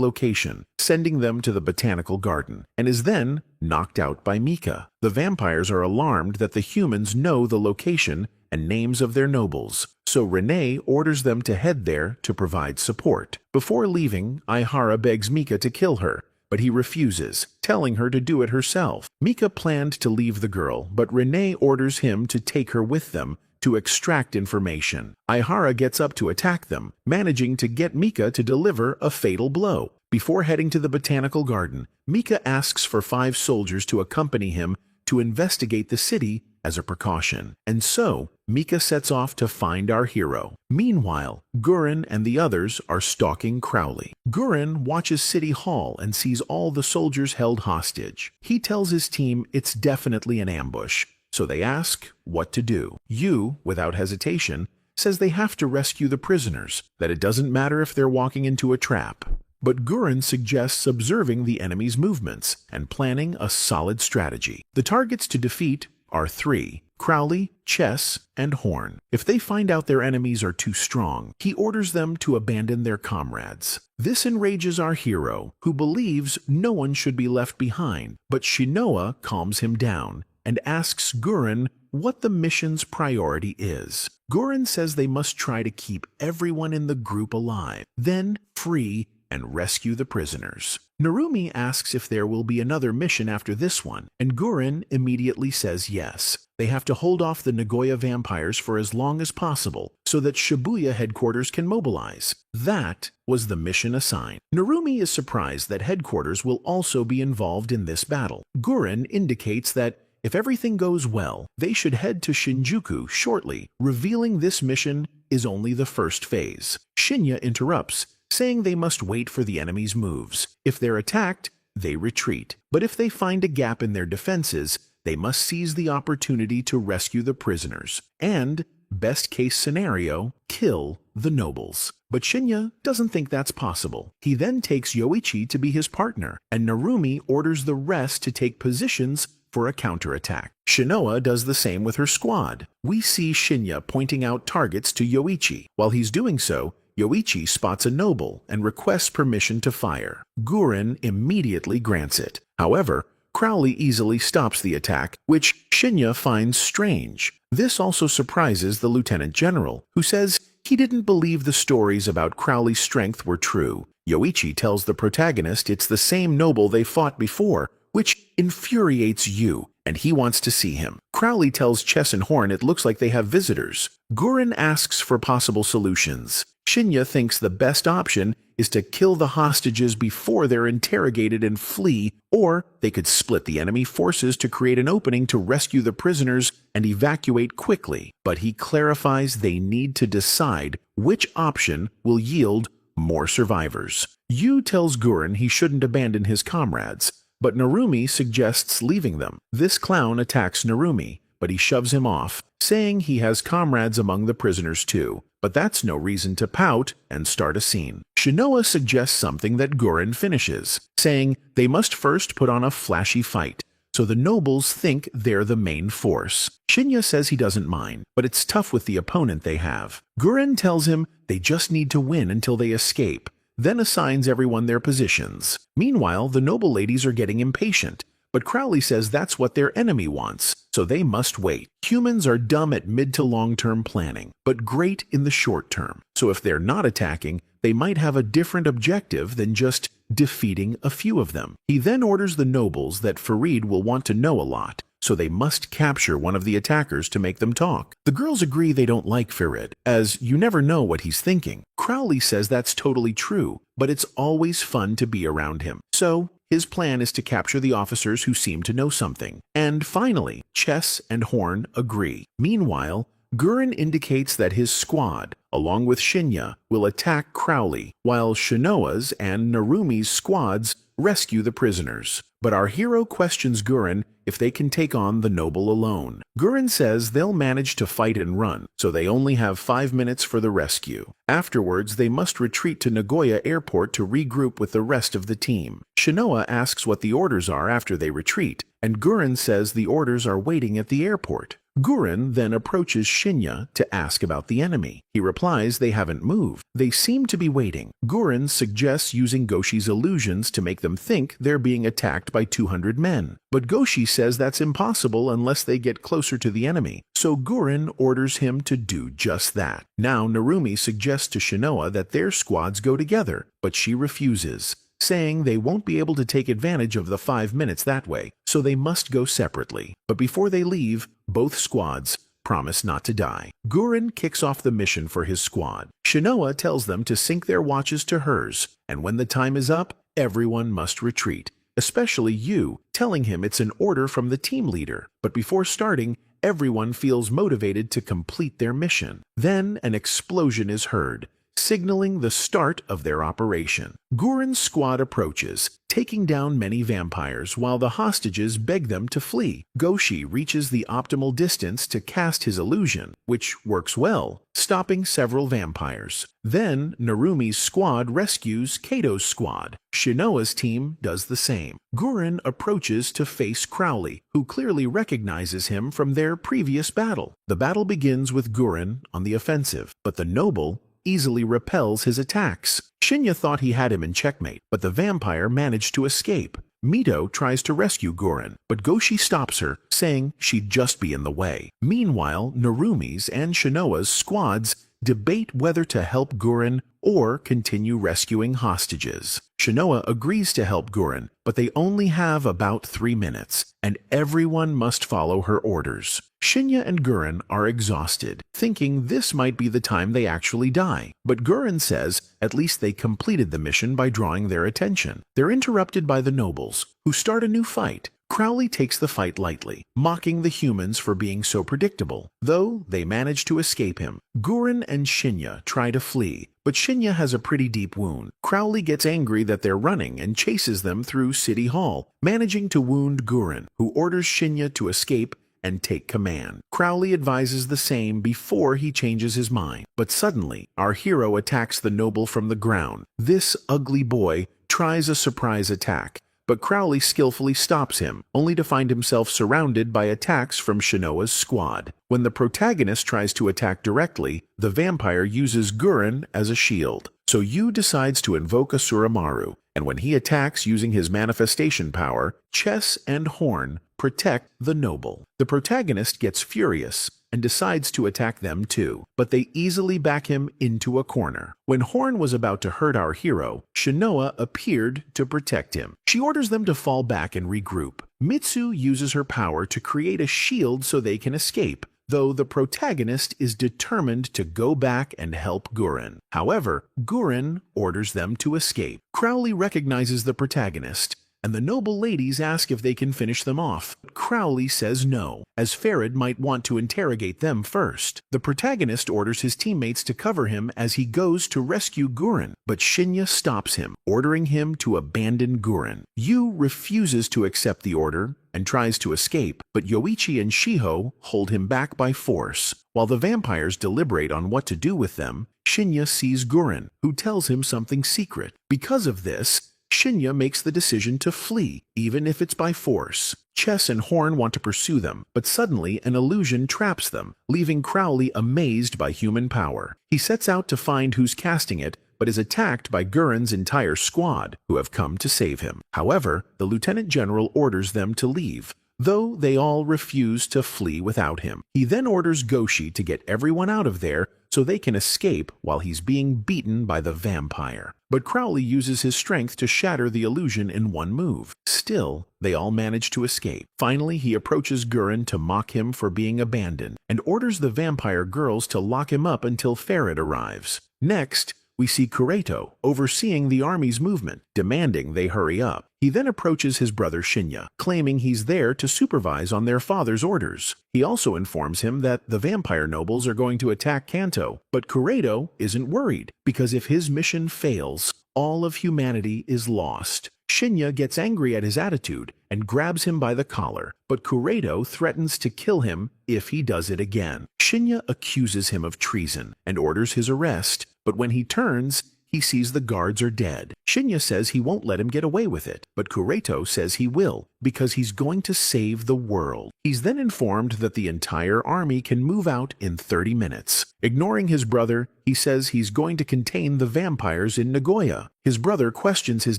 location, sending them to the botanical garden, and is then knocked out by Mika. The vampires are alarmed that the humans know the location and names of their nobles, so Renee orders them to head there to provide support. Before leaving, Aihara begs Mika to kill her, but he refuses, telling her to do it herself. Mika planned to leave the girl, but Renee orders him to take her with them to extract information. Aihara gets up to attack them, managing to get Mika to deliver a fatal blow. Before heading to the botanical garden, Mika asks for 5 soldiers to accompany him to investigate the city as a precaution. And so, Mika sets off to find our hero. Meanwhile, Guren and the others are stalking Crowley. Guren watches City Hall and sees all the soldiers held hostage. He tells his team it's definitely an ambush, so they ask what to do. Yu, without hesitation, says they have to rescue the prisoners, that it doesn't matter if they're walking into a trap. But Guren suggests observing the enemy's movements and planning a solid strategy. The targets to defeat are 3: Crowley, Chess, and Horn. If they find out their enemies are too strong, he orders them to abandon their comrades. This enrages our hero, who believes no one should be left behind, but Shinoa calms him down and asks Guren what the mission's priority is. Guren says they must try to keep everyone in the group alive, then free and rescue the prisoners. Narumi asks if there will be another mission after this one, and Guren immediately says yes. They have to hold off the Nagoya vampires for as long as possible so that Shibuya headquarters can mobilize. That was the mission assigned. Narumi is surprised that headquarters will also be involved in this battle. Guren indicates that if everything goes well, they should head to Shinjuku shortly, revealing this mission is only the first phase. Shinya interrupts, saying they must wait for the enemy's moves. If they're attacked, they retreat. But if they find a gap in their defenses, they must seize the opportunity to rescue the prisoners. And, best case scenario, kill the nobles. But Shinya doesn't think that's possible. He then takes Yoichi to be his partner, and Narumi orders the rest to take positions for a counterattack. Shinoa does the same with her squad. We see Shinya pointing out targets to Yoichi. While he's doing so, Yoichi spots a noble and requests permission to fire. Guren immediately grants it. However, Crowley easily stops the attack, which Shinya finds strange. This also surprises the Lieutenant General, who says he didn't believe the stories about Crowley's strength were true. Yoichi tells the protagonist it's the same noble they fought before, which infuriates you, and he wants to see him. Crowley tells Chess and Horn it looks like they have visitors. Guren asks for possible solutions. Shinya thinks the best option is to kill the hostages before they're interrogated and flee, or they could split the enemy forces to create an opening to rescue the prisoners and evacuate quickly. But he clarifies they need to decide which option will yield more survivors. Yu tells Guren he shouldn't abandon his comrades, but Narumi suggests leaving them. This clown attacks Narumi, but he shoves him off, saying he has comrades among the prisoners too. But that's no reason to pout and start a scene. Shinoa suggests something that Guren finishes, saying they must first put on a flashy fight, so the nobles think they're the main force. Shinya says he doesn't mind, but it's tough with the opponent they have. Guren tells him they just need to win until they escape, then assigns everyone their positions. Meanwhile, the noble ladies are getting impatient, but Crowley says that's what their enemy wants, so they must wait. Humans are dumb at mid to long-term planning, but great in the short term. So if they're not attacking, they might have a different objective than just defeating a few of them. He then orders the nobles that Farid will want to know a lot, so they must capture one of the attackers to make them talk. The girls agree they don't like Farid, as you never know what he's thinking. Crowley says that's totally true, but it's always fun to be around him. So his plan is to capture the officers who seem to know something. And finally, Chess and Horn agree. Meanwhile, Guren indicates that his squad, along with Shinya, will attack Crowley, while Shinoa's and Narumi's squads rescue the prisoners. But our hero questions Guren if they can take on the noble alone. Guren says they'll manage to fight and run, so they only have 5 minutes for the rescue. Afterwards, they must retreat to Nagoya Airport to regroup with the rest of the team. Shinoa asks what the orders are after they retreat, and Guren says the orders are waiting at the airport. Guren then approaches Shinya to ask about the enemy. He replies they haven't moved. They seem to be waiting. Guren suggests using Goshi's illusions to make them think they're being attacked by 200 men. But Goshi says that's impossible unless they get closer to the enemy, so Guren orders him to do just that. Now Narumi suggests to Shinoa that their squads go together, but she refuses, saying they won't be able to take advantage of the 5 minutes that way, so they must go separately. But before they leave, both squads promise not to die. Guren kicks off the mission for his squad. Shinoa tells them to sync their watches to hers, and when the time is up, everyone must retreat, especially Yu, telling him it's an order from the team leader. But before starting, everyone feels motivated to complete their mission. Then an explosion is heard, signaling the start of their operation. Guren's squad approaches, taking down many vampires while the hostages beg them to flee. Goshi reaches the optimal distance to cast his illusion, which works well, stopping several vampires. Then Narumi's squad rescues Kato's squad. Shinoa's team does the same. Guren approaches to face Crowley, who clearly recognizes him from their previous battle. The battle begins with Guren on the offensive, but the noble easily repels his attacks. Shinya thought he had him in checkmate, but the vampire managed to escape. Mito tries to rescue Guren, but Goshi stops her, saying she'd just be in the way. Meanwhile, Narumi's and Shinoa's squads debate whether to help Guren or continue rescuing hostages. Shinoa agrees to help Guren, but they only have about 3 minutes, and everyone must follow her orders. Shinya and Guren are exhausted, thinking this might be the time they actually die. But Guren says at least they completed the mission by drawing their attention. They're interrupted by the nobles, who start a new fight. Crowley takes the fight lightly, mocking the humans for being so predictable, though they manage to escape him. Guren and Shinya try to flee, but Shinya has a pretty deep wound. Crowley gets angry that they're running and chases them through City Hall, managing to wound Guren, who orders Shinya to escape and take command. Crowley advises the same before he changes his mind, but suddenly our hero attacks the noble from the ground. This ugly boy tries a surprise attack, but Crowley skillfully stops him, only to find himself surrounded by attacks from Shinoa's squad. When the protagonist tries to attack directly, the vampire uses Guren as a shield. So Yu decides to invoke Asuramaru, and when he attacks using his manifestation power, Chess and Horn protect the noble. The protagonist gets furious, and decides to attack them too, but they easily back him into a corner. When Horn was about to hurt our hero, Shinoa appeared to protect him. She orders them to fall back and regroup. Mitsu uses her power to create a shield so they can escape, though the protagonist is determined to go back and help Gurren. However, Gurren orders them to escape. Crowley recognizes the protagonist, and the noble ladies ask if they can finish them off. But Crowley says no, as Farid might want to interrogate them first. The protagonist orders his teammates to cover him as he goes to rescue Gurren, but Shinya stops him, ordering him to abandon Gurren. Yu refuses to accept the order and tries to escape, but Yoichi and Shiho hold him back by force. While the vampires deliberate on what to do with them, Shinya sees Gurren, who tells him something secret. Because of this, Shinya makes the decision to flee, even if it's by force. Chess and Horn want to pursue them, but suddenly an illusion traps them, leaving Crowley amazed by human power. He sets out to find who's casting it, but is attacked by Gurren's entire squad, who have come to save him. However, the Lieutenant General orders them to leave, though they all refuse to flee without him. He then orders Goshi to get everyone out of there so they can escape while he's being beaten by the vampire. But Crowley uses his strength to shatter the illusion in one move. Still, they all manage to escape. Finally, he approaches Gurren to mock him for being abandoned, and orders the vampire girls to lock him up until Farid arrives. Next, we see Kureto overseeing the army's movement, demanding they hurry up. He then approaches his brother Shinya, claiming he's there to supervise on their father's orders. He also informs him that the vampire nobles are going to attack Kanto, but Kureto isn't worried, because if his mission fails, all of humanity is lost. Shinya gets angry at his attitude and grabs him by the collar, but Kureto threatens to kill him if he does it again. Shinya accuses him of treason and orders his arrest, but when he turns, he sees the guards are dead. Shinya says he won't let him get away with it, but Kureto says he will, because he's going to save the world. He's then informed that the entire army can move out in 30 minutes. Ignoring his brother, he says he's going to contain the vampires in Nagoya. His brother questions his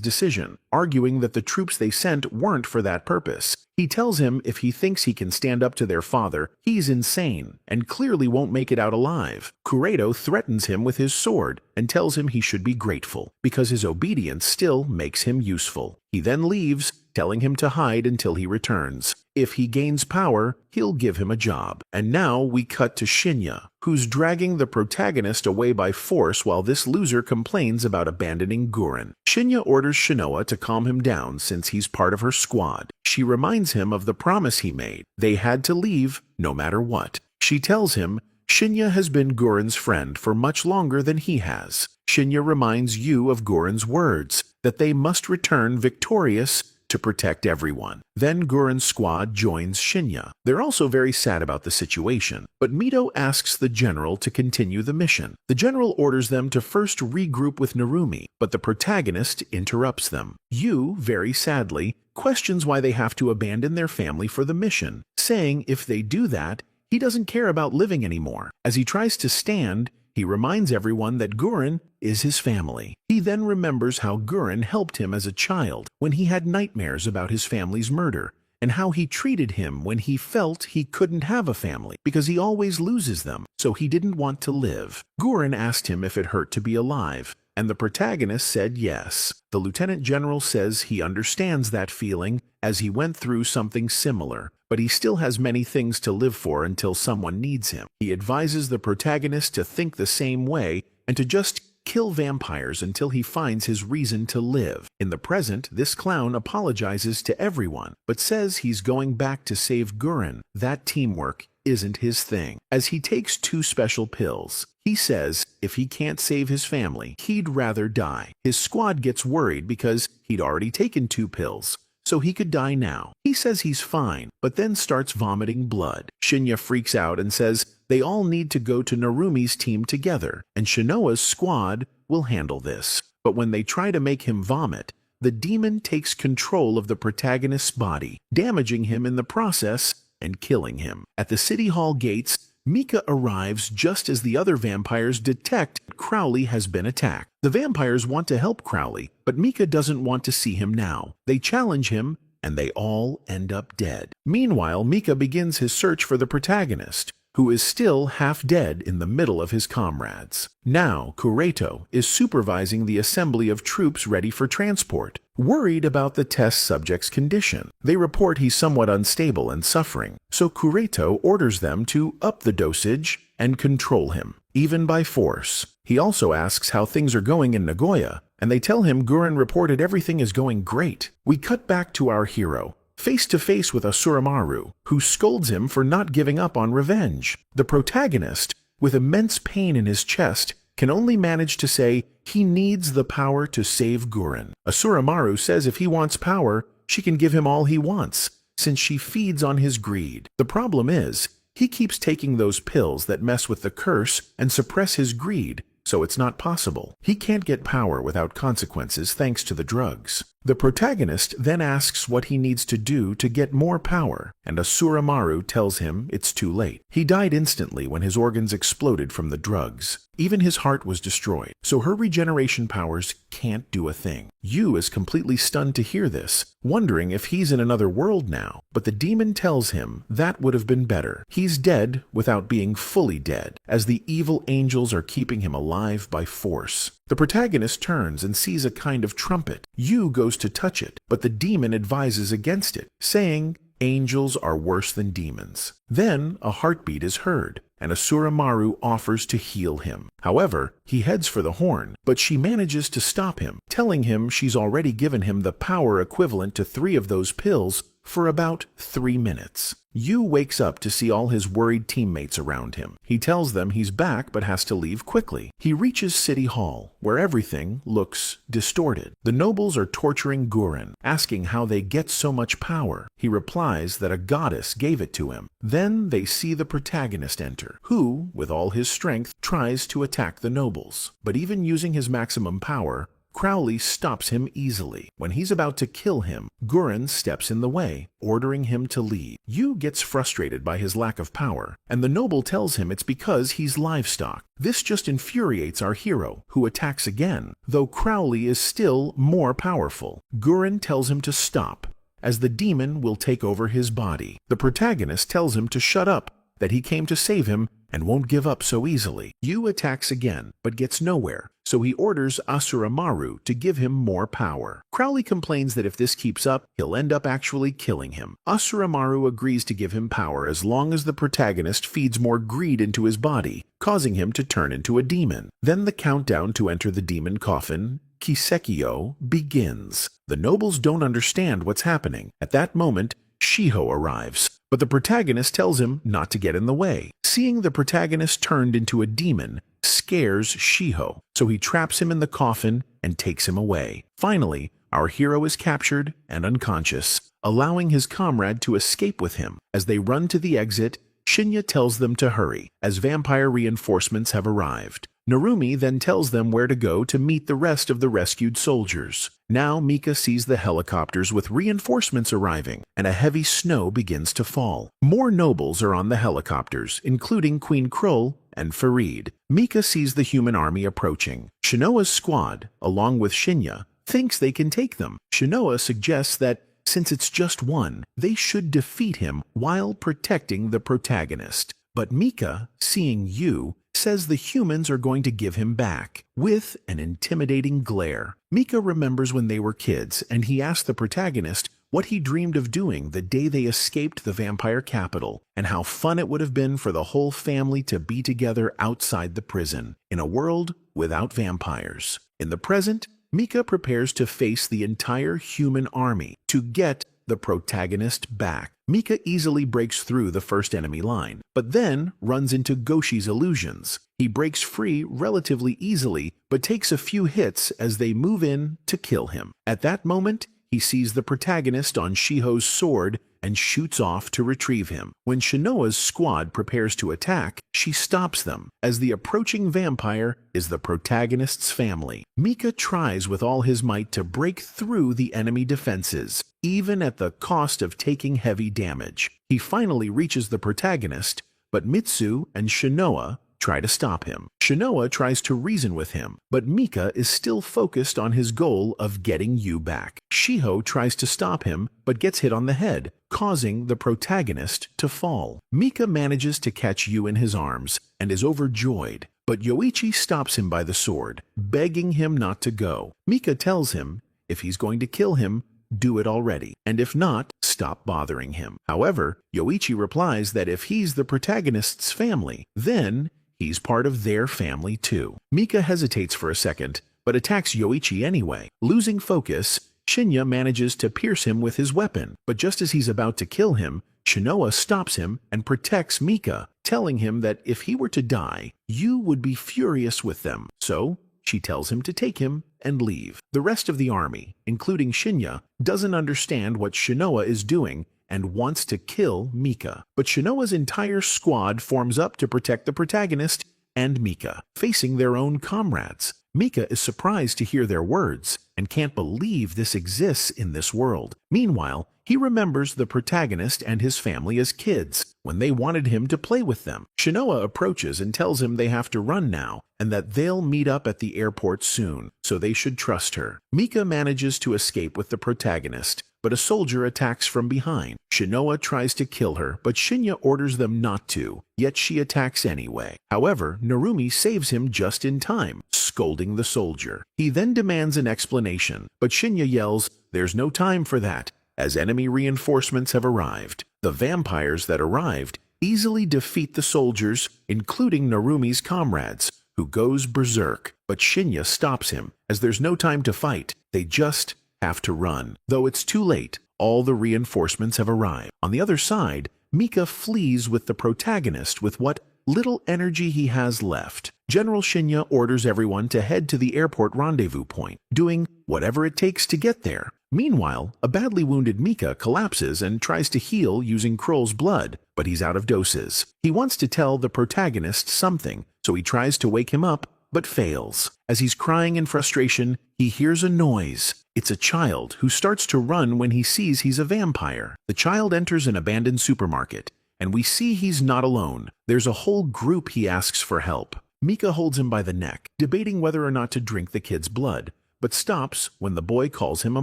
decision, arguing that the troops they sent weren't for that purpose. He tells him if he thinks he can stand up to their father, he's insane and clearly won't make it out alive. Kureto threatens him with his sword and tells him he should be grateful, because his obedience still makes him useful. He then leaves, telling him to hide until he returns. If he gains power, he'll give him a job. And now we cut to Shinya, who's dragging the protagonist away by force while this loser complains about abandoning Gurren. Shinya orders Shinoa to calm him down since he's part of her squad. She reminds him of the promise he made. They had to leave no matter what. She tells him Shinya has been Gurren's friend for much longer than he has. Shinya reminds Yu of Gurren's words, that they must return victorious to protect everyone. Then Gurren's squad joins Shinya. They're also very sad about the situation, but Mito asks the general to continue the mission. The general orders them to first regroup with Narumi, but the protagonist interrupts them. Yu, very sadly, questions why they have to abandon their family for the mission, saying if they do that, he doesn't care about living anymore. As he tries to stand, he reminds everyone that Gurren is his family. He then remembers how Gurren helped him as a child when he had nightmares about his family's murder, and how he treated him when he felt he couldn't have a family because he always loses them, so he didn't want to live. Gurren asked him if it hurt to be alive, and the protagonist said yes. The Lieutenant General says he understands that feeling as he went through something similar, but he still has many things to live for until someone needs him. He advises the protagonist to think the same way and to just kill vampires until he finds his reason to live. In the present, this clown apologizes to everyone, but says he's going back to save Gurren. That teamwork isn't his thing. As he takes 2 special pills, he says if he can't save his family, he'd rather die. His squad gets worried because he'd already taken 2 pills, so he could die now. He says he's fine, but then starts vomiting blood. Shinya freaks out and says they all need to go to Narumi's team together, and Shinoa's squad will handle this. But when they try to make him vomit, the demon takes control of the protagonist's body, damaging him in the process and killing him. At the city hall gates, Mika arrives just as the other vampires detect Crowley has been attacked. The vampires want to help Crowley, but Mika doesn't want to see him now. They challenge him, and they all end up dead. Meanwhile, Mika begins his search for the protagonist, who is still half dead in the middle of his comrades. Now, Kureto is supervising the assembly of troops ready for transport, worried about the test subject's condition. They report he's somewhat unstable and suffering, so Kureto orders them to up the dosage and control him, even by force. He also asks how things are going in Nagoya, and they tell him Guren reported everything is going great. We cut back to our hero, face to face with Asuramaru, who scolds him for not giving up on revenge. The protagonist, with immense pain in his chest, can only manage to say he needs the power to save Guren. Asuramaru says if he wants power, she can give him all he wants, since she feeds on his greed. The problem is, he keeps taking those pills that mess with the curse and suppress his greed, so it's not possible. He can't get power without consequences thanks to the drugs. The protagonist then asks what he needs to do to get more power, and Asuramaru tells him it's too late. He died instantly when his organs exploded from the drugs. Even his heart was destroyed, so her regeneration powers can't do a thing. Yu is completely stunned to hear this, wondering if he's in another world now, but the demon tells him that would have been better. He's dead without being fully dead, as the evil angels are keeping him alive by force. The protagonist turns and sees a kind of trumpet. Yu goes to touch it, but the demon advises against it, saying angels are worse than demons. Then a heartbeat is heard, and Asuramaru offers to heal him. However, he heads for the horn, but she manages to stop him, telling him she's already given him the power equivalent to 3 of those pills for about 3 minutes. Yu wakes up to see all his worried teammates around him. He tells them he's back but has to leave quickly. He reaches City Hall, where everything looks distorted. The nobles are torturing Guren, asking how they get so much power. He replies that a goddess gave it to him. Then they see the protagonist enter, who, with all his strength, tries to attack the nobles. But even using his maximum power, Crowley stops him easily. When he's about to kill him, Guren steps in the way, ordering him to leave. Yu gets frustrated by his lack of power, and the noble tells him it's because he's livestock. This just infuriates our hero, who attacks again, though Crowley is still more powerful. Guren tells him to stop, as the demon will take over his body. The protagonist tells him to shut up, that he came to save him and won't give up so easily. Yu attacks again, but gets nowhere, so he orders Asuramaru to give him more power. Crowley complains that if this keeps up, he'll end up actually killing him. Asuramaru agrees to give him power as long as the protagonist feeds more greed into his body, causing him to turn into a demon. Then the countdown to enter the demon coffin, Kisekio, begins. The nobles don't understand what's happening. At that moment, Shiho arrives, but the protagonist tells him not to get in the way. Seeing the protagonist turned into a demon scares Shiho, so he traps him in the coffin and takes him away. Finally, our hero is captured and unconscious, allowing his comrade to escape with him. As they run to the exit, Shinya tells them to hurry, as vampire reinforcements have arrived. Narumi then tells them where to go to meet the rest of the rescued soldiers. Now Mika sees the helicopters with reinforcements arriving, and a heavy snow begins to fall. More nobles are on the helicopters, including Queen Krull and Farid. Mika sees the human army approaching. Shinoa's squad, along with Shinya, thinks they can take them. Shinoa suggests that since it's just one, they should defeat him while protecting the protagonist. But Mika, seeing Yu, says the humans are going to give him back, with an intimidating glare. Mika remembers when they were kids, and he asks the protagonist what he dreamed of doing the day they escaped the vampire capital, and how fun it would have been for the whole family to be together outside the prison, in a world without vampires. In the present, Mika prepares to face the entire human army to get the protagonist back. Mika easily breaks through the first enemy line, but then runs into Goshi's illusions. He breaks free relatively easily, but takes a few hits as they move in to kill him. At that moment, he sees the protagonist on Shiho's sword and shoots off to retrieve him. When Shinoa's squad prepares to attack, she stops them, as the approaching vampire is the protagonist's family. Mika tries with all his might to break through the enemy defenses, even at the cost of taking heavy damage. He finally reaches the protagonist, but Mitsu and Shinoa try to stop him. Shinoa tries to reason with him, but Mika is still focused on his goal of getting Yu back. Shiho tries to stop him, but gets hit on the head, causing the protagonist to fall. Mika manages to catch Yu in his arms and is overjoyed, but Yoichi stops him by the sword, begging him not to go. Mika tells him if he's going to kill him, do it already, and if not, stop bothering him. However, Yoichi replies that if he's the protagonist's family, then he's part of their family too. Mika hesitates for a second, but attacks Yoichi anyway. Losing focus, Shinya manages to pierce him with his weapon, but just as he's about to kill him, Shinoa stops him and protects Mika, telling him that if he were to die, Yu would be furious with them. So she tells him to take him and leave. The rest of the army, including Shinya, doesn't understand what Shinoa is doing and wants to kill Mika. But Shinoa's entire squad forms up to protect the protagonist and Mika, facing their own comrades. Mika is surprised to hear their words and can't believe this exists in this world. Meanwhile, he remembers the protagonist and his family as kids, when they wanted him to play with them. Shinoa approaches and tells him they have to run now, and that they'll meet up at the airport soon, so they should trust her. Mika manages to escape with the protagonist, but a soldier attacks from behind. Shinoa tries to kill her, but Shinya orders them not to, yet she attacks anyway. However, Narumi saves him just in time, scolding the soldier. He then demands an explanation, but Shinya yells, "There's no time for that," as enemy reinforcements have arrived. The vampires that arrived easily defeat the soldiers, including Narumi's comrades, who goes berserk. But Shinya stops him, as there's no time to fight. They just have to run. Though it's too late, all the reinforcements have arrived. On the other side, Mika flees with the protagonist with what little energy he has left. General Shinya orders everyone to head to the airport rendezvous point, doing whatever it takes to get there. Meanwhile, a badly wounded Mika collapses and tries to heal using Kroll's blood, but he's out of doses. He wants to tell the protagonist something, so he tries to wake him up, but fails. As he's crying in frustration, he hears a noise. It's a child who starts to run when he sees he's a vampire. The child enters an abandoned supermarket, and we see he's not alone. There's a whole group he asks for help. Mika holds him by the neck, debating whether or not to drink the kid's blood, but stops when the boy calls him a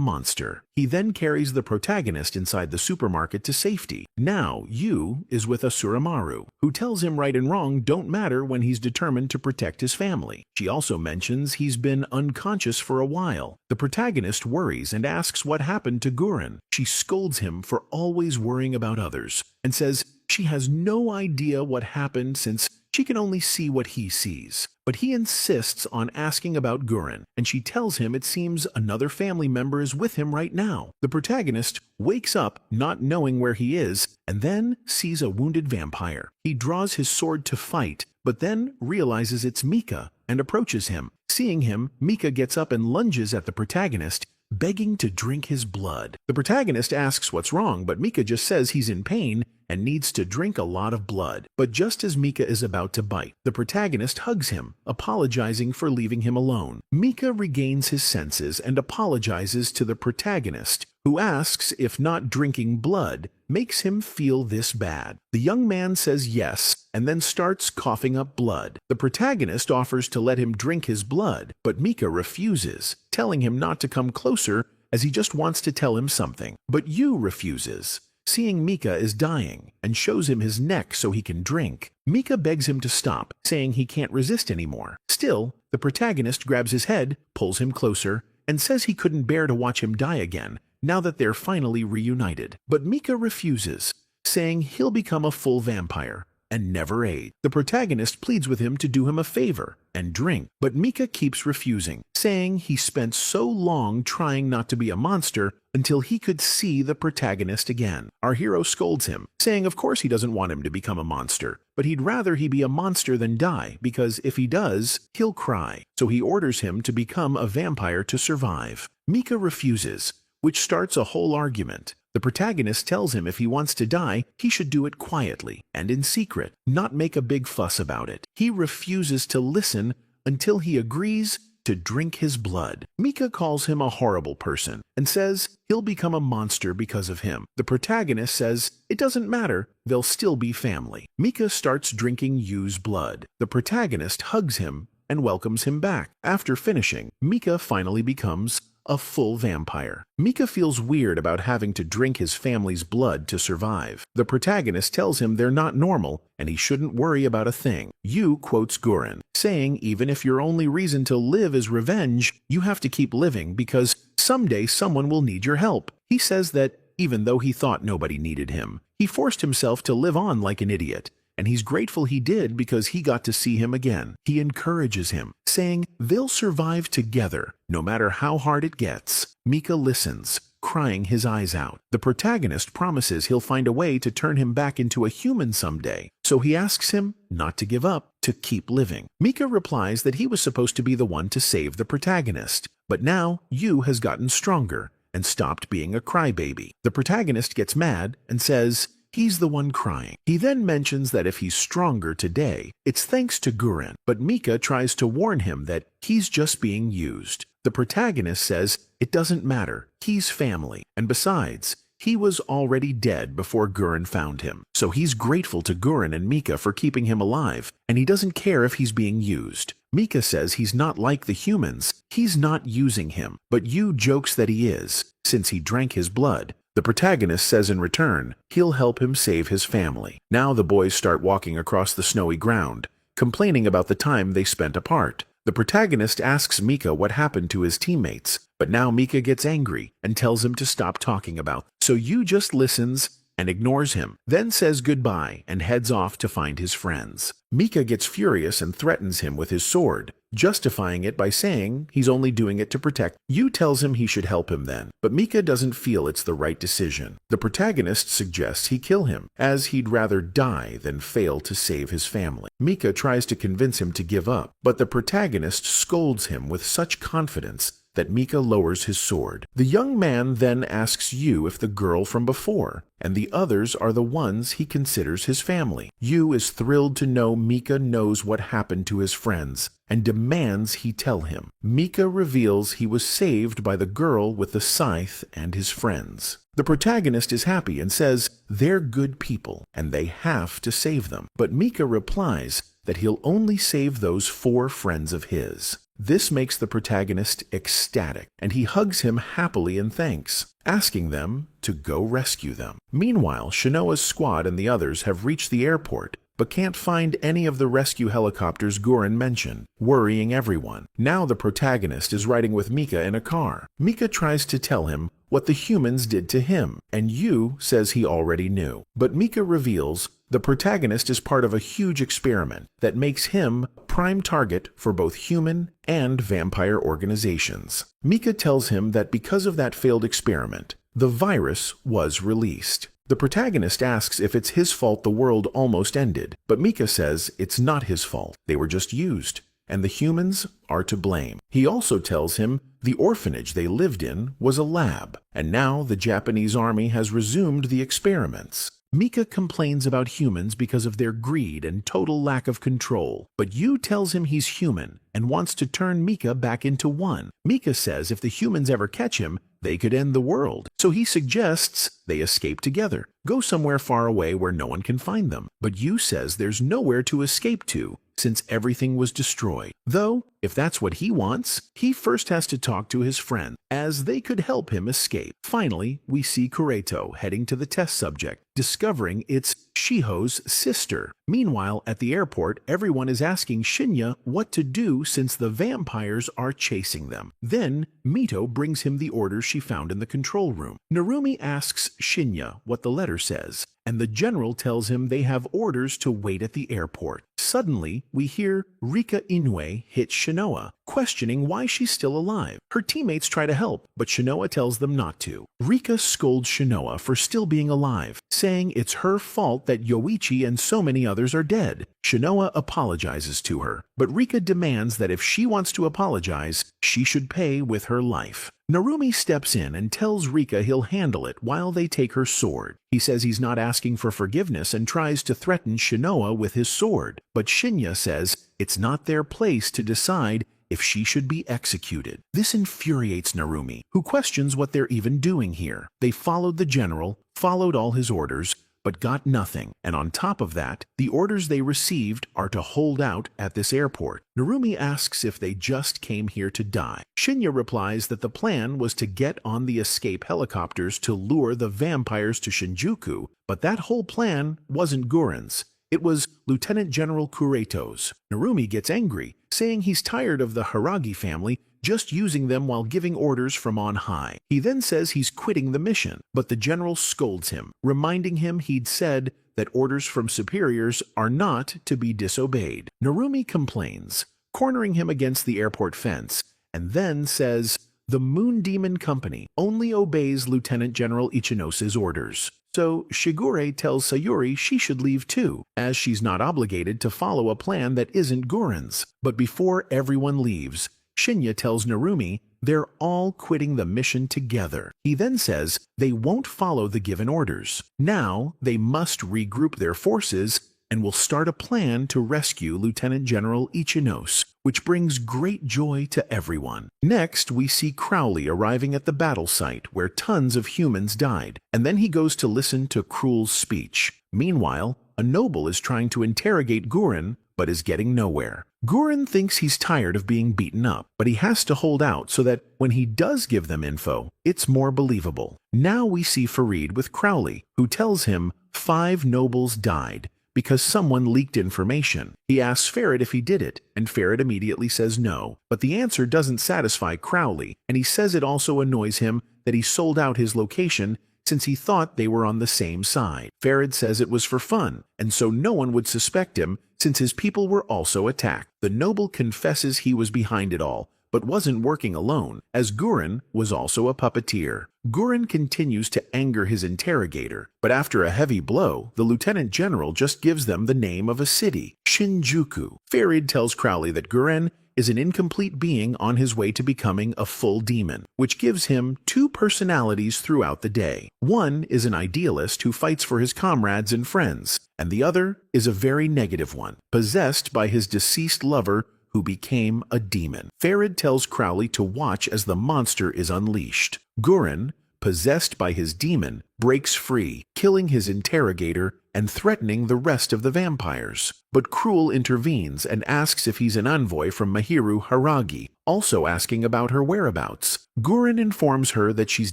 monster. He then carries the protagonist inside the supermarket to safety. Now, Yu is with Asuramaru, who tells him right and wrong don't matter when he's determined to protect his family. She also mentions he's been unconscious for a while. The protagonist worries and asks what happened to Guren. She scolds him for always worrying about others, and says she has no idea what happened since she can only see what he sees. But he insists on asking about Guren, and she tells him it seems another family member is with him right now. The protagonist wakes up not knowing where he is, and then sees a wounded vampire. He draws his sword to fight, but then realizes it's Mika and approaches him. Seeing him, Mika gets up and lunges at the protagonist, begging to drink his blood. The protagonist asks what's wrong, but Mika just says he's in pain and needs to drink a lot of blood. But just as Mika is about to bite, the protagonist hugs him, apologizing for leaving him alone. Mika regains his senses and apologizes to the protagonist, who asks if not drinking blood makes him feel this bad. The young man says yes, and then starts coughing up blood. The protagonist offers to let him drink his blood, but Mika refuses, telling him not to come closer as he just wants to tell him something. But Yu refuses, seeing Mika is dying, and shows him his neck so he can drink. Mika begs him to stop, saying he can't resist anymore. Still, the protagonist grabs his head, pulls him closer, and says he couldn't bear to watch him die again, now that they're finally reunited. But Mika refuses, saying he'll become a full vampire and never age. The protagonist pleads with him to do him a favor and drink, but Mika keeps refusing, saying he spent so long trying not to be a monster until he could see the protagonist again. Our hero scolds him, saying of course he doesn't want him to become a monster, but he'd rather he be a monster than die, because if he does, he'll cry. So he orders him to become a vampire to survive. Mika refuses, which starts a whole argument. The protagonist tells him if he wants to die, he should do it quietly and in secret, not make a big fuss about it. He refuses to listen until he agrees to drink his blood. Mika calls him a horrible person and says he'll become a monster because of him. The protagonist says it doesn't matter, they'll still be family. Mika starts drinking Yu's blood. The protagonist hugs him and welcomes him back. After finishing, Mika finally becomes a full vampire. Mika feels weird about having to drink his family's blood to survive. The protagonist tells him they're not normal and he shouldn't worry about a thing. Yu quotes Gurren, saying even if your only reason to live is revenge, you have to keep living because someday someone will need your help. He says that even though he thought nobody needed him, he forced himself to live on like an idiot. And he's grateful he did because he got to see him again. He encourages him, saying they'll survive together, no matter how hard it gets. Mika listens, crying his eyes out. The protagonist promises he'll find a way to turn him back into a human someday, so he asks him not to give up, to keep living. Mika replies that he was supposed to be the one to save the protagonist, but now Yu has gotten stronger and stopped being a crybaby. The protagonist gets mad and says he's the one crying. He then mentions that if he's stronger today, it's thanks to Gurren, but Mika tries to warn him that he's just being used. The protagonist says it doesn't matter, he's family, and besides, he was already dead before Gurren found him. So he's grateful to Gurren and Mika for keeping him alive, and he doesn't care if he's being used. Mika says he's not like the humans, he's not using him, but Yu jokes that he is, since he drank his blood. The protagonist says in return, he'll help him save his family. Now the boys start walking across the snowy ground, complaining about the time they spent apart. The protagonist asks Mika what happened to his teammates, but now Mika gets angry and tells him to stop talking about. So Yu just listens and ignores him, then says goodbye and heads off to find his friends. Mika gets furious and threatens him with his sword, justifying it by saying he's only doing it to protect. Yu tells him he should help him then, but Mika doesn't feel it's the right decision. The protagonist suggests he kill him, as he'd rather die than fail to save his family. Mika tries to convince him to give up, but the protagonist scolds him with such confidence that Mika lowers his sword. The young man then asks Yu if the girl from before and the others are the ones he considers his family. Yu is thrilled to know Mika knows what happened to his friends and demands he tell him. Mika reveals he was saved by the girl with the scythe and his friends. The protagonist is happy and says they're good people and they have to save them. But Mika replies that he'll only save those 4 friends of his. This makes the protagonist ecstatic, and he hugs him happily in thanks, asking them to go rescue them. Meanwhile, Shinoa's squad and the others have reached the airport, but can't find any of the rescue helicopters Gurren mentioned, worrying everyone. Now the protagonist is riding with Mika in a car. Mika tries to tell him what the humans did to him, and Yu says he already knew. But Mika reveals the protagonist is part of a huge experiment that makes him a prime target for both human and vampire organizations. Mika tells him that because of that failed experiment, the virus was released. The protagonist asks if it's his fault the world almost ended, but Mika says it's not his fault, they were just used, and the humans are to blame. He also tells him the orphanage they lived in was a lab, and now the Japanese army has resumed the experiments. Mika complains about humans because of their greed and total lack of control, but Yu tells him he's human and wants to turn Mika back into one. Mika says if the humans ever catch him, they could end the world, so he suggests they escape together, go somewhere far away where no one can find them. But Yu says there's nowhere to escape to, since everything was destroyed. Though, if that's what he wants, he first has to talk to his friend, as they could help him escape. Finally, we see Kureto heading to the test subject, discovering it's Shiho's sister. Meanwhile, at the airport, everyone is asking Shinya what to do since the vampires are chasing them. Then, Mito brings him the orders she found in the control room. Narumi asks Shinya what the letter says, and the general tells him they have orders to wait at the airport. Suddenly, we hear Rika Inoue hit Shinoa, questioning why she's still alive. Her teammates try to help, but Shinoa tells them not to. Rika scolds Shinoa for still being alive, saying it's her fault that Yoichi and so many others are dead. Shinoa apologizes to her, but Rika demands that if she wants to apologize, she should pay with her life. Narumi steps in and tells Rika he'll handle it while they take her sword. He says he's not asking for forgiveness and tries to threaten Shinoa with his sword, but Shinya says it's not their place to decide if she should be executed. This infuriates Narumi, who questions what they're even doing here. They followed the general, followed all his orders, but got nothing, and on top of that, the orders they received are to hold out at this airport. Narumi asks if they just came here to die. Shinya replies that the plan was to get on the escape helicopters to lure the vampires to Shinjuku, but that whole plan wasn't Guren's. It was Lieutenant General Kureto's. Narumi gets angry, saying he's tired of the Haragi family just using them while giving orders from on high. He then says he's quitting the mission, but the general scolds him, reminding him he'd said that orders from superiors are not to be disobeyed. Narumi complains, cornering him against the airport fence, and then says the Moon Demon Company only obeys Lieutenant General Ichinose's orders. So Shigure tells Sayuri she should leave too, as she's not obligated to follow a plan that isn't Guren's. But before everyone leaves, Shinya tells Narumi they're all quitting the mission together. He then says they won't follow the given orders. Now they must regroup their forces and will start a plan to rescue Lieutenant General Ichinose, which brings great joy to everyone. Next, we see Crowley arriving at the battle site where tons of humans died, and then he goes to listen to Cruel's speech. Meanwhile, a noble is trying to interrogate Guren, but is getting nowhere. Guren thinks he's tired of being beaten up, but he has to hold out so that when he does give them info, it's more believable. Now we see Farid with Crowley, who tells him 5 nobles died because someone leaked information. He asks Farid if he did it, and Farid immediately says no, but the answer doesn't satisfy Crowley, and he says it also annoys him that he sold out his location since he thought they were on the same side. Farid says it was for fun, and so no one would suspect him since his people were also attacked. The noble confesses he was behind it all, but wasn't working alone, as Guren was also a puppeteer. Guren continues to anger his interrogator, but after a heavy blow, the lieutenant general just gives them the name of a city, Shinjuku. Farid tells Crowley that Guren is an incomplete being on his way to becoming a full demon, which gives him 2 personalities throughout the day. One is an idealist who fights for his comrades and friends, and the other is a very negative one, possessed by his deceased lover who became a demon. Farid tells Crowley to watch as the monster is unleashed. Guren, possessed by his demon, breaks free, killing his interrogator and threatening the rest of the vampires. But Cruel intervenes and asks if he's an envoy from Mahiru Haragi, also asking about her whereabouts. Guren informs her that she's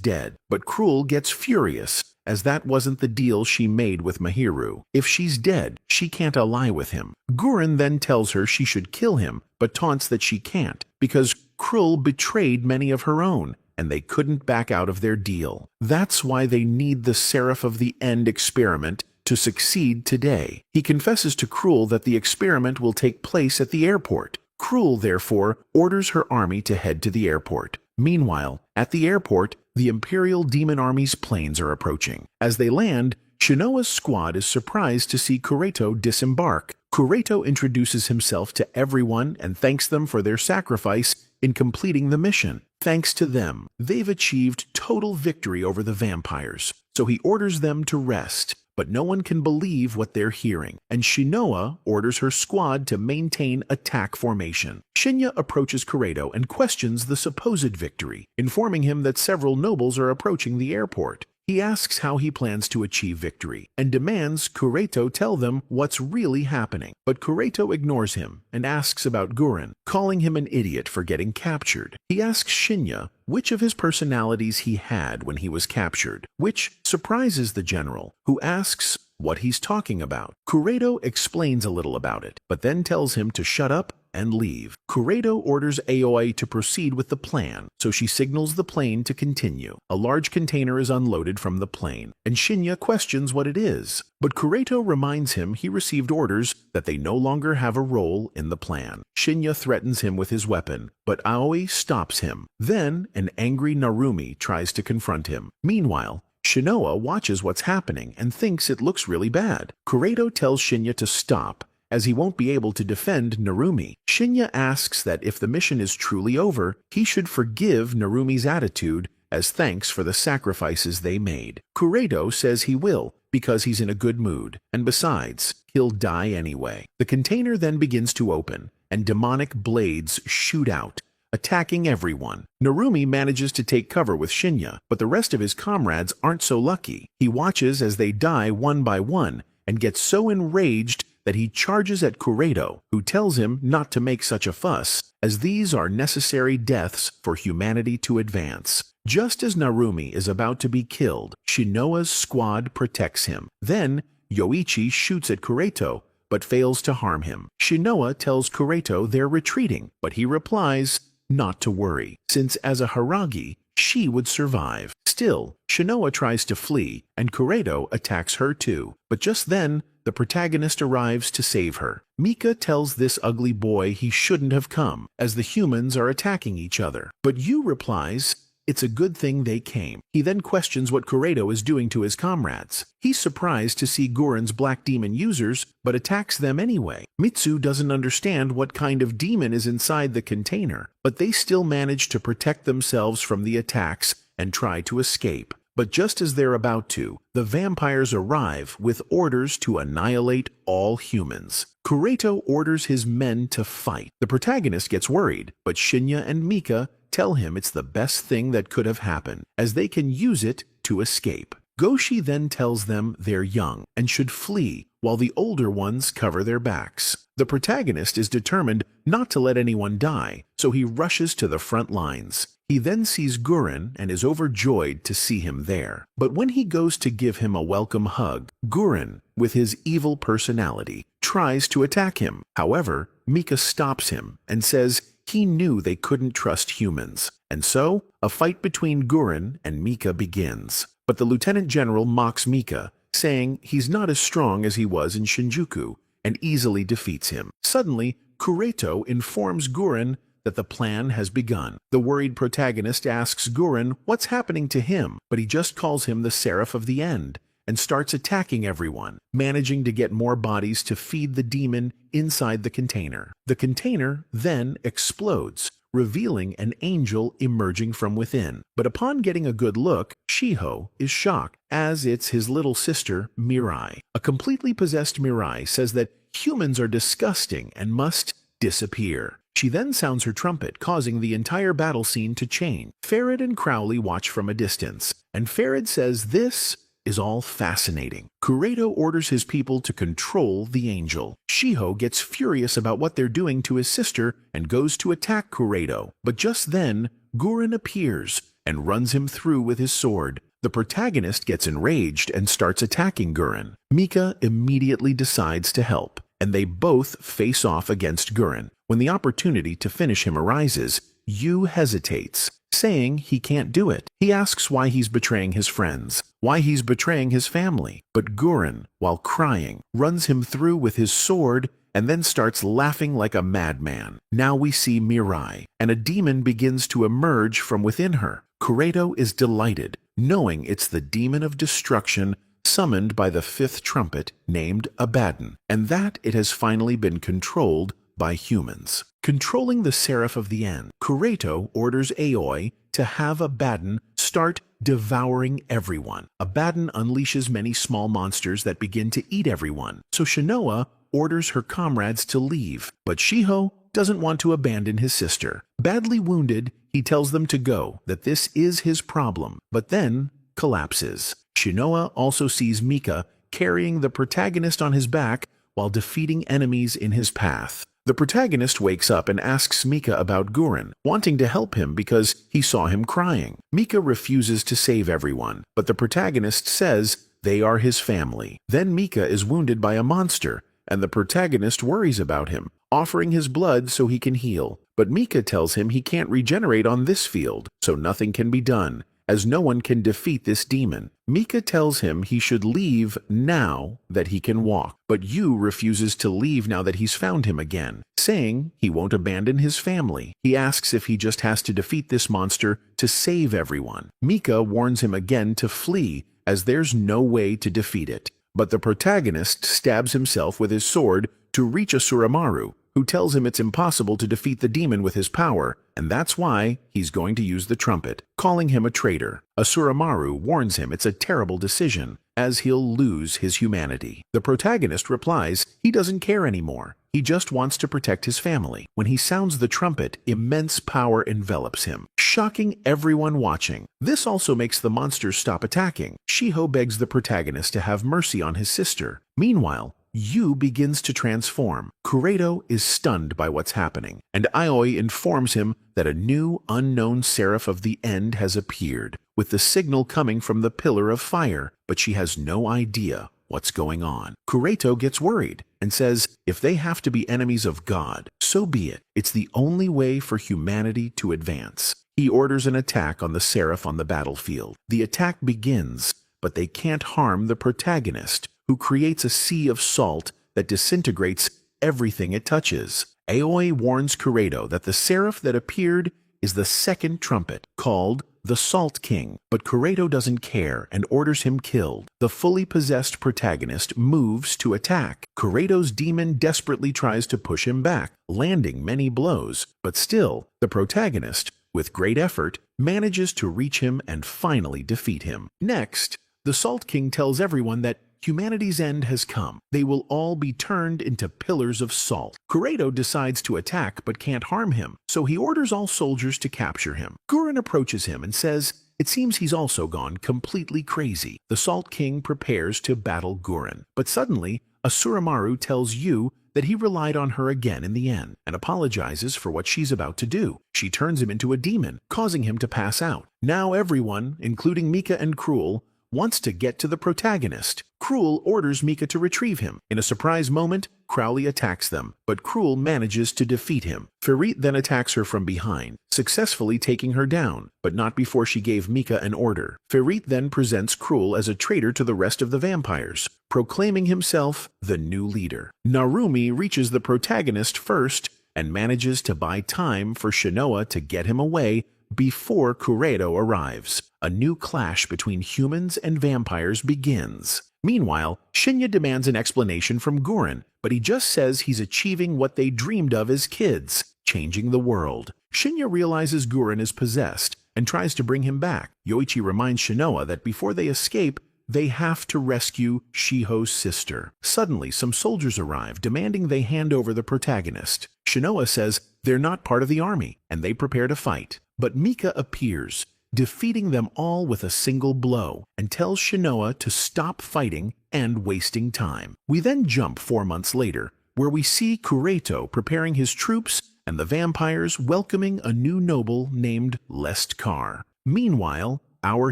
dead, but Cruel gets furious, as that wasn't the deal she made with Mahiru. If she's dead, she can't ally with him. Guren then tells her she should kill him, but taunts that she can't, because Cruel betrayed many of her own, and they couldn't back out of their deal. That's why they need the Seraph of the End experiment to succeed today. He confesses to Cruel that the experiment will take place at the airport. Cruel, therefore, orders her army to head to the airport. Meanwhile, at the airport, the Imperial Demon Army's planes are approaching. As they land, Shinoa's squad is surprised to see Kureto disembark. Kureto introduces himself to everyone and thanks them for their sacrifice in completing the mission. Thanks to them, they've achieved total victory over the vampires, so he orders them to rest. But no one can believe what they're hearing, and Shinoa orders her squad to maintain attack formation. Shinya approaches Kureto and questions the supposed victory, informing him that several nobles are approaching the airport. He asks how he plans to achieve victory, and demands Kureto tell them what's really happening. But Kureto ignores him and asks about Guren, calling him an idiot for getting captured. He asks Shinya which of his personalities he had when he was captured, which surprises the general, who asks what he's talking about. Kureto explains a little about it, but then tells him to shut up and leave. Kureto orders Aoi to proceed with the plan, so she signals the plane to continue. A large container is unloaded from the plane, and Shinya questions what it is. But Kureto reminds him he received orders that they no longer have a role in the plan. Shinya threatens him with his weapon, but Aoi stops him. Then, an angry Narumi tries to confront him. Meanwhile, Shinoa watches what's happening and thinks it looks really bad. Kureto tells Shinya to stop, as he won't be able to defend Narumi. Shinya asks that if the mission is truly over, he should forgive Narumi's attitude as thanks for the sacrifices they made. Kureto says he will, because he's in a good mood, and besides, he'll die anyway. The container then begins to open, and demonic blades shoot out, attacking everyone. Narumi manages to take cover with Shinya, but the rest of his comrades aren't so lucky. He watches as they die one by one and gets so enraged that he charges at Kureto, who tells him not to make such a fuss, as these are necessary deaths for humanity to advance. Just as Narumi is about to be killed, Shinoa's squad protects him. Then, Yoichi shoots at Kureto, but fails to harm him. Shinoa tells Kureto they're retreating, but he replies not to worry, since as a Haragi, she would survive. Still, Shinoa tries to flee, and Kureto attacks her too. But just then, the protagonist arrives to save her. Mika tells this ugly boy he shouldn't have come, as the humans are attacking each other. But Yu replies, it's a good thing they came. He then questions what Kureto is doing to his comrades. He's surprised to see Guren's black demon users, but attacks them anyway. Mitsu doesn't understand what kind of demon is inside the container, but they still manage to protect themselves from the attacks and try to escape. But just as they're about to, the vampires arrive with orders to annihilate all humans. Kureto orders his men to fight. The protagonist gets worried, but Shinya and Mika tell him it's the best thing that could have happened, as they can use it to escape. Goshi then tells them they're young and should flee, while the older ones cover their backs. The protagonist is determined not to let anyone die, so he rushes to the front lines. He then sees Guren and is overjoyed to see him there. But when he goes to give him a welcome hug, Guren, with his evil personality, tries to attack him. However, Mika stops him and says he knew they couldn't trust humans. And so, a fight between Guren and Mika begins. But the lieutenant general mocks Mika, saying he's not as strong as he was in Shinjuku, and easily defeats him. Suddenly, Kureto informs Guren that the plan has begun. The worried protagonist asks Guren what's happening to him, but he just calls him the Seraph of the End, and starts attacking everyone, managing to get more bodies to feed the demon inside the container. The container then explodes, revealing an angel emerging from within. But upon getting a good look, Shiho is shocked, as it's his little sister, Mirai. A completely possessed Mirai says that humans are disgusting and must disappear. She then sounds her trumpet, causing the entire battle scene to change. Farid and Crowley watch from a distance, and Farid says this is all fascinating. Kureto orders his people to control the angel. Shiho gets furious about what they're doing to his sister and goes to attack Kureto. But just then, Guren appears and runs him through with his sword. The protagonist gets enraged and starts attacking Guren. Mika immediately decides to help, and they both face off against Guren. When the opportunity to finish him arises, Yu hesitates, saying he can't do it. He asks why he's betraying his friends, why he's betraying his family. But Guren, while crying, runs him through with his sword and then starts laughing like a madman. Now we see Mirai, and a demon begins to emerge from within her. Kureto is delighted, knowing it's the demon of destruction summoned by the fifth trumpet named Abaddon, and that it has finally been controlled by humans. Controlling the Seraph of the End, Kureto orders Aoi to have Abaddon start devouring everyone. Abaddon unleashes many small monsters that begin to eat everyone, so Shinoa orders her comrades to leave, but Shiho doesn't want to abandon his sister. Badly wounded, he tells them to go, that this is his problem, but then collapses. Shinoa also sees Mika carrying the protagonist on his back while defeating enemies in his path. The protagonist wakes up and asks Mika about Guren, wanting to help him because he saw him crying. Mika refuses to save everyone, but the protagonist says they are his family. Then Mika is wounded by a monster, and the protagonist worries about him, offering his blood so he can heal. But Mika tells him he can't regenerate on this field, so nothing can be done, as no one can defeat this demon. Mika tells him he should leave now that he can walk, but Yu refuses to leave now that he's found him again, saying he won't abandon his family. He asks if he just has to defeat this monster to save everyone. Mika warns him again to flee, as there's no way to defeat it. But the protagonist stabs himself with his sword to reach Asuramaru, who tells him it's impossible to defeat the demon with his power, and that's why he's going to use the trumpet, calling him a traitor. Asuramaru warns him it's a terrible decision, as he'll lose his humanity. The protagonist replies he doesn't care anymore. He just wants to protect his family. When he sounds the trumpet, immense power envelops him, shocking everyone watching. This also makes the monsters stop attacking. Shiho begs the protagonist to have mercy on his sister. Meanwhile, Yu begins to transform. Kureto is stunned by what's happening, and Aoi informs him that a new, unknown seraph of the end has appeared, with the signal coming from the Pillar of Fire, but she has no idea what's going on. Kureto gets worried and says if they have to be enemies of God, so be it. It's the only way for humanity to advance. He orders an attack on the seraph on the battlefield. The attack begins, but they can't harm the protagonist, who creates a sea of salt that disintegrates everything it touches. Aoi warns Kureto that the seraph that appeared is the second trumpet, called the Salt King, but Kureto doesn't care and orders him killed. The fully possessed protagonist moves to attack. Kureto's demon desperately tries to push him back, landing many blows, but still, the protagonist, with great effort, manages to reach him and finally defeat him. Next, the Salt King tells everyone that humanity's end has come. They will all be turned into pillars of salt. Kureto decides to attack but can't harm him, so he orders all soldiers to capture him. Gurren approaches him and says it seems he's also gone completely crazy. The Salt King prepares to battle Gurren, but suddenly Asuramaru tells Yu that he relied on her again in the end, and apologizes for what she's about to do. She turns him into a demon, causing him to pass out. Now everyone, including Mika and Cruel, wants to get to the protagonist. Cruel orders Mika to retrieve him. In a surprise moment, Crowley attacks them, but Cruel manages to defeat him. Farit then attacks her from behind, successfully taking her down, but not before she gave Mika an order. Farit then presents Cruel as a traitor to the rest of the vampires, proclaiming himself the new leader. Narumi reaches the protagonist first and manages to buy time for Shinoa to get him away before Kureto arrives. A new clash between humans and vampires begins. Meanwhile, Shinya demands an explanation from Gurren, but he just says he's achieving what they dreamed of as kids, changing the world. Shinya realizes Gurren is possessed and tries to bring him back. Yoichi reminds Shinoa that before they escape, they have to rescue Shiho's sister. Suddenly, some soldiers arrive, demanding they hand over the protagonist. Shinoa says they're not part of the army, and they prepare to fight. But Mika appears, defeating them all with a single blow, and tells Shinoa to stop fighting and wasting time. We then jump 4 months later, where we see Kureto preparing his troops and the vampires welcoming a new noble named Lestkar. Meanwhile, our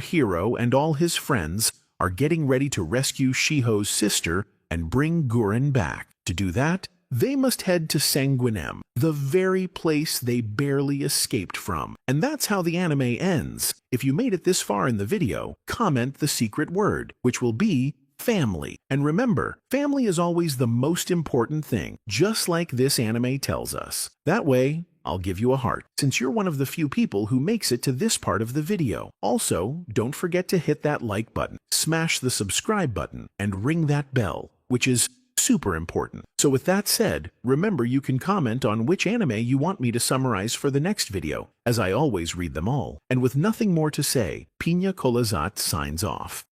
hero and all his friends are getting ready to rescue Shiho's sister and bring Gurren back. To do that, they must head to Sanguinem, the very place they barely escaped from. And that's how the anime ends. If you made it this far in the video, comment the secret word, which will be family. And remember, family is always the most important thing, just like this anime tells us. That way, I'll give you a heart, since you're one of the few people who makes it to this part of the video. Also, don't forget to hit that like button, smash the subscribe button, and ring that bell, which is super important. So with that said, remember you can comment on which anime you want me to summarize for the next video, as I always read them all. And with nothing more to say, Pina Colazat signs off.